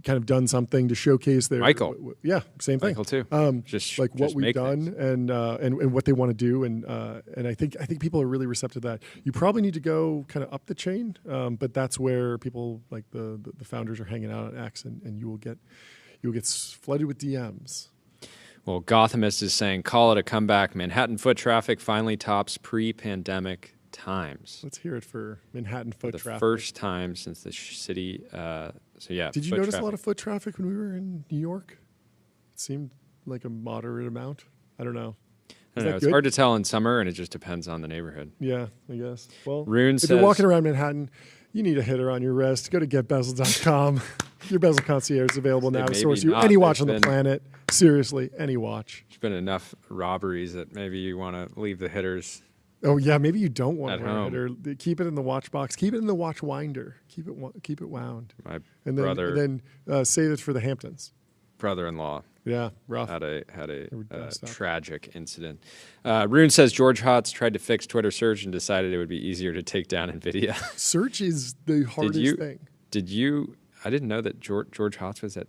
[SPEAKER 1] kind of done something to showcase their
[SPEAKER 2] Michael.
[SPEAKER 1] Yeah, same thing.
[SPEAKER 2] Michael too.
[SPEAKER 1] Just like what we've done and what they want to do, and I think people are really receptive to that. You probably need to go kind of up the chain, but that's where people like the founders are hanging out on X, and you'll get flooded with DMs.
[SPEAKER 2] Well, Gothamist is saying, call it a comeback. Manhattan foot traffic finally tops pre-pandemic times.
[SPEAKER 1] Let's hear it for Manhattan foot traffic.
[SPEAKER 2] The first time since the city. So yeah.
[SPEAKER 1] Did you notice a lot of foot traffic when we were in New York? It seemed like a moderate amount. I don't know.
[SPEAKER 2] I don't know. It's hard to tell in summer, and it just depends on the neighborhood.
[SPEAKER 1] Yeah, I guess. Well,
[SPEAKER 2] Rune says,
[SPEAKER 1] if you're walking around Manhattan, you need a hitter on your wrist. Go to getbezel.com. Your bezel concierge is available now to source you any watch on the planet. Seriously, any watch.
[SPEAKER 2] There's been enough robberies that maybe you want to leave the hitters.
[SPEAKER 1] Oh yeah, maybe you don't want
[SPEAKER 2] at
[SPEAKER 1] to wear
[SPEAKER 2] home.
[SPEAKER 1] a hitter. Keep it in the watch box. Keep it in the watch winder. Keep it wound.
[SPEAKER 2] My
[SPEAKER 1] and
[SPEAKER 2] brother,
[SPEAKER 1] then save it for the Hamptons.
[SPEAKER 2] Brother-in-law.
[SPEAKER 1] Yeah, rough.
[SPEAKER 2] Had a tragic incident. Rune says George Hotz tried to fix Twitter search and decided it would be easier to take down NVIDIA.
[SPEAKER 1] Search is the hardest thing.
[SPEAKER 2] I didn't know that George Hotz was at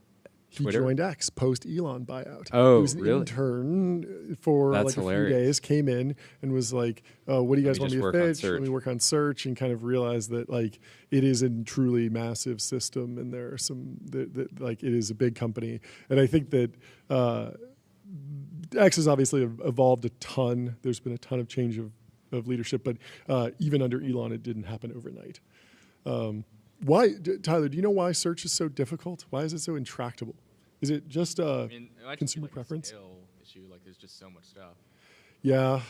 [SPEAKER 2] Twitter.
[SPEAKER 1] He joined X post Elon buyout.
[SPEAKER 2] Oh,
[SPEAKER 1] he was an
[SPEAKER 2] really?
[SPEAKER 1] intern for
[SPEAKER 2] That's
[SPEAKER 1] like
[SPEAKER 2] hilarious.
[SPEAKER 1] a few days, came in and was like, what do you guys want me to pitch? Let me work on search, and kind of realized that like it is a truly massive system, and there are some that like it is a big company. And I think that X has obviously evolved a ton. There's been a ton of change of leadership, but even under Elon, it didn't happen overnight. Why, Tyler, do you know why search is so difficult? Why is it so intractable? Is it just consumer preference?
[SPEAKER 3] A scale issue, like there's just so much stuff.
[SPEAKER 1] Yeah,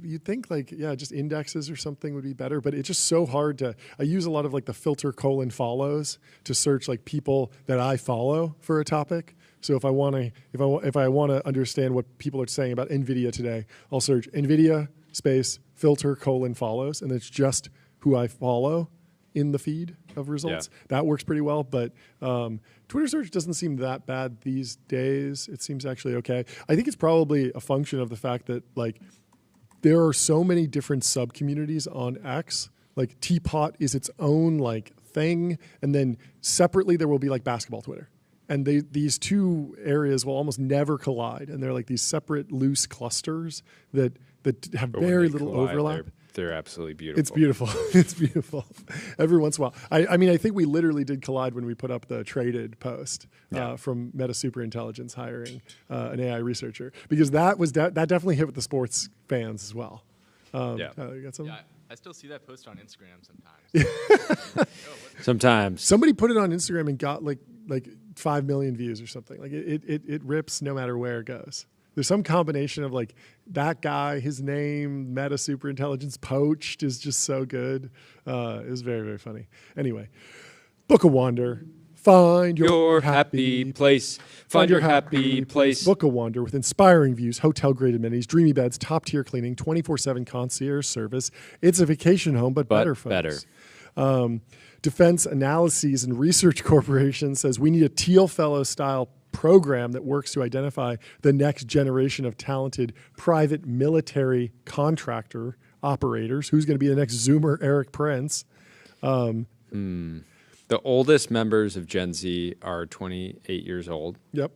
[SPEAKER 1] you'd think like, just indexes or something would be better, but it's just so hard to, I use a lot of like the filter : follows to search like people that I follow for a topic. So if I want to understand what people are saying about NVIDIA today, I'll search NVIDIA space filter : follows, and it's just who I follow in the feed of results. Yeah. That works pretty well, but Twitter search doesn't seem that bad these days. It seems actually okay. I think it's probably a function of the fact that like there are so many different sub-communities on X. Like Teapot is its own like thing, and then separately there will be like basketball Twitter. And these two areas will almost never collide, and they're like these separate loose clusters that have very little overlap.
[SPEAKER 2] They're absolutely beautiful.
[SPEAKER 1] It's beautiful. It's beautiful. Every once in a while. I mean, I think we literally did collide when we put up the traded post from Meta Superintelligence hiring an AI researcher, because that definitely hit with the sports fans as well.
[SPEAKER 2] Tyler,
[SPEAKER 1] you got something?
[SPEAKER 3] Yeah, I still see that post on Instagram sometimes.
[SPEAKER 2] Sometimes.
[SPEAKER 1] Somebody put it on Instagram and got like 5 million views or something. Like it rips no matter where it goes. There's some combination of like that guy, his name, Meta Superintelligence, poached is just so good. It was very, very funny. Anyway, Book of Wander. Find your happy place. Find your happy place. Book of Wander with inspiring views, hotel-grade amenities, dreamy beds, top-tier cleaning, 24/7 concierge service. It's a vacation home, but better, folks. Defense Analyses and Research Corporation says we need a Teal Fellow-style program that works to identify the next generation of talented private military contractor operators. Who's going to be the next Zoomer Eric Prince?
[SPEAKER 2] The oldest members of Gen Z are 28 years old.
[SPEAKER 1] Yep.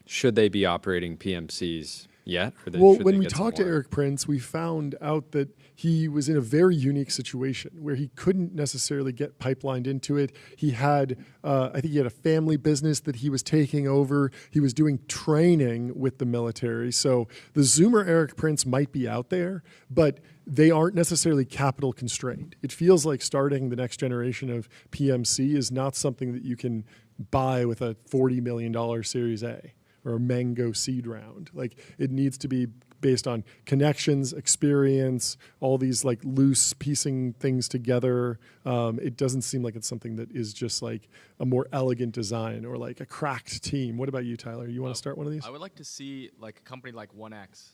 [SPEAKER 2] Should they be operating PMCs yet?
[SPEAKER 1] Well, when we talked to Eric Prince, we found out that he was in a very unique situation where he couldn't necessarily get pipelined into it. He had, I think he had a family business that he was taking over. He was doing training with the military. So the Zoomer Eric Prince might be out there, but they aren't necessarily capital constrained. It feels like starting the next generation of PMC is not something that you can buy with a $40 million Series A or a Mango seed round. Like it needs to be based on connections, experience, all these like loose piecing things together. It doesn't seem like it's something that is just like a more elegant design or like a cracked team. What about you, Tyler? You want to start one of these?
[SPEAKER 3] I would like to see like a company like 1X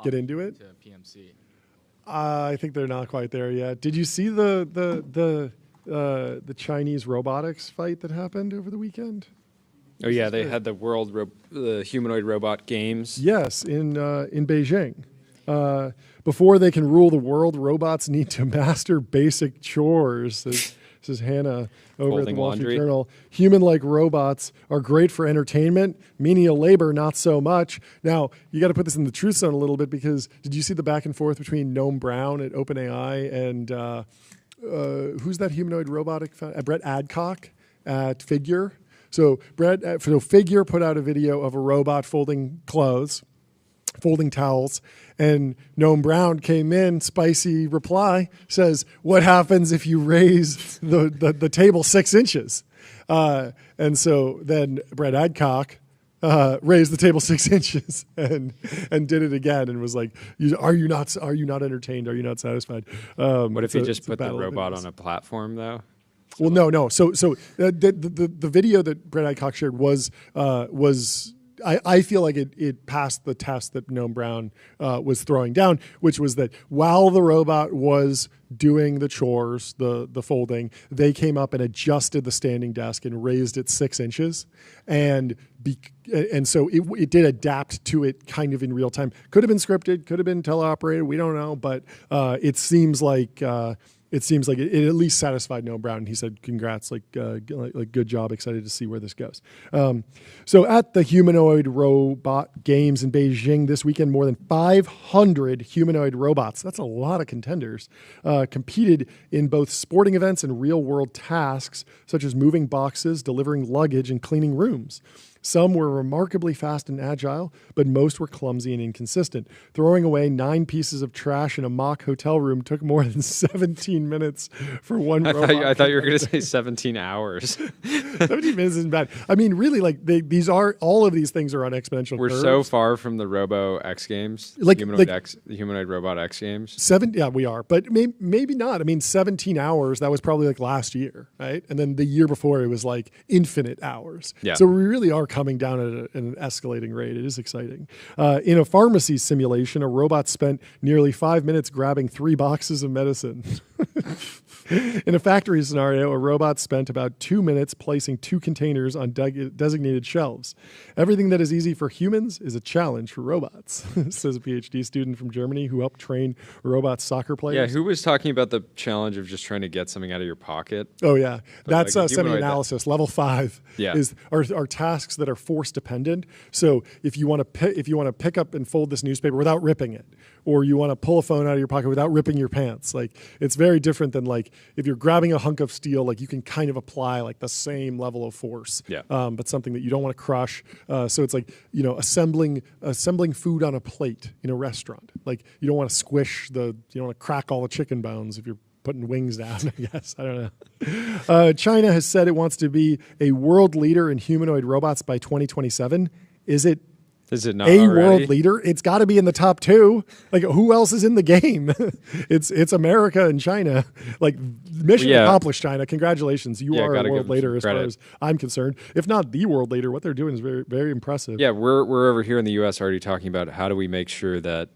[SPEAKER 1] get into it
[SPEAKER 3] to PMC.
[SPEAKER 1] I think they're not quite there yet. Did you see the Chinese robotics fight that happened over the weekend?
[SPEAKER 2] Oh yeah, they had the humanoid robot games.
[SPEAKER 1] Yes, in Beijing. Before they can rule the world, robots need to master basic chores. Says Hannah over at the Wall Street Journal. Human-like robots are great for entertainment. Menial labor, not so much. Now, you got to put this in the truth zone a little bit, because did you see the back and forth between Noam Brown at OpenAI and who's that humanoid robotic Brett Adcock at Figure? So Figure put out a video of a robot folding clothes, folding towels, and Noam Brown came in, spicy reply, says, what happens if you raise the table 6 inches? And so then Brett Adcock raised the table 6 inches and did it again and was like, are you not entertained? Are you not satisfied?
[SPEAKER 2] What if you just put the robot on a platform though?
[SPEAKER 1] Well, no. So the video that Brent Aycock shared was I feel like it passed the test that Noam Brown was throwing down, which was that while the robot was doing the chores, the folding, they came up and adjusted the standing desk and raised it 6 inches, and so it did adapt to it kind of in real time. Could have been scripted, could have been teleoperated, we don't know, but it seems like it at least satisfied Noam Brown. And he said, congrats, like good job, excited to see where this goes. So at the Humanoid Robot Games in Beijing this weekend, more than 500 humanoid robots, that's a lot of contenders, competed in both sporting events and real-world tasks, such as moving boxes, delivering luggage, and cleaning rooms. Some were remarkably fast and agile, but most were clumsy and inconsistent. Throwing away 9 pieces of trash in a mock hotel room took more than 17 minutes for one robot.
[SPEAKER 2] I thought you were going to say 17 hours.
[SPEAKER 1] 17 minutes isn't bad. I mean, really, like all of these things are on exponential
[SPEAKER 2] We're
[SPEAKER 1] curves.
[SPEAKER 2] so far from the Robo X Games, the humanoid robot X Games.
[SPEAKER 1] Yeah, we are, but maybe not. I mean, 17 hours, that was probably like last year, right? And then the year before, it was like infinite hours.
[SPEAKER 2] Yeah.
[SPEAKER 1] So we really are coming down at an escalating rate. It is exciting. In a pharmacy simulation, a robot spent nearly 5 minutes grabbing 3 boxes of medicine. In a factory scenario, a robot spent about 2 minutes placing 2 containers on designated shelves. Everything that is easy for humans is a challenge for robots, says a PhD student from Germany who helped train robot soccer players.
[SPEAKER 2] Yeah, who was talking about the challenge of just trying to get something out of your pocket?
[SPEAKER 1] Oh, yeah. That's semi-analysis. Level 5 are tasks that are force dependent. So if you want to pick up and fold this newspaper without ripping it, or you want to pull a phone out of your pocket without ripping your pants, like it's very different than like if you're grabbing a hunk of steel, like you can kind of apply like the same level of force, but something that you don't want to crush. So it's like, assembling food on a plate in a restaurant. Like you don't want to you don't want to crack all the chicken bones if you're putting wings down, I guess. I don't know. China has said it wants to be a world leader in humanoid robots by 2027. Is it not a
[SPEAKER 2] already?
[SPEAKER 1] World leader? It's got to be in the top 2. Like, who else is in the game? It's America and China. Like, mission accomplished, China. Congratulations. You are a world leader as far as I'm concerned. If not the world leader, what they're doing is very, very impressive.
[SPEAKER 2] Yeah, we're over here in the U.S. already talking about how do we make sure that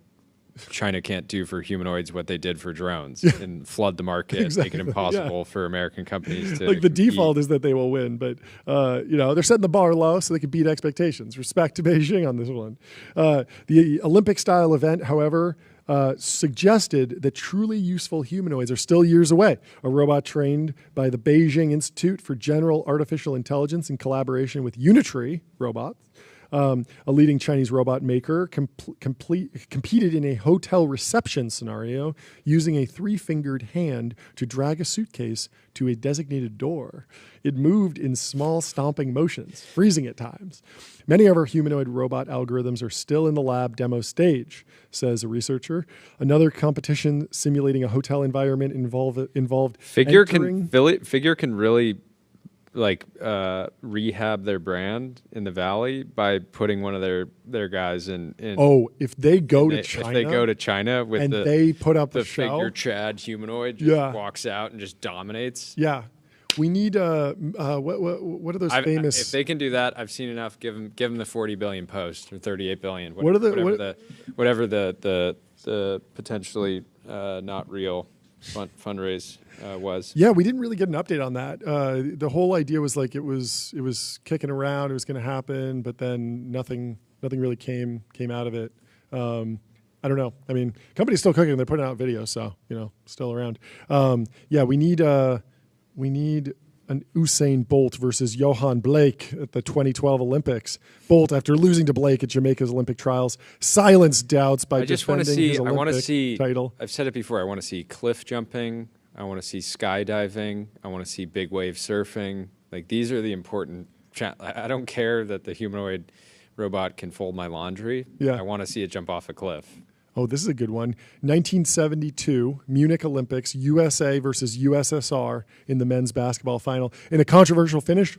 [SPEAKER 2] China can't do for humanoids what they did for drones and flood the market, make it impossible for American companies to.
[SPEAKER 1] Like the default is that they will win, but they're setting the bar low so they can beat expectations. Respect to Beijing on this one. The Olympic-style event, however, suggested that truly useful humanoids are still years away. A robot trained by the Beijing Institute for General Artificial Intelligence in collaboration with Unitree Robots, a leading Chinese robot maker, competed in a hotel reception scenario using a 3-fingered hand to drag a suitcase to a designated door. It moved in small stomping motions, freezing at times. Many of our humanoid robot algorithms are still in the lab demo stage, says a researcher. Another competition simulating a hotel environment involved
[SPEAKER 2] Figure can really rehab their brand in the Valley by putting one of their guys in.
[SPEAKER 1] Oh, if they go to China,
[SPEAKER 2] with
[SPEAKER 1] they put up
[SPEAKER 2] the
[SPEAKER 1] show,
[SPEAKER 2] figure Chad humanoid just walks out and just dominates.
[SPEAKER 1] Yeah, we need what are those famous?
[SPEAKER 2] If they can do that, I've seen enough. Give them the 40 billion post or 38 billion. Whatever the potentially not real fundraise was.
[SPEAKER 1] Yeah, we didn't really get an update on that. The whole idea was like it was kicking around, it was going to happen, but then nothing really came out of it. I don't know. I mean, company's still cooking. They're putting out videos, so still around. We need an Usain Bolt versus Johan Blake at the 2012 Olympics. Bolt, after losing to Blake at Jamaica's Olympic trials, silenced doubts by defending his Olympic title.
[SPEAKER 2] I've said it before. I want to see cliff jumping. I want to see skydiving. I want to see big wave surfing. Like, these are the important. I don't care that the humanoid robot can fold my laundry.
[SPEAKER 1] Yeah.
[SPEAKER 2] I want to see it jump off a cliff.
[SPEAKER 1] Oh, this is a good one. 1972, Munich Olympics, USA versus USSR in the men's basketball final. In a controversial finish,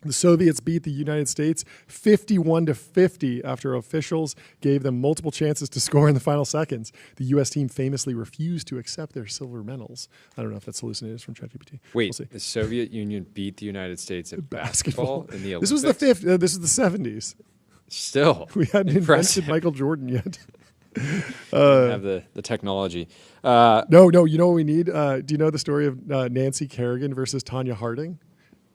[SPEAKER 1] The Soviets beat the United States 51-50 after officials gave them multiple chances to score in the final seconds. The U.S. team famously refused to accept their silver medals. I don't know if that's hallucinated from ChatGPT.
[SPEAKER 2] Wait, the Soviet Union beat the United States at basketball in the Olympics?
[SPEAKER 1] This was the fifth. This is the 70s.
[SPEAKER 2] Still,
[SPEAKER 1] we hadn't invented Michael Jordan yet.
[SPEAKER 2] Have the technology.
[SPEAKER 1] No. You know what we need? Do you know the story of Nancy Kerrigan versus Tanya Harding?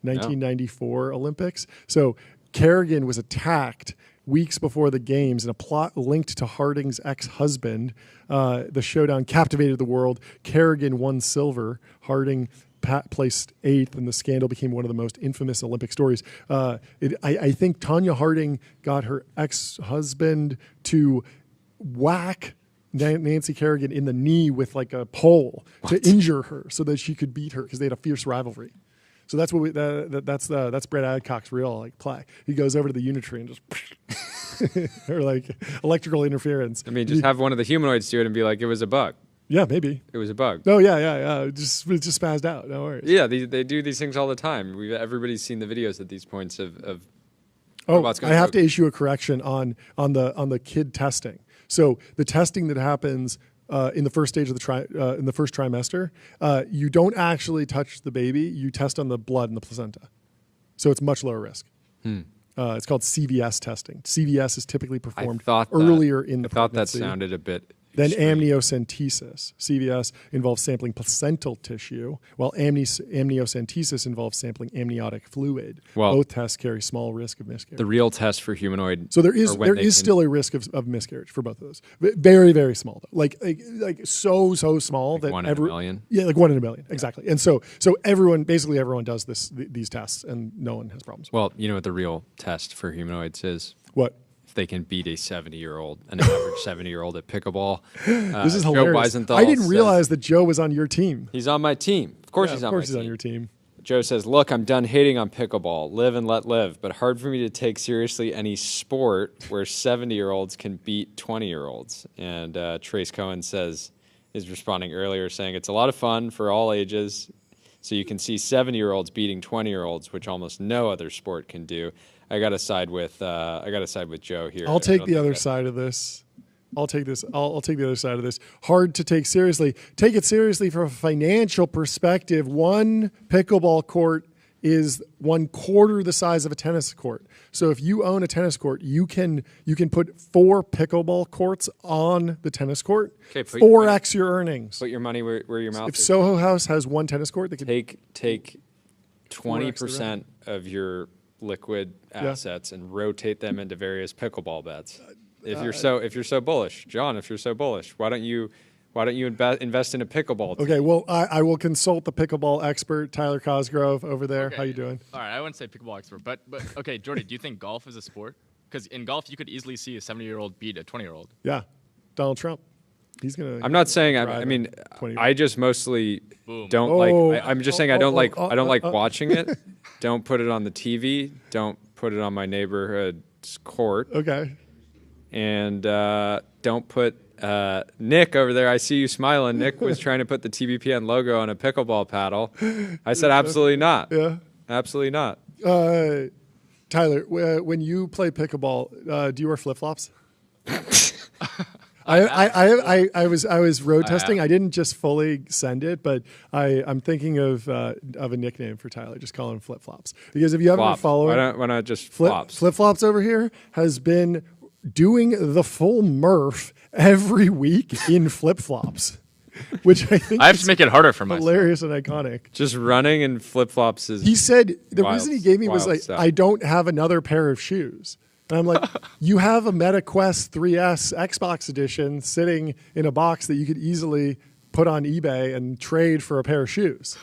[SPEAKER 1] 1994 Olympics. So Kerrigan was attacked weeks before the games in a plot linked to Harding's ex-husband. The showdown captivated the world. Kerrigan won silver. Harding placed 8th, and the scandal became one of the most infamous Olympic stories. I think Tanya Harding got her ex-husband to whack Nancy Kerrigan in the knee with like a pole to injure her so that she could beat her because they had a fierce rivalry. So that's what that's Brett Adcock's real like play. He goes over to the Unitree and just or like electrical interference.
[SPEAKER 2] I mean, just have one of the humanoids do it and be like, it was a bug.
[SPEAKER 1] Yeah, maybe
[SPEAKER 2] it was a bug.
[SPEAKER 1] Oh yeah. It just spazzed out. No worries.
[SPEAKER 2] Yeah, they do these things all the time. Everybody's seen the videos at these points of
[SPEAKER 1] I have to issue a correction on the kid testing. So the testing that happens in the first stage of in the first trimester, you don't actually touch the baby. You test on the blood and the placenta, so it's much lower risk. It's called CVS testing. CVS is typically performed earlier in the pregnancy.
[SPEAKER 2] That sounded a bit.
[SPEAKER 1] Then amniocentesis. CVS involves sampling placental tissue, while amniocentesis involves sampling amniotic fluid.
[SPEAKER 2] Well,
[SPEAKER 1] both tests carry small risk of miscarriage.
[SPEAKER 2] The real test for humanoid.
[SPEAKER 1] So there is still a risk of miscarriage for both of those. Very, very small though. Like so small
[SPEAKER 2] like
[SPEAKER 1] that
[SPEAKER 2] 1 in a million.
[SPEAKER 1] Yeah, like 1 in a million. Exactly. And so basically everyone does these tests and no one has problems.
[SPEAKER 2] Well, you know what the real test for humanoids is?
[SPEAKER 1] What?
[SPEAKER 2] If they can beat an average 70-year-old at pickleball.
[SPEAKER 1] This is hilarious. I didn't realize that Joe was on your team.
[SPEAKER 2] He's on my team. Of course he's on my team.
[SPEAKER 1] Of course he's on your team.
[SPEAKER 2] Joe says, look, I'm done hating on pickleball. Live and let live. But hard for me to take seriously any sport where 70-year-olds can beat 20-year-olds. And Trace Cohen is responding earlier saying, it's a lot of fun for all ages. So you can see 70-year-olds beating 20-year-olds, which almost no other sport can do. I gotta side with Joe here.
[SPEAKER 1] I'll take the other side of this. I'll take the other side of this. Hard to take seriously. Take it seriously from a financial perspective. One pickleball court is 1/4 the size of a tennis court. So if you own a tennis court, you can put 4 pickleball courts on the tennis court. Okay, 4x your earnings.
[SPEAKER 2] Put your money where your mouth is.
[SPEAKER 1] If Soho House has 1 tennis court, they could
[SPEAKER 2] take 20% of your liquid assets and rotate them into various pickleball bets. If you're so bullish, John, why don't you invest in a pickleball team?
[SPEAKER 1] Okay, well, I will consult the pickleball expert, Tyler Cosgrove, over there. Okay. How you doing?
[SPEAKER 3] All right, I wouldn't say pickleball expert, but okay, Jordy, do you think golf is a sport? Because in golf, you could easily see a 70-year-old beat a 20-year-old.
[SPEAKER 1] Yeah, Donald Trump. He's gonna.
[SPEAKER 2] I'm not saying. I just mostly don't like. I'm just saying I don't like watching it. Don't put it on the TV. Don't put it on my neighborhood's court.
[SPEAKER 1] Okay.
[SPEAKER 2] And don't put Nick over there. I see you smiling. Nick was trying to put the TBPN logo on a pickleball paddle. I said absolutely not.
[SPEAKER 1] Yeah.
[SPEAKER 2] Absolutely not.
[SPEAKER 1] Tyler, when you play pickleball, do you wear flip-flops? I was road testing. I didn't just fully send it, but I'm thinking of a nickname for Tyler. Just call him Flip Flops. Because if you haven't been following,
[SPEAKER 2] why not just Flops?
[SPEAKER 1] Flip Flops over here has been doing the full Murph every week in flip flops, which I think
[SPEAKER 3] I have to make it harder for myself.
[SPEAKER 1] Hilarious and iconic.
[SPEAKER 2] Just running in flip flops is.
[SPEAKER 1] He said the reason he gave me was like, stuff. I don't have another pair of shoes. And I'm like, you have a MetaQuest 3S Xbox edition sitting in a box that you could easily put on eBay and trade for a pair of shoes.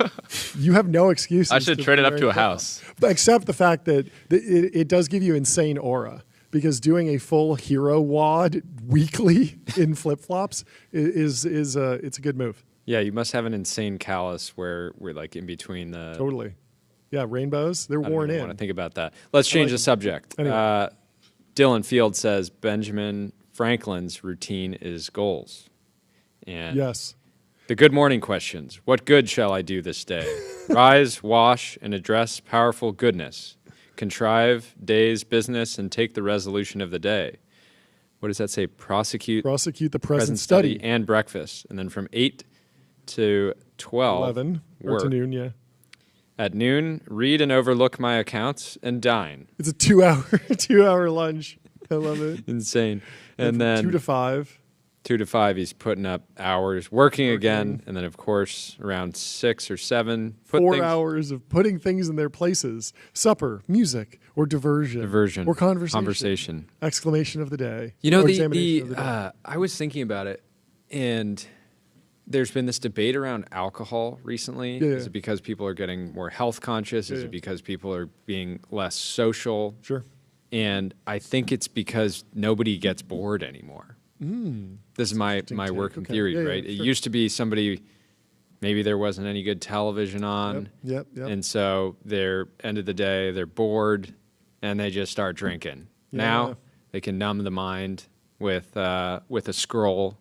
[SPEAKER 1] You have no excuses.
[SPEAKER 3] I should trade it up to a house.
[SPEAKER 1] Except the fact that it does give you insane aura. Because doing a full hero wad weekly in flip-flops is it's a good move.
[SPEAKER 2] Yeah, you must have an insane callus where we're like in between the...
[SPEAKER 1] Totally. Yeah, rainbows, they're worn in.
[SPEAKER 2] I want to think about that. Let's change the subject.
[SPEAKER 1] Anyway.
[SPEAKER 2] Dylan Field says Benjamin Franklin's routine is goals. And
[SPEAKER 1] yes.
[SPEAKER 2] The good morning questions. What good shall I do this day? Rise, wash, and address powerful goodness. contrive day's business and take the resolution of the day. What does that say? Prosecute
[SPEAKER 1] the present study.
[SPEAKER 2] And breakfast. And then from 8 to 12.
[SPEAKER 1] 11
[SPEAKER 2] work.
[SPEAKER 1] Or to noon, yeah.
[SPEAKER 2] At noon, read and overlook my accounts and dine.
[SPEAKER 1] It's a 2-hour lunch. I love it.
[SPEAKER 2] Insane. And then
[SPEAKER 1] 2 to 5.
[SPEAKER 2] 2 to 5, he's putting up hours, working again. And then, of course, around 6 or 7.
[SPEAKER 1] 4 hours of putting things in their places. Supper, music, or diversion.
[SPEAKER 2] Or
[SPEAKER 1] conversation. Exclamation of the day.
[SPEAKER 2] You know, I was thinking about it, and there's been this debate around alcohol recently.
[SPEAKER 1] Yeah.
[SPEAKER 2] Is it because people are getting more health conscious? Is it because people are being less social?
[SPEAKER 1] Sure.
[SPEAKER 2] And I think it's because nobody gets bored anymore. This is my working theory, right? It used to be somebody, maybe there wasn't any good television on.
[SPEAKER 1] Yep.
[SPEAKER 2] And so they're, end of the day, they're bored and they just start drinking.
[SPEAKER 1] Yeah.
[SPEAKER 2] Now they can numb the mind with a scroll.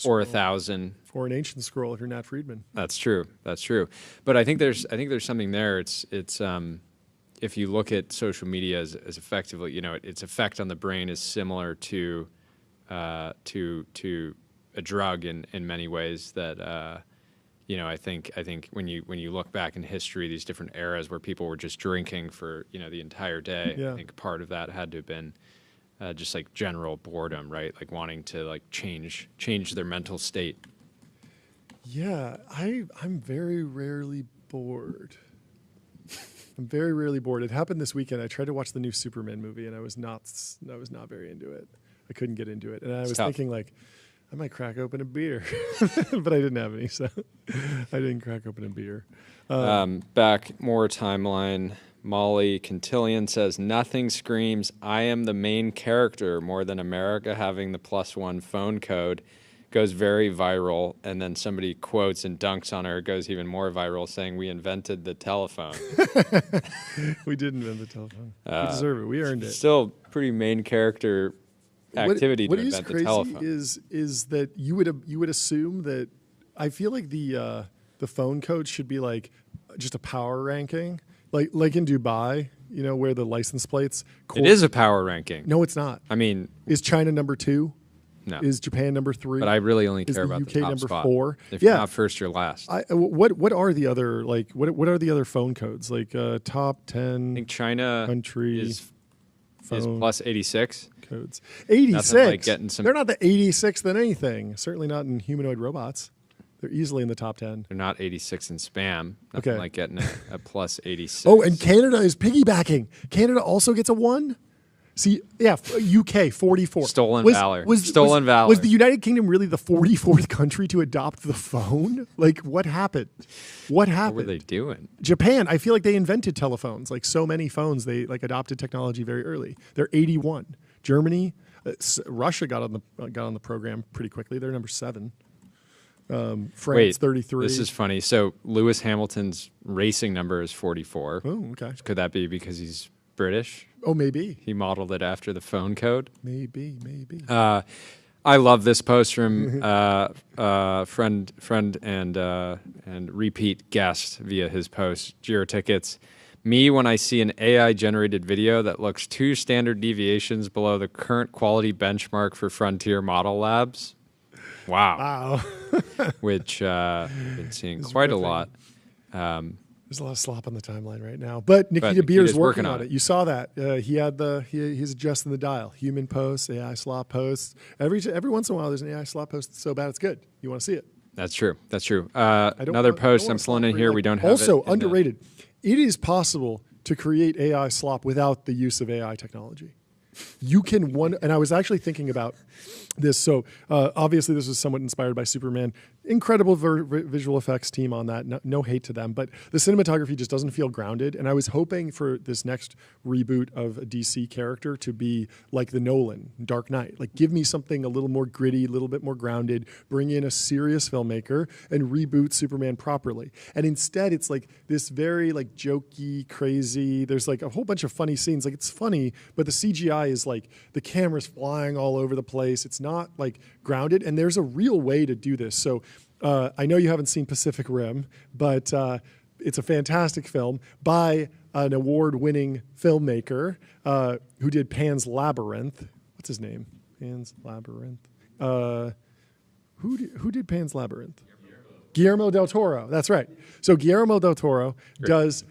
[SPEAKER 2] Or 1,000,
[SPEAKER 1] or an ancient scroll if you're Nat Friedman.
[SPEAKER 2] That's true. But I think there's something there. It's if you look at social media as effectively, you know, its effect on the brain is similar to a drug in many ways. That you know, I think when you look back in history, these different eras where people were just drinking for, you know, the entire day.
[SPEAKER 1] Yeah.
[SPEAKER 2] I think part of that had to have been just like general boredom, right? Like wanting to like change their mental state. Yeah,
[SPEAKER 1] I'm very rarely bored. I'm very rarely bored. It happened this weekend. I tried to watch the new Superman movie, and I was not very into it. I couldn't get into it, and I was thinking like, I might crack open a beer, but I didn't have any, so I didn't crack open a beer.
[SPEAKER 2] Back more timeline. Molly Quintillion says, nothing screams, I am the main character more than America having the +1 phone code. Goes very viral. And then somebody quotes and dunks on her. It goes even more viral, saying, we invented the telephone.
[SPEAKER 1] We did invent the telephone. We deserve it. We earned it.
[SPEAKER 2] Still pretty main character activity to invent the telephone.
[SPEAKER 1] What is crazy is that you would assume that, I feel like the phone code should be like just a power ranking. Like in Dubai, you know, where the license plates.
[SPEAKER 2] It is a power ranking.
[SPEAKER 1] No, it's not.
[SPEAKER 2] I mean,
[SPEAKER 1] is China number 2?
[SPEAKER 2] No.
[SPEAKER 1] Is Japan number 3?
[SPEAKER 2] But I really only care about
[SPEAKER 1] UK
[SPEAKER 2] the top
[SPEAKER 1] number
[SPEAKER 2] spot.
[SPEAKER 1] 4.
[SPEAKER 2] If you're not first, you're last.
[SPEAKER 1] What are the other what are the other phone codes? Like top 10.
[SPEAKER 2] I think China
[SPEAKER 1] country
[SPEAKER 2] is plus 86
[SPEAKER 1] codes. 86.
[SPEAKER 2] Like getting some.
[SPEAKER 1] They're not the 86th in anything. Certainly not in humanoid robots. They're easily in the top 10.
[SPEAKER 2] They're not 86 in spam. Nothing like getting a plus 86.
[SPEAKER 1] Oh, and Canada is piggybacking. Canada also gets a 1? See, yeah, UK, 44.
[SPEAKER 2] Stolen valor. Was
[SPEAKER 1] the United Kingdom really the 44th country to adopt the phone? Like, what happened? What
[SPEAKER 2] were they doing?
[SPEAKER 1] Japan, I feel like they invented telephones. Like, so many phones, they like adopted technology very early. They're 81. Germany, Russia got on the program pretty quickly. They're number 7. France, 33.
[SPEAKER 2] This is funny. So Lewis Hamilton's racing number is 44.
[SPEAKER 1] Oh, okay.
[SPEAKER 2] Could that be because he's British?
[SPEAKER 1] Oh, maybe.
[SPEAKER 2] He modeled it after the phone code?
[SPEAKER 1] Maybe.
[SPEAKER 2] I love this post from friend and repeat guest via his post, Giro Tickets. Me when I see an AI-generated video that looks 2 standard deviations below the current quality benchmark for frontier model labs. Wow. Which I've been seeing quite a lot.
[SPEAKER 1] There's a lot of slop on the timeline right now. But Nikita Beer's working on it. You saw that. He's adjusting the dial. Human posts, AI slop posts. Every once in a while, there's an AI slop post that's so bad it's good. You want to see it.
[SPEAKER 2] That's true. Another post I'm pulling in here. We don't have
[SPEAKER 1] also underrated. It is possible to create AI slop without the use of AI technology. You can and I was actually thinking about this. So obviously this was somewhat inspired by Superman. Incredible visual effects team on that. No hate to them, but the cinematography just doesn't feel grounded. And I was hoping for this next reboot of a DC character to be like the Nolan Dark Knight. Like, give me something a little more gritty, a little bit more grounded, bring in a serious filmmaker and reboot Superman properly. And instead it's like this very like jokey, crazy, there's like a whole bunch of funny scenes. Like, it's funny, but the CGI is like the camera's flying all over the place. It's not like grounded, and there's a real way to do this. So I know you haven't seen Pacific Rim, but it's a fantastic film by an award-winning filmmaker who did Pan's Labyrinth. What's his name? Pan's Labyrinth. Who did Pan's Labyrinth? Guillermo del Toro. That's right. So Guillermo del Toro does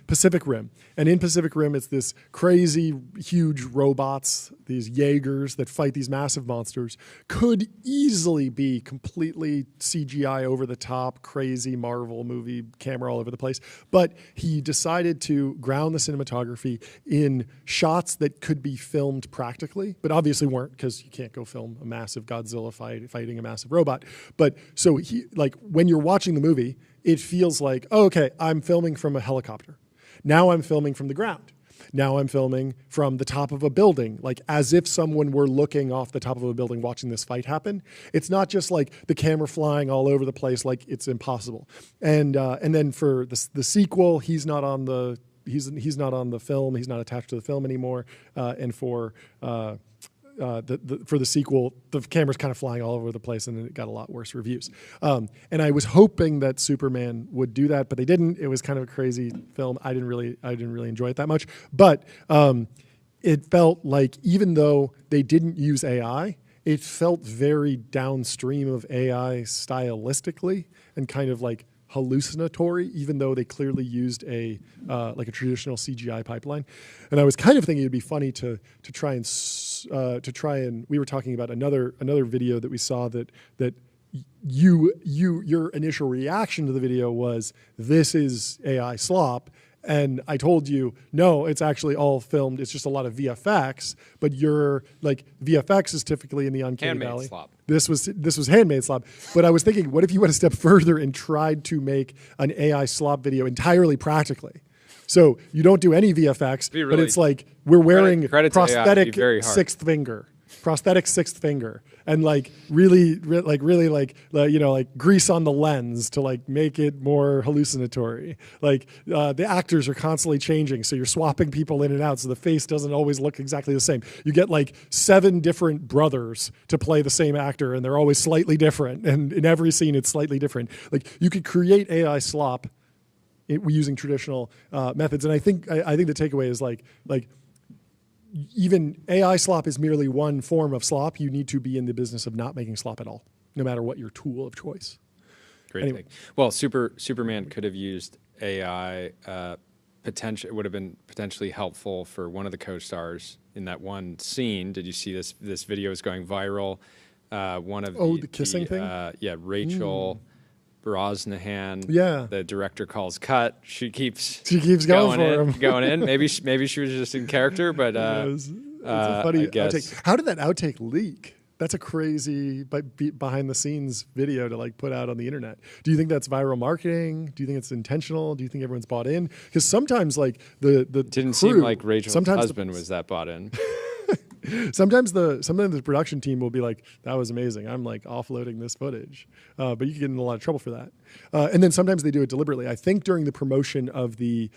[SPEAKER 1] Pacific Rim. And in Pacific Rim, it's this crazy, huge robots, these Jaegers that fight these massive monsters, could easily be completely CGI over the top, crazy Marvel movie, camera all over the place. But he decided to ground the cinematography in shots that could be filmed practically, but obviously weren't, because you can't go film a massive Godzilla fighting a massive robot. But so he, like, when you're watching the movie, it feels like, oh, okay, I'm filming from a helicopter. Now I'm filming from the ground. Now I'm filming from the top of a building, like as if someone were looking off the top of a building watching this fight happen. It's not just like the camera flying all over the place, like it's impossible. And then for the sequel, he's not on the film. He's not attached to the film anymore. And for the sequel, the camera's kind of flying all over the place, and it got a lot worse reviews. And I was hoping that Superman would do that, but they didn't. It was kind of a crazy film. I didn't really enjoy it that much. But it felt like, even though they didn't use AI, it felt very downstream of AI stylistically and kind of like hallucinatory, even though they clearly used a traditional CGI pipeline. And I was kind of thinking it'd be funny to try and we were talking about another video that we saw that your initial reaction to the video was, this is AI slop. And I told you, no, it's actually all filmed. It's just a lot of VFX. But you're like, VFX is typically in the uncanny valley.
[SPEAKER 2] Slop.
[SPEAKER 1] This was handmade slop. But I was thinking, what if you went a step further and tried to make an AI slop video entirely practically? So you don't do any VFX, but it's like we're wearing prosthetic sixth finger. Prosthetic sixth finger, and like really grease on the lens to like make it more hallucinatory. Like the actors are constantly changing, so you're swapping people in and out, so the face doesn't always look exactly the same. You get like 7 different brothers to play the same actor, and they're always slightly different, and in every scene it's slightly different. Like you could create AI slop using traditional methods, and I think the takeaway is like even AI slop is merely one form of slop. You need to be in the business of not making slop at all, no matter what your tool of choice.
[SPEAKER 2] Great thing. Well, Superman could have used AI. It would have been potentially helpful for one of the co-stars in that one scene. Did you see this? This video is going viral. The kissing thing. Yeah, Rachel. Brosnahan, the director calls cut. She keeps going in. Maybe she was just in character, but it's a funny
[SPEAKER 1] outtake. How did that outtake leak? That's a crazy behind the scenes video to like put out on the internet. Do you think that's viral marketing? Do you think it's intentional? Do you think everyone's bought in? Because sometimes like the
[SPEAKER 2] didn't seem like Rachel's husband was that bought in.
[SPEAKER 1] Sometimes the production team will be like, that was amazing, I'm like offloading this footage. But you can get in a lot of trouble for that. And then sometimes they do it deliberately. I think during the promotion of the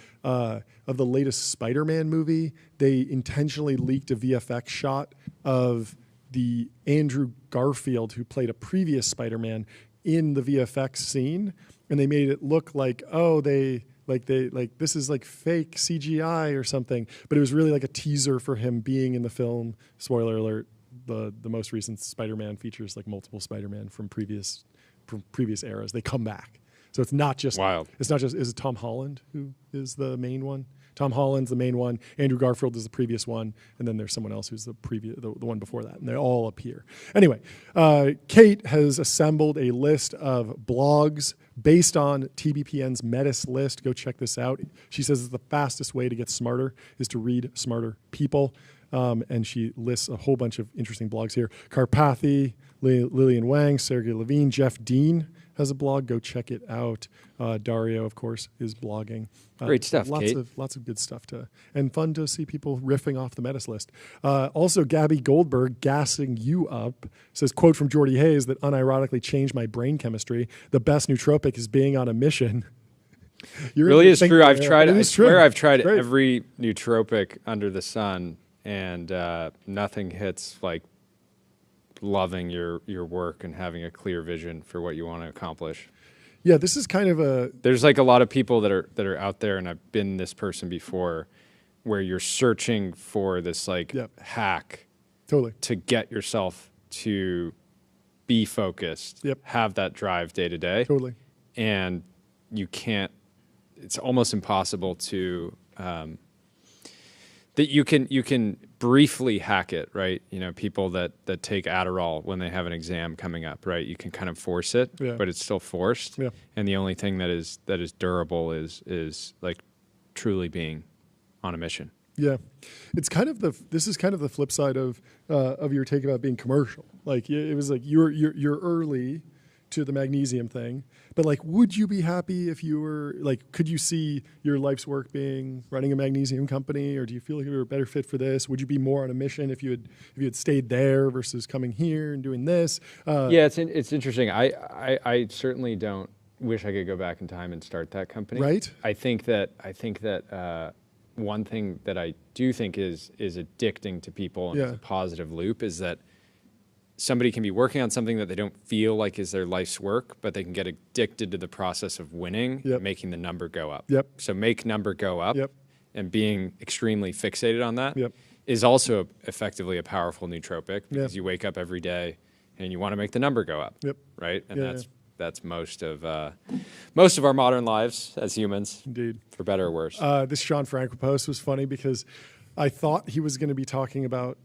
[SPEAKER 1] latest Spider-Man movie, they intentionally leaked a VFX shot of the Andrew Garfield who played a previous Spider-Man in the VFX scene, and they made it look like, this is like fake CGI or something, but it was really like a teaser for him being in the film. Spoiler alert: the most recent Spider-Man features like multiple Spider-Man from previous eras. They come back, so it's not just
[SPEAKER 2] wild.
[SPEAKER 1] It's not just, is it Tom Holland who is the main one? Tom Holland's the main one. Andrew Garfield is the previous one, and then there's someone else who's the one before that, and they all appear. Anyway, Kate has assembled a list of blogs based on TBPN's Metis list. Go check this out. She says the fastest way to get smarter is to read smarter people, and she lists a whole bunch of interesting blogs here. Karpathy, Lillian Wang, Sergey Levine, Jeff Dean has a blog. Go check it out. Dario, of course, is blogging.
[SPEAKER 2] Great stuff, Kate.
[SPEAKER 1] Lots of good stuff and fun to see people riffing off the Metis list. Also, Gabby Goldberg, gassing you up, says, quote from Jordy Hayes that unironically changed my brain chemistry. The best nootropic is being on a mission.
[SPEAKER 2] Really is true. I swear I've tried every nootropic under the sun, and nothing hits like loving your work and having a clear vision for what you want to accomplish.
[SPEAKER 1] Yeah, this is kind of a...
[SPEAKER 2] There's like a lot of people that are out there, and I've been this person before, where you're searching for this like hack to get yourself to be focused, have that drive day to day. And you can't, it's almost impossible to, that you can briefly hack it, right? You know, people that take Adderall when they have an exam coming up, right? You can kind of force it, but it's still forced. And the only thing that is durable is like truly being on a mission.
[SPEAKER 1] Yeah, it's kind of this is kind of the flip side of your take about being commercial. Like it was like you're early to the magnesium thing, but like, would you be happy if you were like, could you see your life's work being running a magnesium company, or do you feel like you were a better fit for this? Would you be more on a mission if you had stayed there versus coming here and doing this?
[SPEAKER 2] Yeah, it's interesting. I certainly don't wish I could go back in time and start that company.
[SPEAKER 1] Right.
[SPEAKER 2] I think that one thing that I do think is addicting to people and is a positive loop is that somebody can be working on something that they don't feel like is their life's work, but they can get addicted to the process of winning, making the number go up. So make number go up, and being extremely fixated on that is also effectively a powerful nootropic, because you wake up every day and you want to make the number go up, right? And that's most of our modern lives as humans,
[SPEAKER 1] indeed,
[SPEAKER 2] for better or worse.
[SPEAKER 1] This Sean Franco post was funny because I thought he was going to be talking about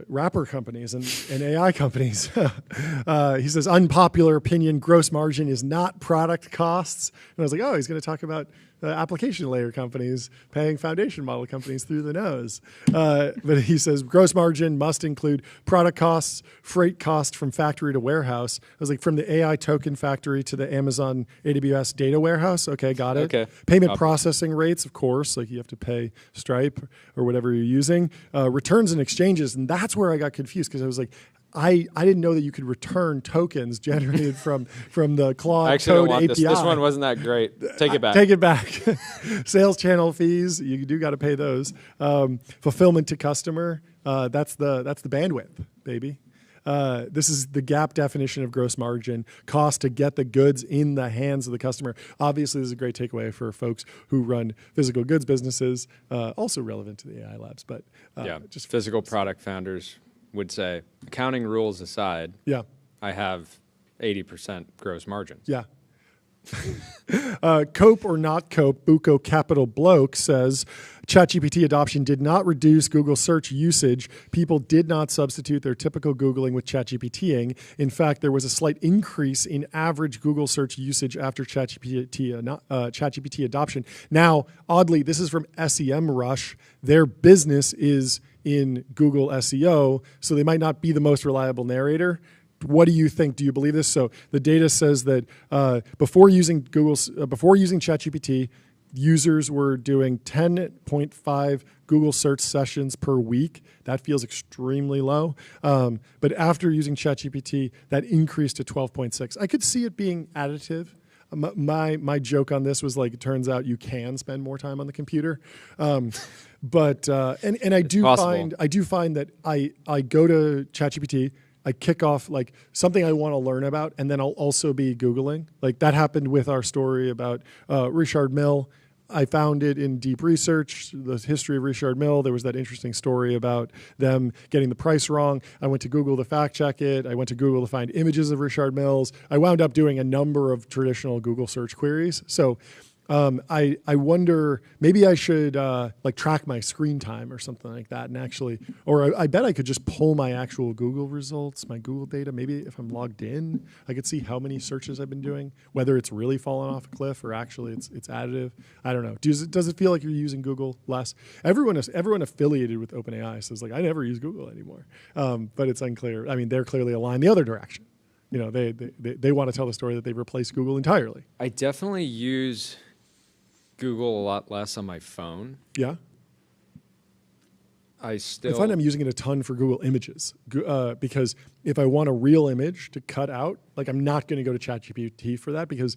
[SPEAKER 1] wrapper companies and AI companies. He says, unpopular opinion, gross margin is not product costs. And I was like, oh, he's going to talk about application layer companies paying foundation model companies through the nose. But he says gross margin must include product costs, freight cost from factory to warehouse. I was like, from the AI token factory to the Amazon AWS data warehouse. Okay, got it. Okay. Payment processing rates, of course, like you have to pay Stripe or whatever you're using. Returns and exchanges. And that's where I got confused, because I was like, I didn't know that you could return tokens generated from the Claude Code API.
[SPEAKER 2] This one wasn't that great. Take it back.
[SPEAKER 1] Take it back. Sales channel fees, you do got to pay those. Fulfillment to customer, that's the bandwidth, baby. This is the gap definition of gross margin, cost to get the goods in the hands of the customer. Obviously, this is a great takeaway for folks who run physical goods businesses, also relevant to the AI labs. But
[SPEAKER 2] just physical product founders would say, accounting rules aside, I have 80% gross margins.
[SPEAKER 1] Yeah. Cope or not cope, Buco Capital Bloke says, ChatGPT adoption did not reduce Google search usage. People did not substitute their typical Googling with ChatGPTing. In fact, there was a slight increase in average Google search usage after ChatGPT adoption. Now, oddly, this is from SEMrush. Their business is in Google SEO, so they might not be the most reliable narrator. What do you think? Do you believe this? So the data says that before using ChatGPT, users were doing 10.5 Google search sessions per week. That feels extremely low. But after using ChatGPT, that increased to 12.6. I could see it being additive. My joke on this was like, it turns out you can spend more time on the computer. But I do find that I go to ChatGPT, I kick off like something I want to learn about, and then I'll also be Googling. Like that happened with our story about Richard Mille. I found it in deep research, the history of Richard Mille. There was that interesting story about them getting the price wrong. I went to Google to fact check it. I went to Google to find images of Richard Milles. I wound up doing a number of traditional Google search queries. So I wonder, maybe I should like track my screen time or something like that, and actually, or I bet I could just pull my actual Google results, my Google data. Maybe if I'm logged in, I could see how many searches I've been doing, whether it's really fallen off a cliff or actually it's additive. I don't know. Does it feel like you're using Google less? Everyone affiliated with OpenAI says like, I never use Google anymore, but it's unclear. I mean, they're clearly aligned the other direction. You know, they want to tell the story that they've replaced Google entirely.
[SPEAKER 2] I definitely use Google a lot less on my phone.
[SPEAKER 1] Yeah.
[SPEAKER 2] I
[SPEAKER 1] find I'm using it a ton for Google Images because if I want a real image to cut out, like I'm not going to go to ChatGPT for that, because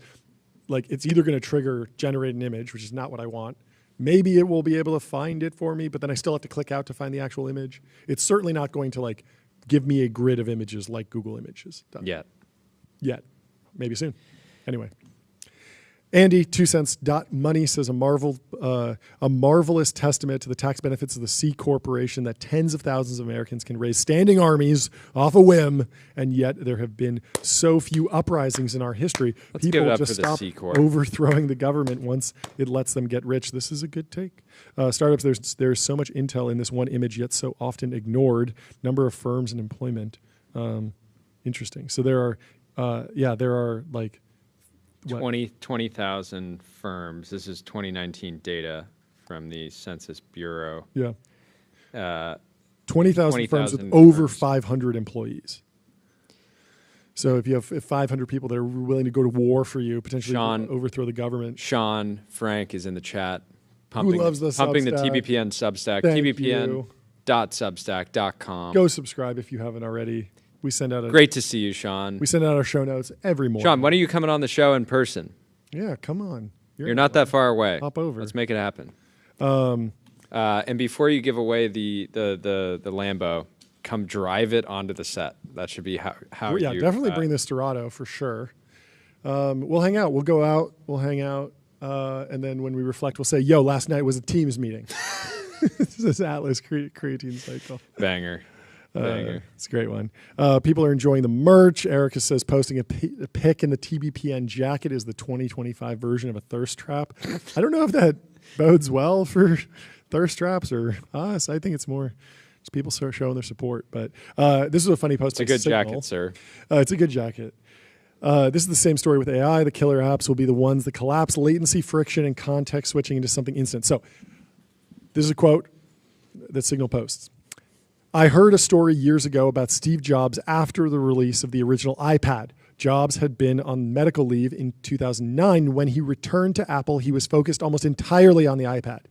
[SPEAKER 1] like it's either going to trigger generate an image, which is not what I want. Maybe it will be able to find it for me, but then I still have to click out to find the actual image. It's certainly not going to like give me a grid of images like Google Images does.
[SPEAKER 2] Yet.
[SPEAKER 1] Maybe soon. Anyway. Andy, 2cents.money says a marvelous testament to the tax benefits of the C Corporation that tens of thousands of Americans can raise standing armies off a whim, and yet there have been so few uprisings in our history.
[SPEAKER 2] Let's give it up
[SPEAKER 1] just
[SPEAKER 2] for the
[SPEAKER 1] stop
[SPEAKER 2] C Corp.
[SPEAKER 1] overthrowing the government once it lets them get rich. This is a good take. Startups, there's so much intel in this one image, yet so often ignored. Number of firms and employment. Interesting. So there are like
[SPEAKER 2] 20,000 firms. This is 2019 data from the Census Bureau.
[SPEAKER 1] Yeah. 20,000 firms with over 500 employees. So if you have 500 people that are willing to go to war for you, potentially overthrow the government.
[SPEAKER 2] Sean Frank is in the chat. Pumping the TBPN Substack. TBPN.substack.com.
[SPEAKER 1] Go subscribe if you haven't already. We send out
[SPEAKER 2] Great to see you, Sean.
[SPEAKER 1] We send out our show notes every morning.
[SPEAKER 2] Sean, when are you coming on the show in person?
[SPEAKER 1] Yeah, come on.
[SPEAKER 2] You're not that far away.
[SPEAKER 1] Hop over.
[SPEAKER 2] Let's make it happen. And before you give away the Lambo, come drive it onto the set. That should be how you...
[SPEAKER 1] definitely bring this Dorado for sure. We'll hang out. We'll go out. We'll hang out. And then when we reflect, we'll say, yo, last night was a Teams meeting. This is Atlas Creatine Cycle.
[SPEAKER 2] Banger.
[SPEAKER 1] It's a great one. People are enjoying the merch. Erica says posting a pic in the TBPN jacket is the 2025 version of a thirst trap. I don't know if that bodes well for thirst traps or us. I think it's more just people start showing their support. But this is a funny post.
[SPEAKER 2] It's a good jacket, sir.
[SPEAKER 1] It's a good jacket. This is the same story with AI. The killer apps will be the ones that collapse latency, friction, and context switching into something instant. So this is a quote that Signal posts. I heard a story years ago about Steve Jobs after the release of the original iPad. Jobs had been on medical leave in 2009. When he returned to Apple, he was focused almost entirely on the iPad.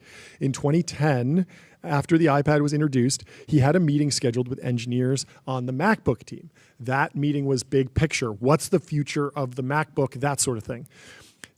[SPEAKER 1] In 2010, after the iPad was introduced, he had a meeting scheduled with engineers on the MacBook team. That meeting was big picture. What's the future of the MacBook? That sort of thing.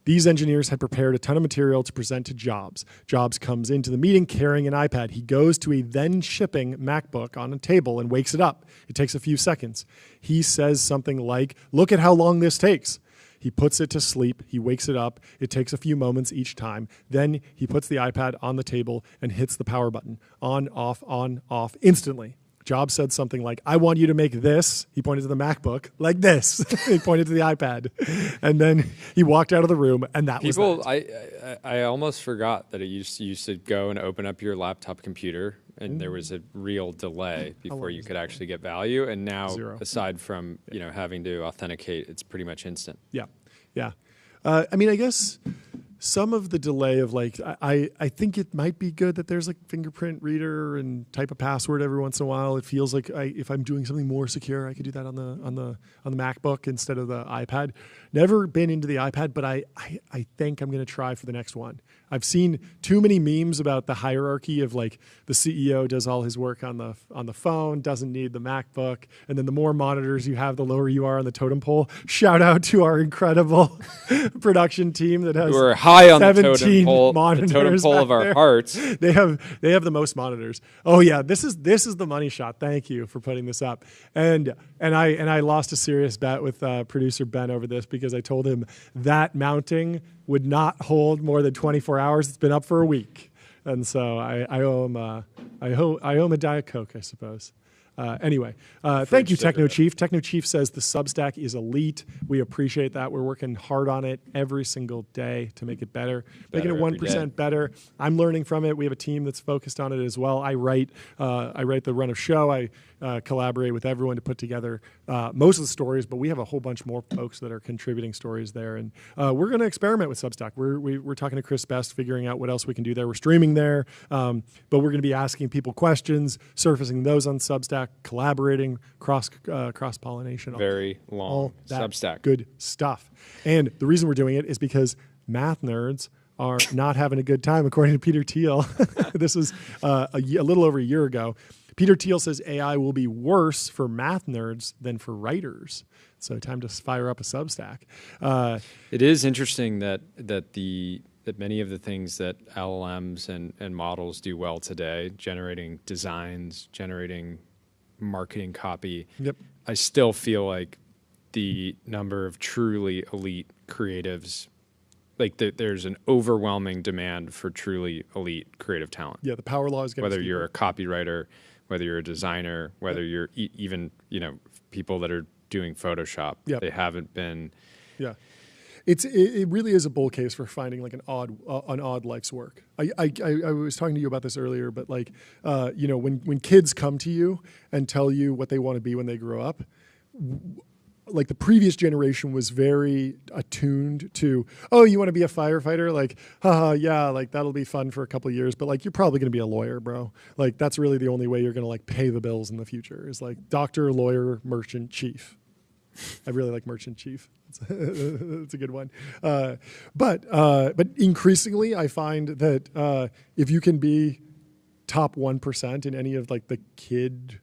[SPEAKER 1] These engineers had prepared a ton of material to present to Jobs. Jobs comes into the meeting carrying an iPad. He goes to a then shipping MacBook on a table and wakes it up. It takes a few seconds. He says something like, look at how long this takes. He puts it to sleep. He wakes it up. It takes a few moments each time. Then he puts the iPad on the table and hits the power button. On, off, instantly. Jobs said something like, I want you to make this. He pointed to the MacBook like this. He pointed to the iPad. And then he walked out of the room, and that was that.
[SPEAKER 2] I almost forgot that it used to go and open up your laptop computer, and there was a real delay before you could actually get value. And now, aside from having to authenticate, it's pretty much instant.
[SPEAKER 1] Yeah. I mean, I guess some of the delay of I think it might be good that there's fingerprint reader and type a password every once in a while. It feels like if I'm doing something more secure, I could do that on the MacBook instead of the iPad. Never been into the iPad, but I think I'm going to try for the next one. I've seen too many memes about the hierarchy of the CEO does all his work on the phone, doesn't need the MacBook, and then the more monitors you have, the lower you are on the totem pole. Shout out to our incredible production team that has
[SPEAKER 2] high on the
[SPEAKER 1] totem
[SPEAKER 2] pole of our hearts.
[SPEAKER 1] They have the most monitors. Oh yeah, this is the money shot. Thank you for putting this up. And I lost a serious bet with producer Ben over this because I told him that mounting would not hold more than 24 hours. It's been up for a week, and so I owe him a Diet Coke, I suppose. Anyway, thank you, Techno Chief. Techno Chief says the Substack is elite. We appreciate that. We're working hard on it every single day to make it better, making it 1% better. I'm learning from it. We have a team that's focused on it as well. I write the run of show. I collaborate with everyone to put together most of the stories, but we have a whole bunch more folks that are contributing stories there. And we're going to experiment with Substack. We're talking to Chris Best, figuring out what else we can do there. We're streaming there, but we're going to be asking people questions, surfacing those on Substack, collaborating, cross-pollination.
[SPEAKER 2] Very long Substack.
[SPEAKER 1] Good stuff. And the reason we're doing it is because math nerds are not having a good time, according to Peter Thiel. This was a little over a year ago. Peter Thiel says AI will be worse for math nerds than for writers. So time to fire up a Substack.
[SPEAKER 2] It is interesting that many of the things that LLMs and models do well today, generating designs, generating marketing copy, I still feel like the number of truly elite creatives. Like there's an overwhelming demand for truly elite creative talent.
[SPEAKER 1] Yeah, the power law is getting
[SPEAKER 2] whether
[SPEAKER 1] steeper.
[SPEAKER 2] you're a copywriter, whether you're a designer, whether you're even people that are doing Photoshop.
[SPEAKER 1] Yep.
[SPEAKER 2] They haven't been.
[SPEAKER 1] Yeah. It really is a bull case for finding like an odd life's work. I was talking to you about this earlier, but like when kids come to you and tell you what they want to be when they grow up, like the previous generation was very attuned to, oh, you want to be a firefighter? Like, haha, yeah, like that'll be fun for a couple of years, but like you're probably going to be a lawyer, bro. Like that's really the only way you're going to like pay the bills in the future is like doctor, lawyer, merchant, chief. I really like merchant chief. It's a good one. But increasingly, I find that if you can be top 1% in any of like the kid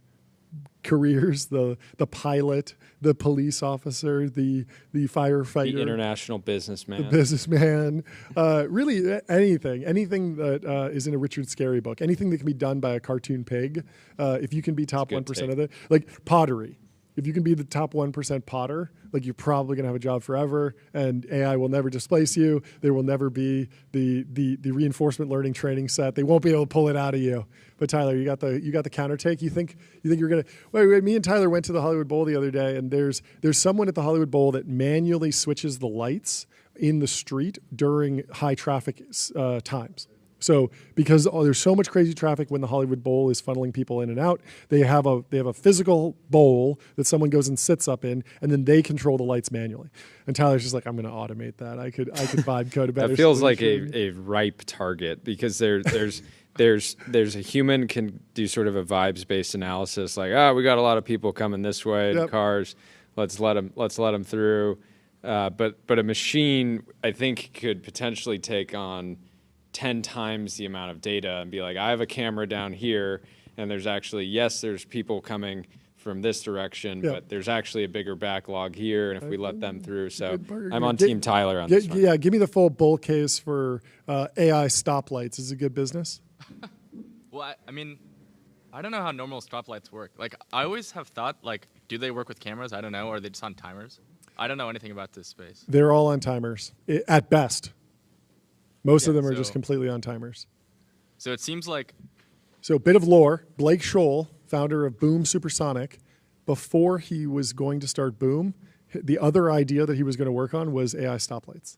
[SPEAKER 1] careers, the pilot, the police officer, the firefighter,
[SPEAKER 2] the international businessman,
[SPEAKER 1] really anything that is in a Richard Scarry book, anything that can be done by a cartoon pig, if you can be top 1% of it, like pottery. If you can be the top 1% potter, like you're probably going to have a job forever, and AI will never displace you. There will never be the reinforcement learning training set. They won't be able to pull it out of you. But Tyler, you got the counter take. You think you're gonna? Wait, me and Tyler went to the Hollywood Bowl the other day, and there's someone at the Hollywood Bowl that manually switches the lights in the street during high traffic times. So because there's so much crazy traffic when the Hollywood Bowl is funneling people in and out, they have a physical bowl that someone goes and sits up in, and then they control the lights manually. And Tyler's just like, I'm going to automate that. I could vibe code a better.
[SPEAKER 2] That feels solution. Like a ripe target because there's a human can do sort of a vibes based analysis, like we got a lot of people coming this way in cars, let's let them through. But a machine I think could potentially take on 10 times the amount of data and be like, I have a camera down here, and there's people coming from this direction, but there's actually a bigger backlog here, and if we let them through. So I'm on Team Tyler on this one.
[SPEAKER 1] Yeah, give me the full bull case for AI stoplights. Is it good business?
[SPEAKER 3] Well, I mean, I don't know how normal stoplights work. Like, I always have thought, like, do they work with cameras? I don't know. Or are they just on timers? I don't know anything about this space.
[SPEAKER 1] They're all on timers, at best. Most of them are just completely on timers.
[SPEAKER 3] So it seems like...
[SPEAKER 1] So a bit of lore. Blake Scholl, founder of Boom Supersonic, before he was going to start Boom, the other idea that he was going to work on was AI stoplights.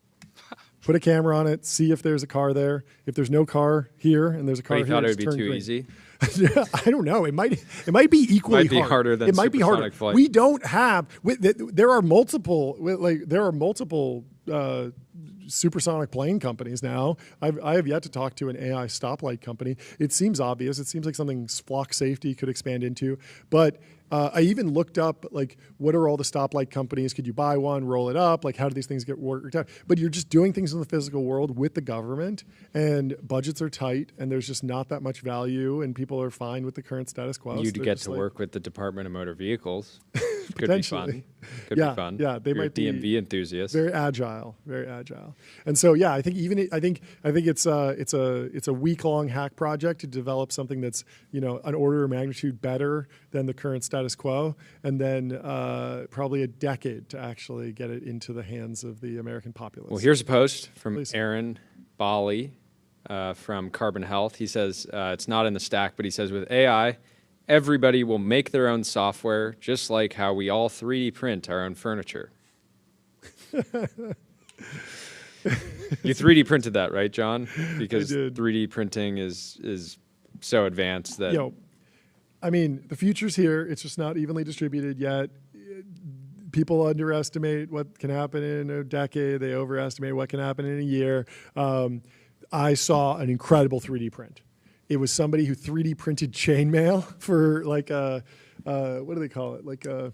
[SPEAKER 1] Put a camera on it, see if there's a car there. If there's no car here and there's a car here,
[SPEAKER 2] thought it would be too easy?
[SPEAKER 1] I don't know. It might be equally hard.
[SPEAKER 2] It might be harder than supersonic flight.
[SPEAKER 1] We don't have... There are multiple supersonic plane companies now. I have yet to talk to an AI stoplight company. It seems obvious. It seems like something flock safety could expand into. But I even looked up, like, what are all the stoplight companies? Could you buy one, roll it up? Like, how do these things get worked out? But you're just doing things in the physical world with the government, and budgets are tight, and there's just not that much value, and people are fine with the current status quo.
[SPEAKER 2] You'd get to work with the Department of Motor Vehicles. Could be fun. Could be fun.
[SPEAKER 1] Yeah, they might be
[SPEAKER 2] DMV enthusiasts.
[SPEAKER 1] Very agile. And so, yeah, I think it's a week-long hack project to develop something that's an order of magnitude better than the current status quo, and then probably a decade to actually get it into the hands of the American populace.
[SPEAKER 2] Well, here's a post from Aaron Bali from Carbon Health. He says it's not in the stack, but he says with AI, everybody will make their own software, just like how we all 3D print our own furniture. You 3D printed that, right, John? Because 3D printing is so advanced that...
[SPEAKER 1] I mean, the future's here. It's just not evenly distributed yet. People underestimate what can happen in a decade. They overestimate what can happen in a year. I saw an incredible 3D print. It was somebody who 3D printed chainmail for like a, what do they call it? Like a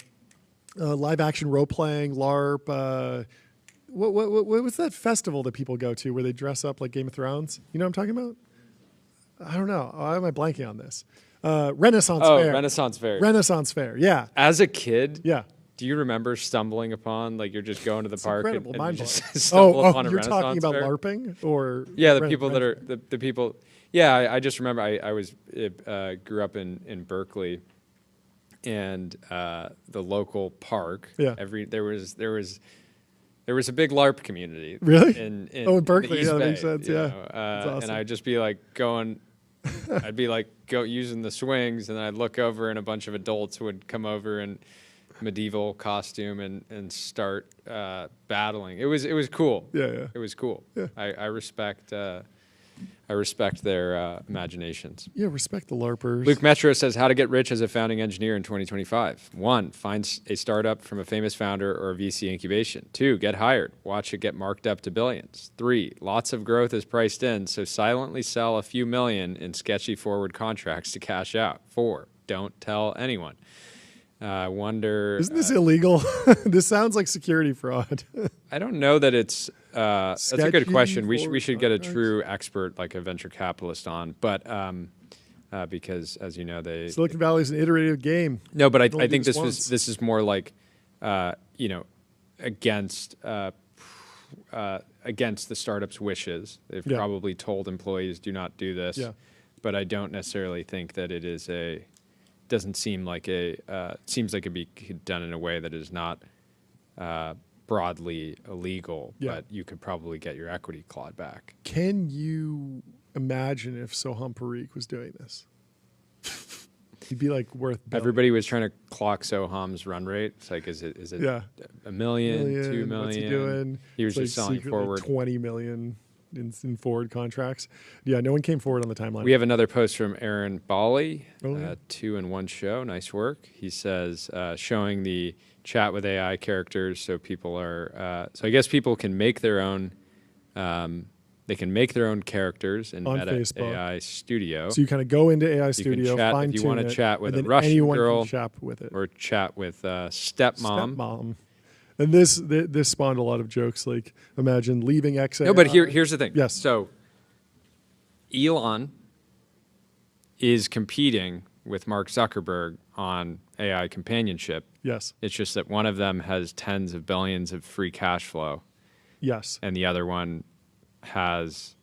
[SPEAKER 1] live action role playing, LARP. What's that festival that people go to where they dress up like Game of Thrones? You know what I'm talking about? I don't know. Why am I blanking on this? Renaissance Fair.
[SPEAKER 2] Renaissance Fair.
[SPEAKER 1] Renaissance Fair, yeah.
[SPEAKER 2] As a kid,
[SPEAKER 1] yeah.
[SPEAKER 2] Do you remember stumbling upon, like, you're just going to the park and you just
[SPEAKER 1] stumble
[SPEAKER 2] upon a
[SPEAKER 1] you're
[SPEAKER 2] Renaissance
[SPEAKER 1] talking about
[SPEAKER 2] Fair?
[SPEAKER 1] LARPing? Or
[SPEAKER 2] the people that are, the people, yeah, I just remember I was grew up in Berkeley, and the local park.
[SPEAKER 1] Yeah.
[SPEAKER 2] There was a big LARP community.
[SPEAKER 1] Really?
[SPEAKER 2] In
[SPEAKER 1] in Berkeley.
[SPEAKER 2] East
[SPEAKER 1] Yeah, that
[SPEAKER 2] Bay,
[SPEAKER 1] makes sense. Yeah. That's awesome.
[SPEAKER 2] And I'd just be like going. I'd be like using the swings, and then I'd look over, and a bunch of adults would come over in medieval costume and start battling. It was cool.
[SPEAKER 1] Yeah.
[SPEAKER 2] It was cool.
[SPEAKER 1] Yeah.
[SPEAKER 2] I respect their imaginations.
[SPEAKER 1] Yeah, respect the LARPers.
[SPEAKER 2] Luke Metro says, how to get rich as a founding engineer in 2025. 1, find a startup from a famous founder or a VC incubation. 2, get hired. Watch it get marked up to billions. 3, lots of growth is priced in, so silently sell a few million in sketchy forward contracts to cash out. 4, don't tell anyone. I wonder...
[SPEAKER 1] Isn't this illegal? This sounds like security fraud.
[SPEAKER 2] I don't know that it's... that's a good question. We should get a
[SPEAKER 1] contracts?
[SPEAKER 2] true expert, like a venture capitalist, on. But because, as you know,
[SPEAKER 1] Silicon Valley is an iterative game.
[SPEAKER 2] No, but I
[SPEAKER 1] Only
[SPEAKER 2] think
[SPEAKER 1] do
[SPEAKER 2] this is more like against the startup's wishes. They've probably told employees, do not do this.
[SPEAKER 1] Yeah.
[SPEAKER 2] But I don't necessarily think that it is doesn't seem like seems like it'd be done in a way that is not broadly illegal, but you could probably get your equity clawed back.
[SPEAKER 1] Can you imagine if Soham Parikh was doing this? He'd be like worth billions.
[SPEAKER 2] Everybody was trying to clock Soham's run rate. It's like, is it $1 million, 2 million?
[SPEAKER 1] What's he doing?
[SPEAKER 2] He was
[SPEAKER 1] It's
[SPEAKER 2] just selling forward
[SPEAKER 1] 20 million in forward contracts. Yeah, no one came forward on the timeline.
[SPEAKER 2] We have another post from Aaron Bali,
[SPEAKER 1] Oh, yeah.
[SPEAKER 2] 2 in 1 show. Nice work. He says, showing the chat with AI characters, so people are. So I guess people can make their own. They can make their own characters in
[SPEAKER 1] On
[SPEAKER 2] Meta
[SPEAKER 1] Facebook.
[SPEAKER 2] AI Studio.
[SPEAKER 1] So you kind of go into AI
[SPEAKER 2] You
[SPEAKER 1] Studio,
[SPEAKER 2] can chat,
[SPEAKER 1] fine
[SPEAKER 2] if you
[SPEAKER 1] tune
[SPEAKER 2] want
[SPEAKER 1] it,
[SPEAKER 2] to chat with
[SPEAKER 1] and
[SPEAKER 2] a
[SPEAKER 1] then
[SPEAKER 2] Russian
[SPEAKER 1] anyone
[SPEAKER 2] girl,
[SPEAKER 1] can chat with it.
[SPEAKER 2] or chat with stepmom.
[SPEAKER 1] Stepmom. And this spawned a lot of jokes. Like, imagine leaving XAI.
[SPEAKER 2] No, but here's the thing.
[SPEAKER 1] Yes.
[SPEAKER 2] So Elon is competing with Mark Zuckerberg on AI companionship.
[SPEAKER 1] Yes.
[SPEAKER 2] It's just that one of them has tens of billions of free cash flow,
[SPEAKER 1] Yes.
[SPEAKER 2] and the other one has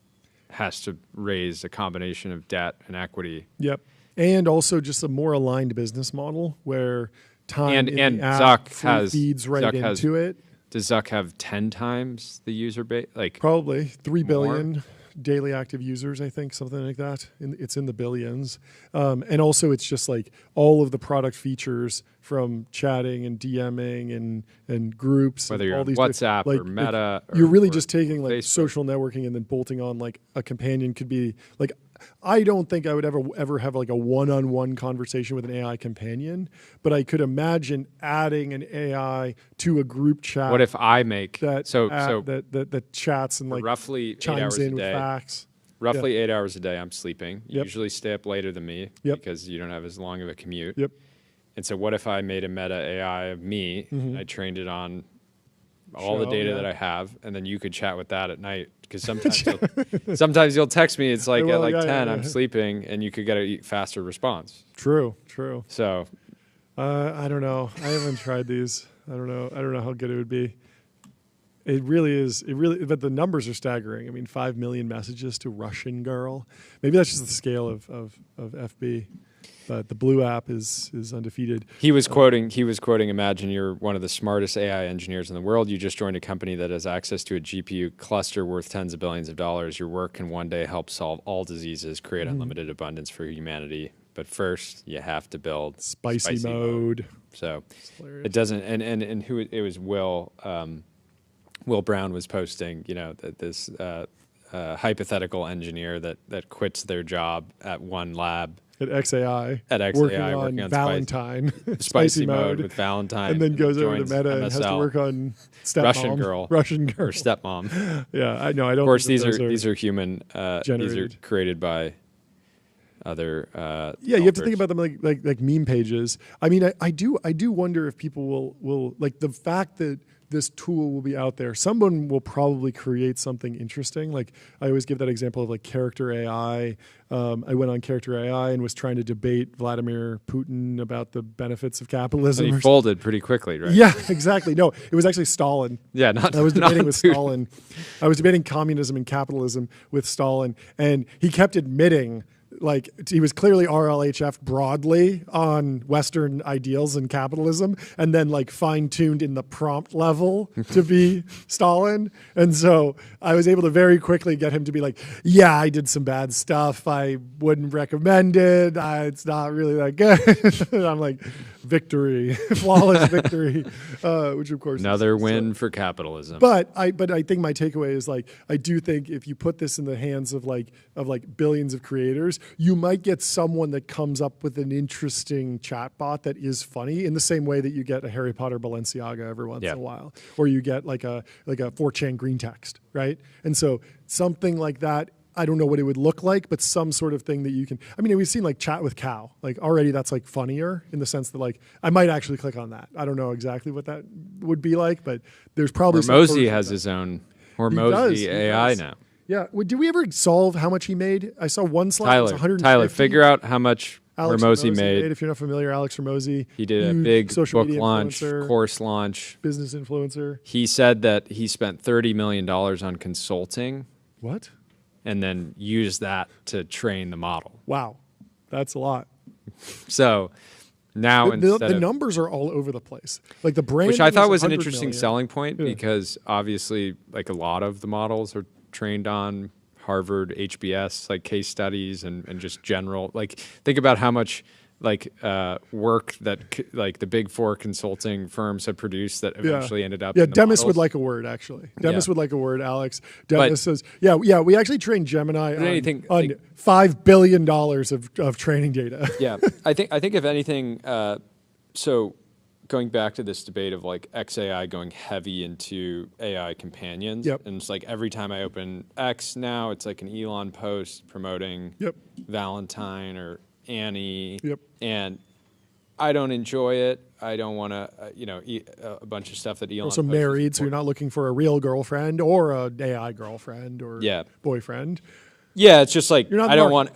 [SPEAKER 2] to raise a combination of debt and equity.
[SPEAKER 1] Yep. And also just a more aligned business model where time in the app feeds right into it.
[SPEAKER 2] Does Zuck have 10 times the user base? Like
[SPEAKER 1] Probably 3
[SPEAKER 2] more?
[SPEAKER 1] billion daily active users, I think, something like that. It's in the billions. And also it's just like all of the product features from chatting and DMing and groups.
[SPEAKER 2] Whether
[SPEAKER 1] and
[SPEAKER 2] you're
[SPEAKER 1] all
[SPEAKER 2] on
[SPEAKER 1] these
[SPEAKER 2] WhatsApp or Meta.
[SPEAKER 1] you're really
[SPEAKER 2] or
[SPEAKER 1] just taking like
[SPEAKER 2] Facebook.
[SPEAKER 1] social networking and then bolting on like a companion could be like, I don't think I would ever have like a one-on-one conversation with an AI companion, but I could imagine adding an AI to a group chat.
[SPEAKER 2] What if I make
[SPEAKER 1] that that chats and like
[SPEAKER 2] roughly 8
[SPEAKER 1] chimes
[SPEAKER 2] hours
[SPEAKER 1] in
[SPEAKER 2] a
[SPEAKER 1] with
[SPEAKER 2] day?
[SPEAKER 1] facts?
[SPEAKER 2] Roughly 8 hours a day, I'm sleeping. You
[SPEAKER 1] Yep.
[SPEAKER 2] usually stay up later than me
[SPEAKER 1] Yep.
[SPEAKER 2] because you don't have as long of a commute.
[SPEAKER 1] Yep.
[SPEAKER 2] And so, what if I made a Meta AI of me? And I trained it on all the data that I have, and then you could chat with that at night. Because sometimes you'll text me. It's like at like 10, I'm sleeping, and you could get a faster response.
[SPEAKER 1] True.
[SPEAKER 2] So,
[SPEAKER 1] I don't know. I haven't tried these. I don't know how good it would be. It really is. But the numbers are staggering. I mean, 5 million messages to Russian girl. Maybe that's just the scale of FB. But the Blue app is undefeated.
[SPEAKER 2] he was quoting. Imagine you're one of the smartest AI engineers in the world. You just joined a company that has access to a GPU cluster worth tens of billions of dollars. Your work can one day help solve all diseases, create unlimited abundance for humanity. But first, you have to build
[SPEAKER 1] Spicy mode.
[SPEAKER 2] So it doesn't. And who it was? Will Brown was posting. That this hypothetical engineer that quits their job at one lab.
[SPEAKER 1] At XAI,
[SPEAKER 2] working on
[SPEAKER 1] Valentine,
[SPEAKER 2] spicy mode with Valentine,
[SPEAKER 1] and then goes over to
[SPEAKER 2] joins
[SPEAKER 1] Meta and has to
[SPEAKER 2] MSL.
[SPEAKER 1] work on stepmom,
[SPEAKER 2] Russian girl, or stepmom.
[SPEAKER 1] Yeah, I know. I don't.
[SPEAKER 2] Of course,
[SPEAKER 1] think
[SPEAKER 2] these are human. These are
[SPEAKER 1] generated.
[SPEAKER 2] created by other.
[SPEAKER 1] Yeah, you have to think about them like meme pages. I mean, I do wonder if people will like the fact that this tool will be out there. Someone will probably create something interesting. Like I always give that example of like character AI. I went on character AI and was trying to debate Vladimir Putin about the benefits of capitalism.
[SPEAKER 2] And he folded pretty quickly, right?
[SPEAKER 1] Yeah, exactly. No, it was actually Stalin.
[SPEAKER 2] Yeah,
[SPEAKER 1] I was debating with
[SPEAKER 2] Putin.
[SPEAKER 1] Stalin. I was debating communism and capitalism with Stalin, and he kept admitting like he was clearly RLHF broadly on Western ideals and capitalism, and then like fine-tuned in the prompt level to be Stalin. And so I was able to very quickly get him to be like, yeah, I did some bad stuff. I wouldn't recommend it. It's not really that good. And I'm like, victory, flawless victory, which of course
[SPEAKER 2] another win for capitalism.
[SPEAKER 1] But I think my takeaway is like, I do think if you put this in the hands of like billions of creators, you might get someone that comes up with an interesting chatbot that is funny in the same way that you get a Harry Potter Balenciaga every once in a while, or you get like a 4chan green text, right? And so something like that, I don't know what it would look like, but some sort of thing that you can, I mean, we've seen like chat with cow, like already that's like funnier in the sense that like, I might actually click on that. I don't know exactly what that would be like, but there's probably
[SPEAKER 2] Hormozy has his own Hormozy AI now.
[SPEAKER 1] Yeah. Did we ever solve how much he made? I saw one slide.
[SPEAKER 2] Tyler, figure out how much Hormozy made.
[SPEAKER 1] If you're not familiar, Alex Hormozy.
[SPEAKER 2] He did a big
[SPEAKER 1] social
[SPEAKER 2] book launch, course launch.
[SPEAKER 1] Business influencer.
[SPEAKER 2] He said that he spent $30 million on consulting.
[SPEAKER 1] What?
[SPEAKER 2] And then use that to train the model.
[SPEAKER 1] Wow. That's a lot.
[SPEAKER 2] So now
[SPEAKER 1] the numbers are all over the place. Like the brand,
[SPEAKER 2] which I thought was an interesting selling point because obviously like a lot of the models are trained on Harvard, HBS, like case studies and just general, like think about how much like work that like the big four consulting firms have produced that eventually ended up.
[SPEAKER 1] Yeah,
[SPEAKER 2] in the
[SPEAKER 1] Demis
[SPEAKER 2] models.
[SPEAKER 1] would like a word actually. Demis would like a word. Alex Demis says, yeah. We actually trained Gemini on like, $5 billion of training data.
[SPEAKER 2] Yeah, I think if anything, so going back to this debate of like XAI going heavy into AI companions, and it's like every time I open X now, it's like an Elon post promoting Valentine or Annie, and I don't enjoy it. I don't want to, eat a bunch of stuff that Elon.
[SPEAKER 1] Also married, so you're not looking for a real girlfriend or an AI girlfriend or boyfriend.
[SPEAKER 2] Yeah, it's just like I don't want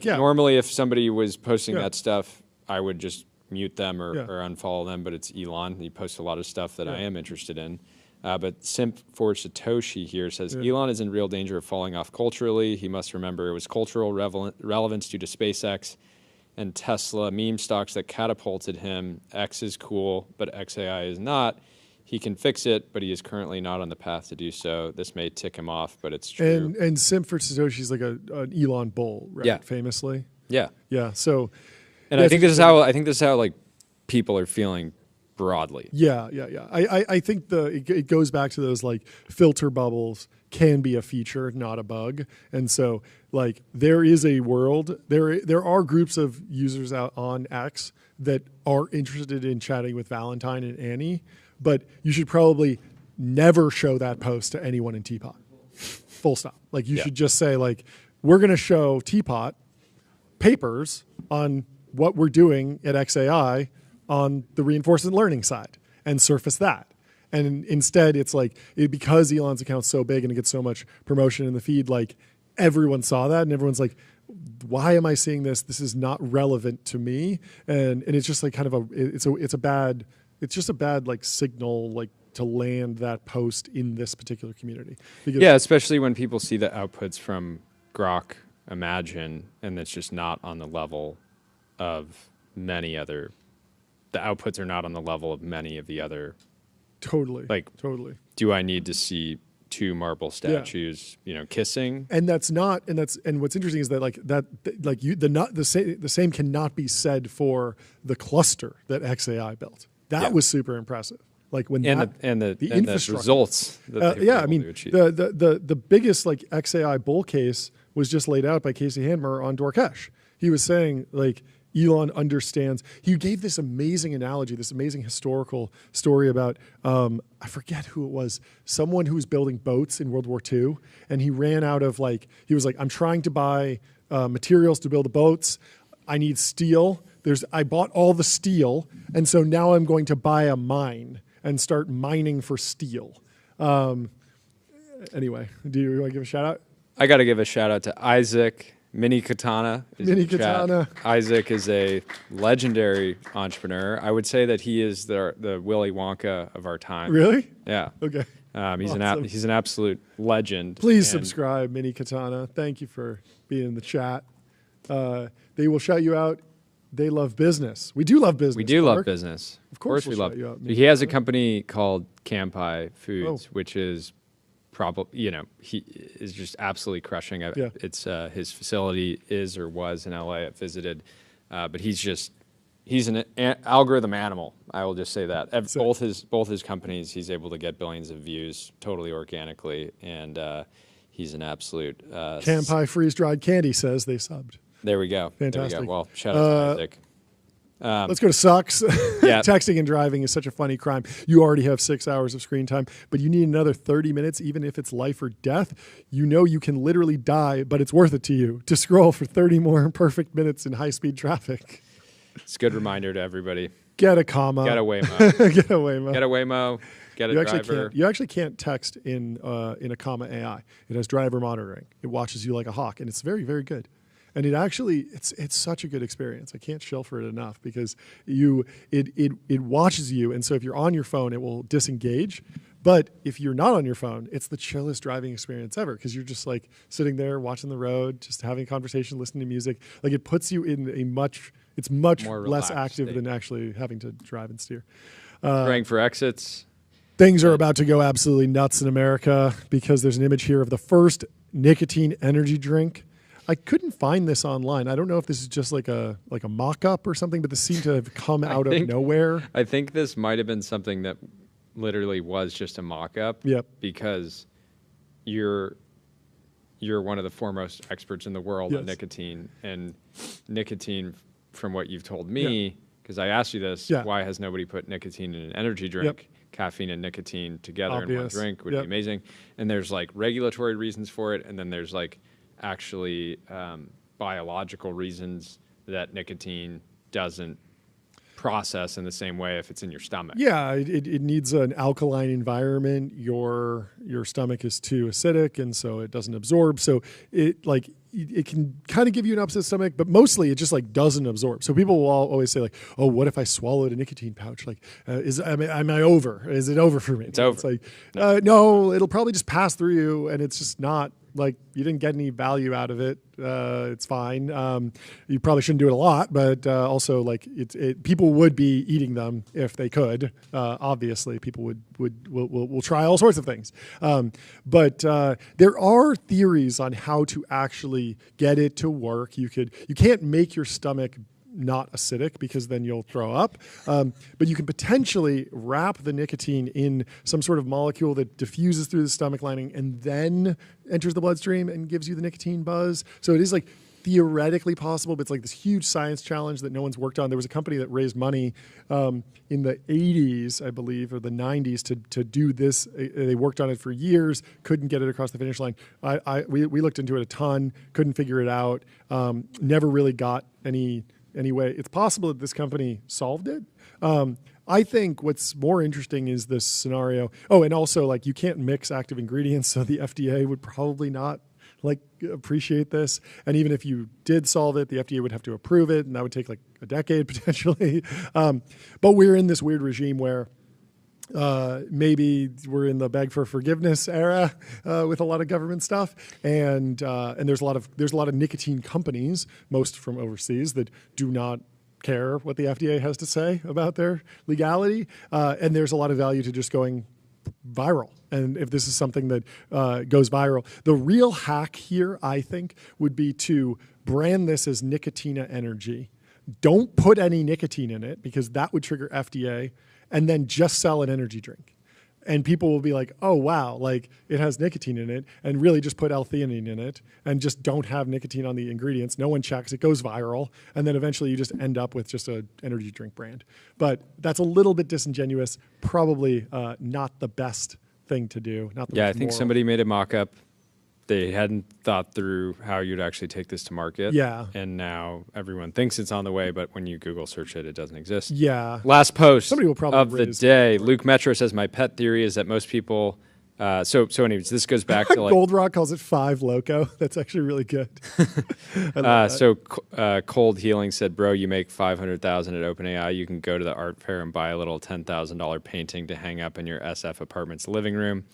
[SPEAKER 2] normally if somebody was posting that stuff, I would just mute them or unfollow them. But it's Elon. He posts a lot of stuff that I am interested in. But Simp for Satoshi here says, Elon is in real danger of falling off culturally. He must remember it was cultural relevance due to SpaceX and Tesla meme stocks that catapulted him. X is cool, but XAI is not. He can fix it, but he is currently not on the path to do so. This may tick him off, but it's true.
[SPEAKER 1] And Simp for Satoshi is like an Elon bull, right? Yeah. Famously.
[SPEAKER 2] Yeah.
[SPEAKER 1] Yeah. So,
[SPEAKER 2] and I think this is how like people are feeling broadly.
[SPEAKER 1] Yeah. I think it goes back to those like filter bubbles can be a feature, not a bug. And so like there is a world, there are groups of users out on X that are interested in chatting with Valentine and Annie, but you should probably never show that post to anyone in Teapot. Full stop. Like you should just say like, we're going to show Teapot papers on what we're doing at XAI on the reinforcement learning side and surface that. And instead, it's like, because Elon's account's so big and it gets so much promotion in the feed, like everyone saw that and everyone's like, why am I seeing this? This is not relevant to me. And it's just like kind of it's just a bad like signal like to land that post in this particular community. Because
[SPEAKER 2] especially when people see the outputs from Grok Imagine and it's just not on the level of many other. The outputs are not on the level of many of the other.
[SPEAKER 1] Totally.
[SPEAKER 2] Do I need to see two marble statues, kissing?
[SPEAKER 1] And what's interesting is that the same cannot be said for the cluster that XAI built. That was super impressive. Like when
[SPEAKER 2] the results. That
[SPEAKER 1] the biggest like XAI bull case was just laid out by Casey Handmer on Dorkesh. He was saying like, Elon understands. He gave this amazing analogy, this amazing historical story about, I forget who it was, someone who was building boats in World War II, and he ran out of he was like, I'm trying to buy materials to build the boats. I need steel. I bought all the steel, and so now I'm going to buy a mine and start mining for steel. Anyway, do you want to give a shout out?
[SPEAKER 2] I got to give a shout out to Isaac. Mini Katana. Isaac is a legendary entrepreneur. I would say that he is the Willy Wonka of our time.
[SPEAKER 1] Really?
[SPEAKER 2] Yeah.
[SPEAKER 1] Okay.
[SPEAKER 2] He's an absolute legend.
[SPEAKER 1] Please subscribe, Mini Katana. Thank you for being in the chat. They will shout you out. They love business. We do love business.
[SPEAKER 2] We do love business.
[SPEAKER 1] Of course
[SPEAKER 2] we love.
[SPEAKER 1] You out.
[SPEAKER 2] He has a company called Campai Foods, which is probably, he is just absolutely crushing it.
[SPEAKER 1] Yeah.
[SPEAKER 2] It's his facility is or was in LA. I visited, but he's an algorithm animal. I will just say that. Both his companies, he's able to get billions of views totally organically, and he's an absolute.
[SPEAKER 1] Campai freeze-dried candy says they subbed.
[SPEAKER 2] There we go.
[SPEAKER 1] Fantastic.
[SPEAKER 2] There we go. Well, shout out to Isaac.
[SPEAKER 1] Let's go to sucks.
[SPEAKER 2] Yeah.
[SPEAKER 1] Texting and driving is such a funny crime. You already have 6 hours of screen time, but you need another 30 minutes, even if it's life or death. You know you can literally die, but it's worth it to you to scroll for 30 more perfect minutes in high-speed traffic.
[SPEAKER 2] It's a good reminder to everybody.
[SPEAKER 1] Get a comma.
[SPEAKER 2] Get a Waymo.
[SPEAKER 1] Get a Waymo.
[SPEAKER 2] Get a Waymo. Get a driver.
[SPEAKER 1] You actually can't text in a comma AI. It has driver monitoring. It watches you like a hawk, and it's very, very good. And it's such a good experience. I can't shill for it enough because it watches you, and so if you're on your phone, it will disengage. But if you're not on your phone, it's the chillest driving experience ever because you're just like sitting there watching the road, just having a conversation, listening to music. Like it puts you in it's much
[SPEAKER 2] more
[SPEAKER 1] less active
[SPEAKER 2] state
[SPEAKER 1] than actually having to drive and steer.
[SPEAKER 2] Spraying for exits.
[SPEAKER 1] Things are about to go absolutely nuts in America because there's an image here of the first nicotine energy drink. I couldn't find this online. I don't know if this is just like a mock-up or something, but this seemed to have come out of nowhere.
[SPEAKER 2] I think this might have been something that literally was just a mock-up.
[SPEAKER 1] Yep.
[SPEAKER 2] Because you're one of the foremost experts in the world on nicotine. And nicotine, from what you've told me, because I asked you this, why has nobody put nicotine in an energy drink? Yep. Caffeine and nicotine together in one drink would be amazing. And there's like regulatory reasons for it, and then there's like actually biological reasons that nicotine doesn't process in the same way if it's in your stomach.
[SPEAKER 1] Yeah, it needs an alkaline environment. Your stomach is too acidic, and so it doesn't absorb. So it can kind of give you an upset stomach, but mostly it just like doesn't absorb. So people will always say like, "Oh, what if I swallowed a nicotine pouch? Like, am I over? Is it over for me?"
[SPEAKER 2] It's over.
[SPEAKER 1] It's like, no, it'll probably just pass through you, and it's just not like you didn't get any value out of it. It's fine. You probably shouldn't do it a lot, but also like people would be eating them if they could. Obviously, people will try all sorts of things. But there are theories on how to actually get it to work. You can't make your stomach not acidic because then you'll throw up. But you can potentially wrap the nicotine in some sort of molecule that diffuses through the stomach lining and then enters the bloodstream and gives you the nicotine buzz. So it is like theoretically possible, but it's like this huge science challenge that no one's worked on. There was a company that raised money in the 80s, I believe, or the 90s to do this. They worked on it for years, couldn't get it across the finish line. We looked into it a ton, couldn't figure it out, never really got anyway. It's possible that this company solved it. I think what's more interesting is this scenario. Oh, and also like you can't mix active ingredients, so the FDA would probably not appreciate this. And even if you did solve it, the FDA would have to approve it, and that would take like a decade potentially. But we're in this weird regime where maybe we're in the beg for forgiveness era with a lot of government stuff, and there's a lot of nicotine companies, most from overseas, that do not care what the FDA has to say about their legality, and there's a lot of value to just going viral. And if this is something that goes viral, the real hack here, I think, would be to brand this as Nicotina Energy. Don't put any nicotine in it because that would trigger FDA, and then just sell an energy drink. And people will be like, oh, wow, like it has nicotine in it, and really just put L-theanine in it and just don't have nicotine on the ingredients. No one checks. It goes viral. And then eventually you just end up with just an energy drink brand. But that's a little bit disingenuous, probably not the best thing to do. Not the
[SPEAKER 2] I think somebody made a mock-up. They hadn't thought through how you'd actually take this to market.
[SPEAKER 1] Yeah.
[SPEAKER 2] And now everyone thinks it's on the way, but when you Google search it, it doesn't exist.
[SPEAKER 1] Yeah.
[SPEAKER 2] Last post
[SPEAKER 1] Somebody will probably
[SPEAKER 2] of the day. Luke Metro says, my pet theory is that most people... So anyways, this goes back to like...
[SPEAKER 1] Gold Rock calls it 5 Loco. That's actually really good.
[SPEAKER 2] So Cold Healing said, bro, you make $500,000 at OpenAI. You can go to the art fair and buy a little $10,000 painting to hang up in your SF apartment's living room.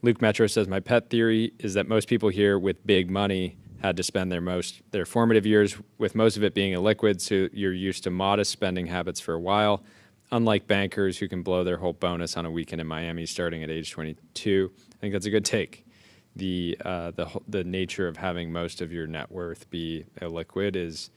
[SPEAKER 2] Luke Metro says, my pet theory is that most people here with big money had to spend their formative years with most of it being illiquid, so you're used to modest spending habits for a while. Unlike bankers who can blow their whole bonus on a weekend in Miami starting at age 22, I think that's a good take. The nature of having most of your net worth be illiquid is,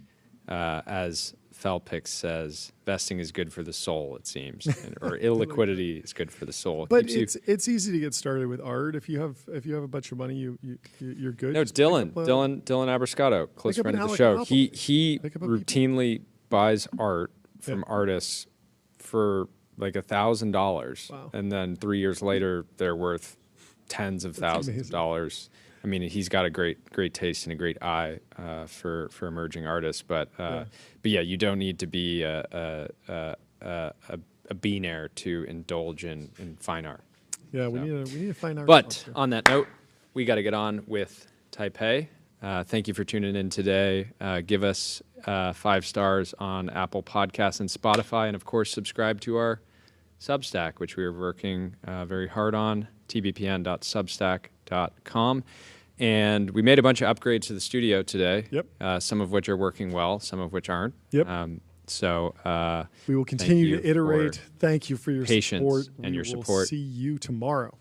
[SPEAKER 2] as Felpix says, vesting is good for the soul, it seems, or illiquidity is good for the soul.
[SPEAKER 1] But it's easy to get started with art. If you have a bunch of money, you're good.
[SPEAKER 2] No, it's Dylan Abrascato, close friend of the show. He routinely buys art from artists for like $1,000, wow. And then 3 years later they're worth tens of thousands of dollars. I mean, he's got a great taste and a great eye for emerging artists, but yeah, you don't need to be a billionaire to indulge in fine art.
[SPEAKER 1] Yeah, we need a fine art.
[SPEAKER 2] But on that note, we got to get on with Taipei. Thank you for tuning in today. Give us 5 stars on Apple Podcasts and Spotify, and of course, subscribe to our Substack, which we are working very hard on, tbpn.substack.com. And we made a bunch of upgrades to the studio today. Yep. Some of which are working well, some of which aren't.
[SPEAKER 1] Yep. We will continue to iterate. Thank you for your
[SPEAKER 2] patience
[SPEAKER 1] support.
[SPEAKER 2] And your
[SPEAKER 1] we will
[SPEAKER 2] support.
[SPEAKER 1] See you tomorrow.